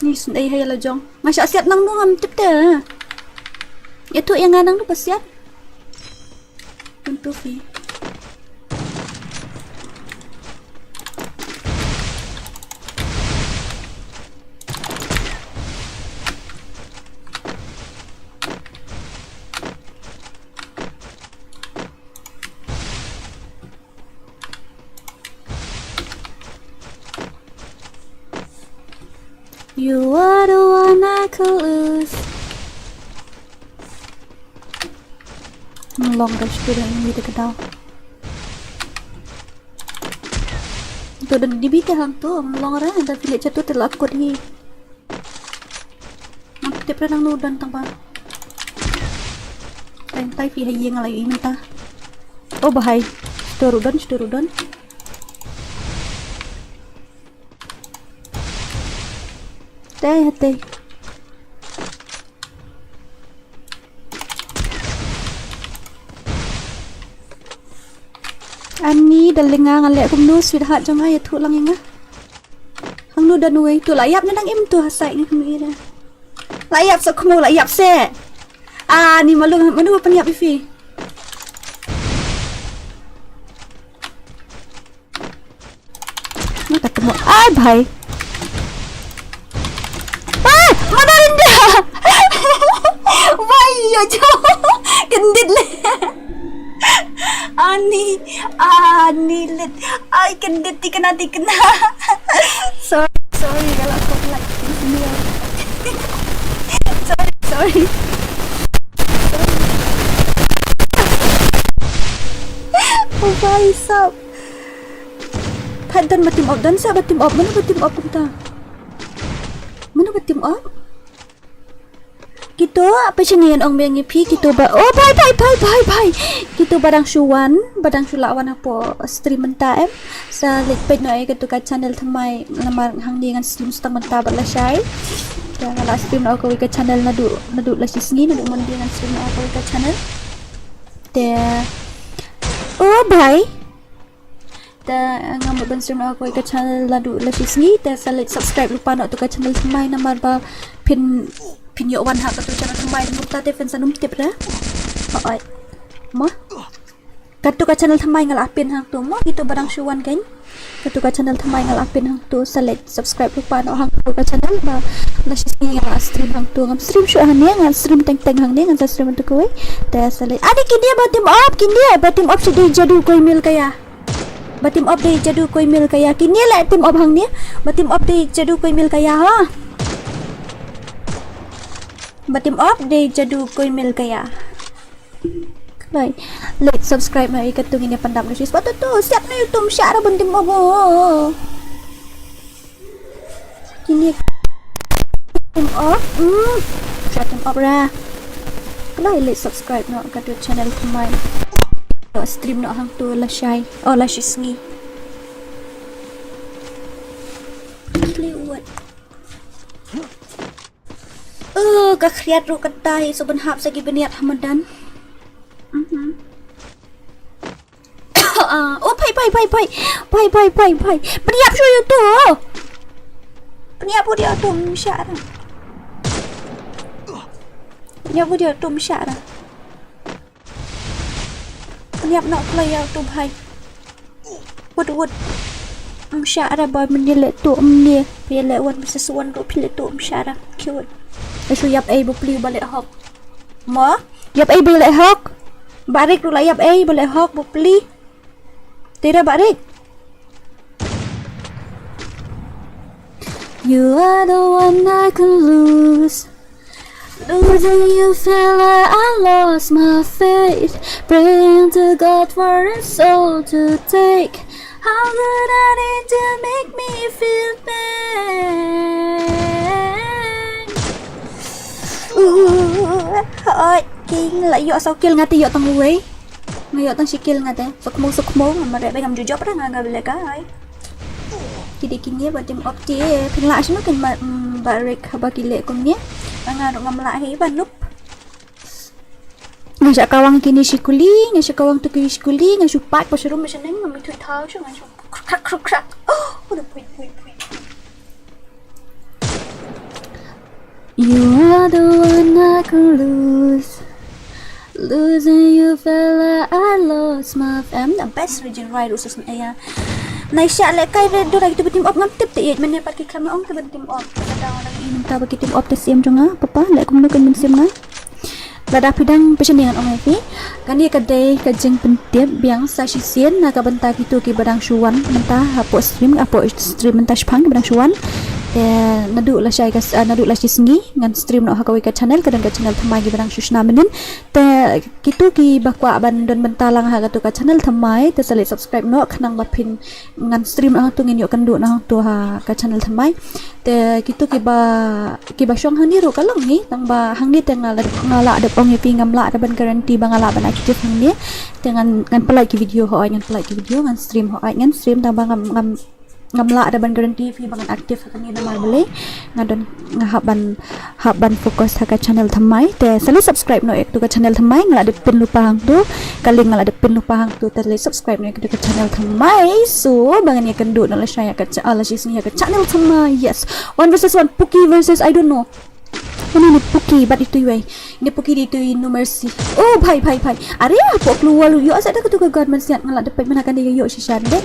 Ni sendai hay là jong. Masya siap nang ngam tip te. Itu yang nganang tu pasiat. Untuk fi. You are the one I could lose. Long rush tu dah ini dekat tau. Tu dah dibita hang tu, long rush dah pilih jatuh terlakut ni. Nak tiap renang lu dan tambah. Tai fi hai yang lagi minta. Oh bahai. Storudan. Hati. Ani dalenga ngalek kumnu sweetheart jong ay thu lang yang hang nu dan nuai tu layap na nang im tu hasai ni kami dah. Layap sa kumu layap se. Ni malu apa ni apifi. Mata kamu ai bhai. Madarin dia. Why yo jo. Kendit le. Ani let. Ai kendit tikena. Sorry kalau aku like ini. Sorry. Oh bhai sab. Padan batim op dan sa batim op mana batim op kita. Mana batim op? Gitu apa sih nih yang orang pi gitu ba. Oh bye. Gitu badang syuwan, badang syulawan apa stream menta sa like page noi gitu ka channel thamai lamar hang dengan stream stang menta bala syai. Dan ala stream no ko ka channel nadu la sisngi nadu man dengan stream no ko ka channel. Oh bye. Ngam ban stream no ko ka channel nadu la sisngi sa like subscribe lupa nak tu ka channel thamai namar ba pin Pinjauan hak tu cara kembali murta tefen sanum tip dah. Oi. Mah. Katu ka channel thamai ngal apin hang tu mo gitu barang syuan kan. Katu ka channel thamai ngal apin hang tu select subscribe lupa no hang tu ka channel ba la sisi ngal stream hang tu ngam stream syu hang ni ngal stream teng hang ni ngal stream tu koi. Ta select. Adi kindia batim op sedih jadu koi mil kaya. Batim op dei jadu koi mil kaya. Kini la tim op hang ni. Batim op dei jadu koi mil kaya ha. Batim op de jadu koi mil kaya. Rồi, like subscribe na ikatung ini pandam na sis. Pato to, siap na YouTube syara buntim mo. Kini tim off. Shut them up ra. Kalau like subscribe na kat channel kumai. Stream na hang tu la shy. Oh la shisngi. Liwat. Kakriat ro katai so benhap sagi beniat Ramadan. Oh, pai. Peniap syu tu. Peniap dia tu msyara. Peniap dia tu msyara. Peniap nak play tu pai. Wud. Msyara boy menilai tu dia. Pilih wan sesuan tu pilih tu msyara. Cute. Asyik yap bu beli balik hok. Ma, yap balik hok. Barik tu lah yap balik hok bu beli. Tidak barik. You are the one I can lose. Losing you feel like I lost my faith. Praying to God for a soul to take. How good I need to make me feel bad. Ôi, kinh lại dọa sau kill ngati dọa tầng quấy. Ngay dọa tầng kill ngati. Sok mo mà để bây giờ job đó ngay beli cái. Kini kini batim opti. Penglah semua kan barik bagi lek kumnya. Ngan ngam lại hi banup. Ngasya kawang kini sikuli, ngasya kawang tu kini sikuli, ngasya pat pasuru macam ni ngam itu tahu so ngasya krak. Oh, udah puit. You are the one I can lose. Losing you felt like I lost my I'm the best region right usus na Nai sya le kai re do tu tim op ngam tip te it mene pat ki klam ong te tim op. Kada orang ini ta bagi tim op te siam jonga papa le kum no kan min siam ngai. Lada pidang pesaningan ong fi. Kan dia kadai kajeng pentip biang sa sisien na ka benta kitu ki badang syuan menta apo stream menta spang badang syuan. Nadu la syai kas nadu la sisngi ngan stream no hakawi ka channel kadang ka channel thamai gi badang syusna menin te kitu ki bakwa ban don bentalang ha ka channel thamai te sale subscribe no khnang bapin ngan stream no tu ngin yo kan du no tu ha ka channel thamai te kitu ki ba syong hang ni ro kalong ni tang ba hang ni te ngala de ong pi ngamla da ban guarantee ba ngala ban aktif hang ni te ngan pelai ki video ho ngan pelai ki video ngan stream ho ngan stream tang ba ngamla ada ban guarantee fi bangan aktif kan ni nama boleh ngadon ngahaban fokus ha ka channel thamai te selalu subscribe no ek tu ka channel thamai ngala de pin lupa hang tu kali ngala de pin lupa hang tu te subscribe no ek tu ka channel thamai so bangan ya kendu no la saya ka ala sini ka channel thamai yes 1 versus 1 Puki versus I don't know ini Puki but itu way ini Puki itu no mercy oh bhai are apa keluar lu yo asal dah tu ka god man siat ngala de pe mana kan dia yo shishan de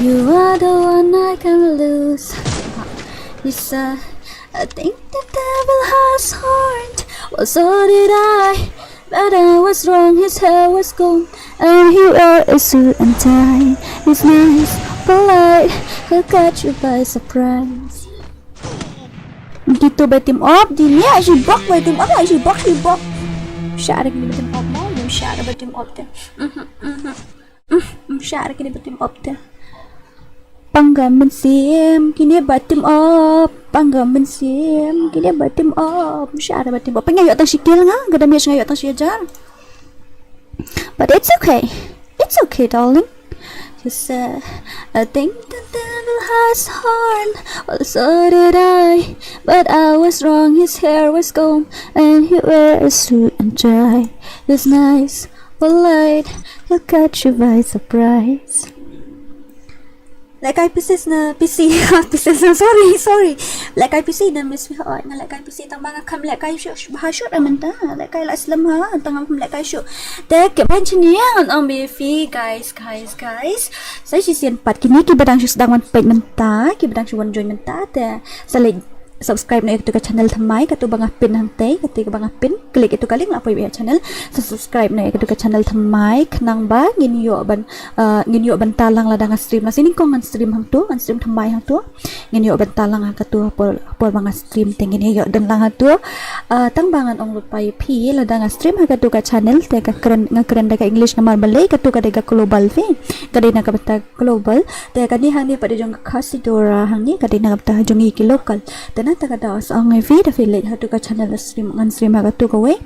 You are the one I can lose. Yes, I think the devil has horned. Well, so did I. But I was wrong, his hair was gone. And he wore a suit and tie. He's nice, polite. He'll catch you by surprise. Gitu by team up. Dini actually block by team up. Actually block. Syara kini by team up. No, syara by team up. Syara kini by team up. Pangga mensim kini batim op pangga mensim kini batim op syara batim op pengen yo tang sikil nga gada mi yo tang siajar but it's okay darling just I think the devil has horn well so did I but I was wrong his hair was gone and he wear a suit and tie he's nice polite he'll catch you by surprise. Like I PC na sorry like I PC na miss ho nga like I PC tang mga kam like I shoot amanta like I la islam ha tang kam like I shoot te ke ban chinian ang bifi guys sa sisian pat kini ki badang sedang man page menta ki badang suwan join menta te sale subscribe na itu ke channel thamai katu bangah pin hang te katu bangah pin klik itu kali ngapoi be channel subscribe na itu ke channel thamai khnang ba ngin yo ban talang ladang stream na sini ko ngan stream hang tu ngan stream thamai hang tu ngin yo bentalang ha katu por banga stream tengin yo dan lang tu tang bangan ong lupai pi la danga stream ha katu ka channel te ka keren da ka English ngamar balai katu ka de ka global fe ka de na ka beta global te ka ni hang ni pada jong khasidora hang ni ka de na ka beta jong ki local te na ta ka da ong fi da affiliate ha tu ka channel stream ngan stream ha katu ka we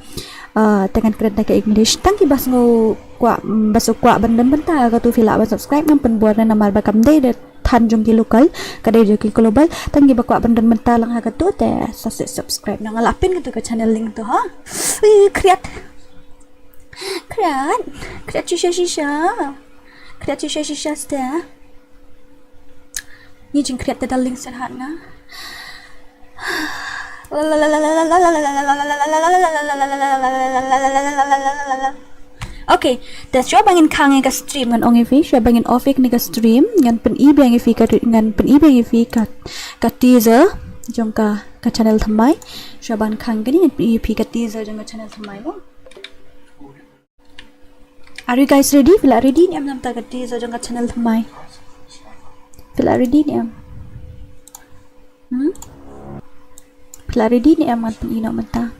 tekan keren da ka English tang ki bas ngo kwa basuk kwa bandam benta ka tu fila ba subscribe ngam pen buat na namar ba kam de tan jong ki local kadai jo ki global tangi ba kwa bandan benta lang ha ka tu te subscribe na ngalapin ka tu ka channel link tu ha kreat shisha sta ni jing kreat da link san han na Okay, that's siya bangin kang nga stream ngan ong ifi, siya bangin ofik ni ka stream ngan pen ibi ang ifi ka ngan pen ibi ang ifi ka teaser jong ka channel thamai, siya ban kang gani ngan pen ifi ka teaser jong ka channel thamai mo. Are you guys ready? Fila ready ni am nam ta ka teaser jong ka channel thamai. Fila ready ni am. Fila ready ni am ngan pen ino mata.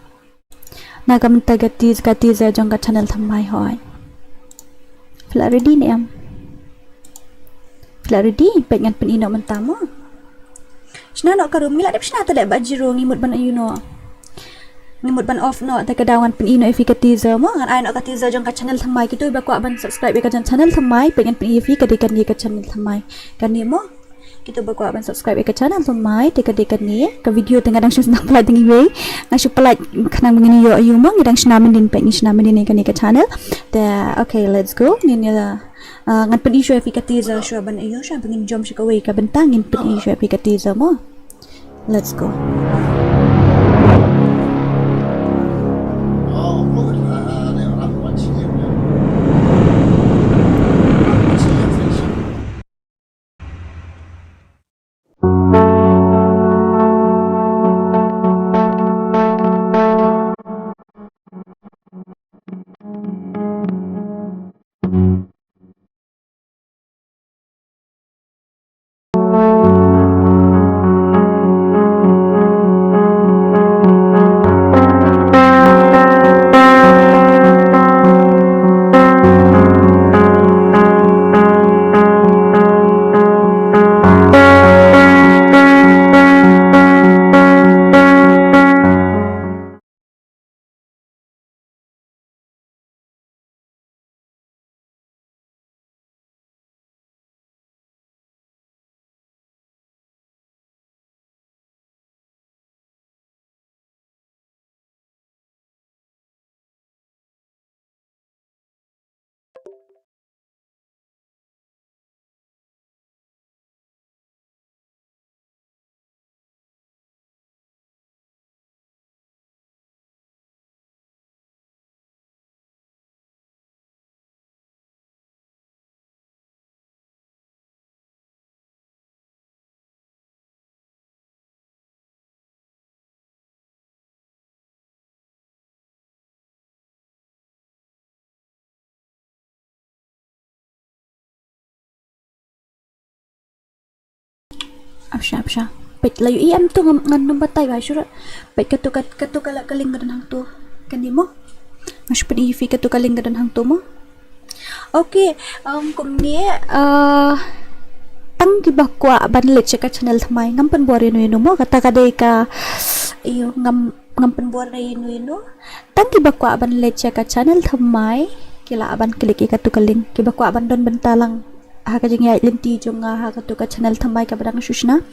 Nagamta gatiz jong ka channel thamai hoy. Fila ready ni am. Fila ready pengen pen ino menta mo. Sna no karum mila dep sna ta de bajiro ngimut ban ayuno. Ngimut ban off no ta kadawan pen ino ifi ka teaser mo ngan ay no ka teaser jong ka channel thamai kitu ba kwa ban subscribe ka channel thamai pengen pen ifi ka dikan ni ka channel thamai. Kan ni mo kita bakwa ban subscribe ke channel thamai te ka ni ka video tengah dang sna play tingi we na shu play kanang ngini yo ayu mo ngidang snamen din pe ni snamen din ka channel te okay let's go ni la ngan pen issue fi ka teaser shu ban ayu sha bangin jom shi ka we ka bentangin pen issue fi ka teaser mo let's go Apsha pet layu iam tu ngan numbatay ba sura pet katukat katukala kalingadan hang tu kanimo mas pet ifi katukalingadan hang tu mo okay kumni tang gibakwa banlet sa channel thamai ngampan buari no mo kata kadai ka iyo ngampan buari no tang gibakwa banlet sa channel thamai kila aban klik katukaling gibakwa ban don bentalang haka jingya linti jonga haka tu ka channel thamai ka badang sushna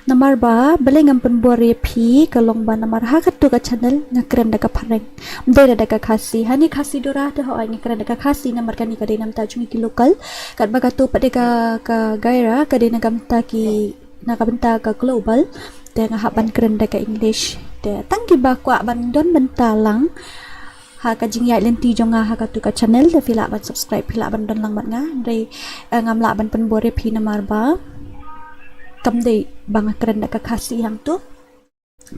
namar ba belengam penbore phi kalong ba namar haka tu ka channel ngakren da ka phareng mdera da ka khasi hani khasidora te ho ai ngakren da ka khasi namar kani ka denam ta jungi ki local kat ba ka tu pade ka gaira ka de nagam ta ki nakabenta ka global te nga haban kren da ka English te tangki ba kwa ban don bentalang haka jingya lenti jonga haka tu ka channel de fila ban subscribe fila ban don lang mat nga dei ngamla ban penbore phi namar ba kam dei bang keren da ka khasi hang tu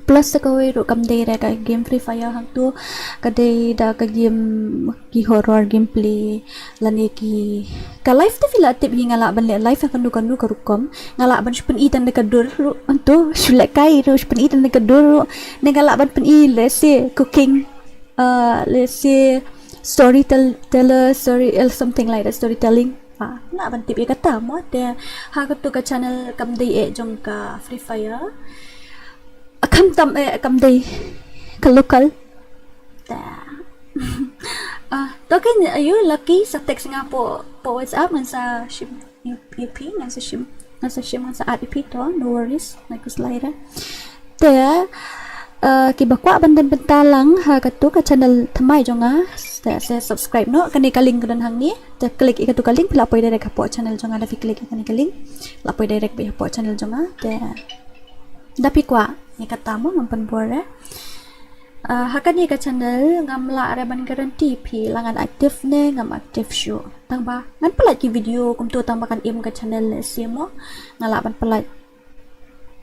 plus sekawai ro kam dei ra ka game Free Fire hang tu ka dei da ka game ki horror gameplay lani ki ka live te fila tip hi ngala ban le live kan du ka rukom ngala ban pen i tan de ka dur ro antu shule kai ro pen i tan de ka dur ro ne ngala ban pen i let's say cooking let's say storyteller story something like that storytelling na ban tip e kata mo te ha ka tu ka channel kam dei e jong ka Free Fire kam dei ka local ta token ayu lucky sa text nga po WhatsApp ngan sa shim EP ngan sa shim ngan sa EP to no worries nagkuslay ra te kibakwa bandan bentalang ha katu ka channel thamai jonga se subscribe no kani ka link dan hang ni te klik ikatu ka link pila poi direct po channel jonga da klik kani ka link la poi direct be po channel jonga te dapi kwa ni kata mo mampan bore hakani ka channel ngamla ara ban garanti pi langan aktif ne ngam aktif show tang ba ngan pelat ki video kum tu tambahkan im ka channel le simo ngala ban pelat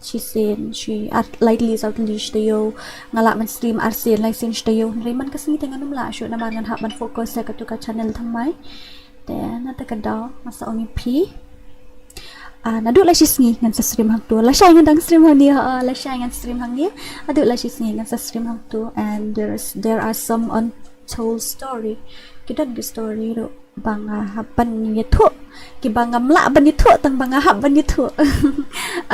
she lightly soutly stayo ngala man stream arsen license stayo reman kasni tengan umla show na man ha ban focus sa ka channel thamai te na ta kadaw masa ongi pi nadu la shisngi ngan sa stream hang tu la shay ngan dang stream hang ni la shay ngan stream hang ni adu la shisngi ngan sa stream hang tu and there are some untold story kita di story ro banga hapan ni tu ki banga mla ban ni tu tang banga hab ban ni tu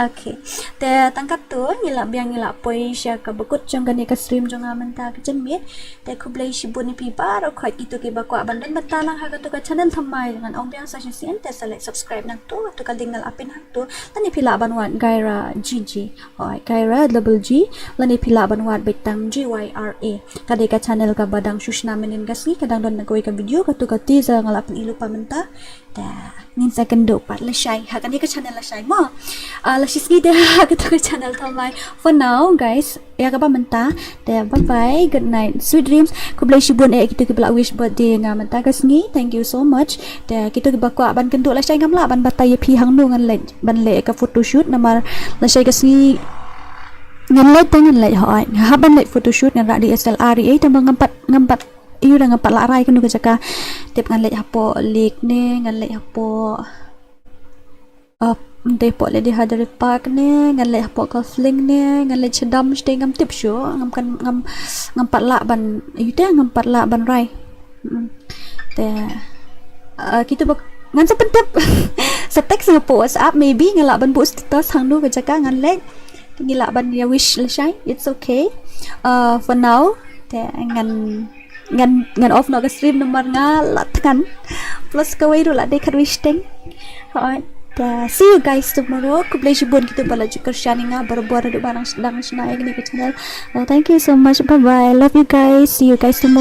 okay te tangkat tu ngila biang ngila poi sha ka bekut jong kan ka stream jong amanta ka jemit te kublai shibun ni pi bar khoi itu ki bakwa ban dan batalang ha ka tu ka channel thamai dengan ong biang sa sin te select subscribe nang tu tu ka dingal apin hang tu tani pila ban wan gaira gg oi gaira double g lani pila ban wat betang gyra ka de ka channel ka badang shushna menin gasni kadang don nagoi ka video ka tu ka teaser ngalapin ilu pamenta ta nin second do pat la shy ha kan ka channel la shy mo la shisgi de ha ka tu channel thamai for now guys ya ka ba menta te bye bye good night sweet dreams kublai shibun kita ki bla wish birthday nga menta kasni thank you so much te kita ki bakwa ban kendu la shy ngamla ban batay phi hang nu ngan le ban le ka photo shoot namar la shy kasni ngan le tangan le hoi ha ban le photo shoot ngan ra DSLR ai tambang ngampat iyo dah ngapat larai kan juga jaka tip ngan lek hapo lek ne ngan lek hapo depot le di hadari park ne ngan lek hapo golfling ne ngan lek chedam stay ngam tip show ngampat la ban iyo teh ngampat la ban rai te kita ngan sa pentip sa text ngapo WhatsApp maybe ngalak ban bu status hang nu ke jaka ngan lek ngilak ban ya wish le shai it's okay for now te ngan off no ka stream nomor nga latkan plus kawai ro la de karwisting alright see you guys tomorrow kublai shibun kita bala jukar shaninga baru-baru do barang sedang snai ni ke channel thank you so much bye bye love you guys see you guys tomorrow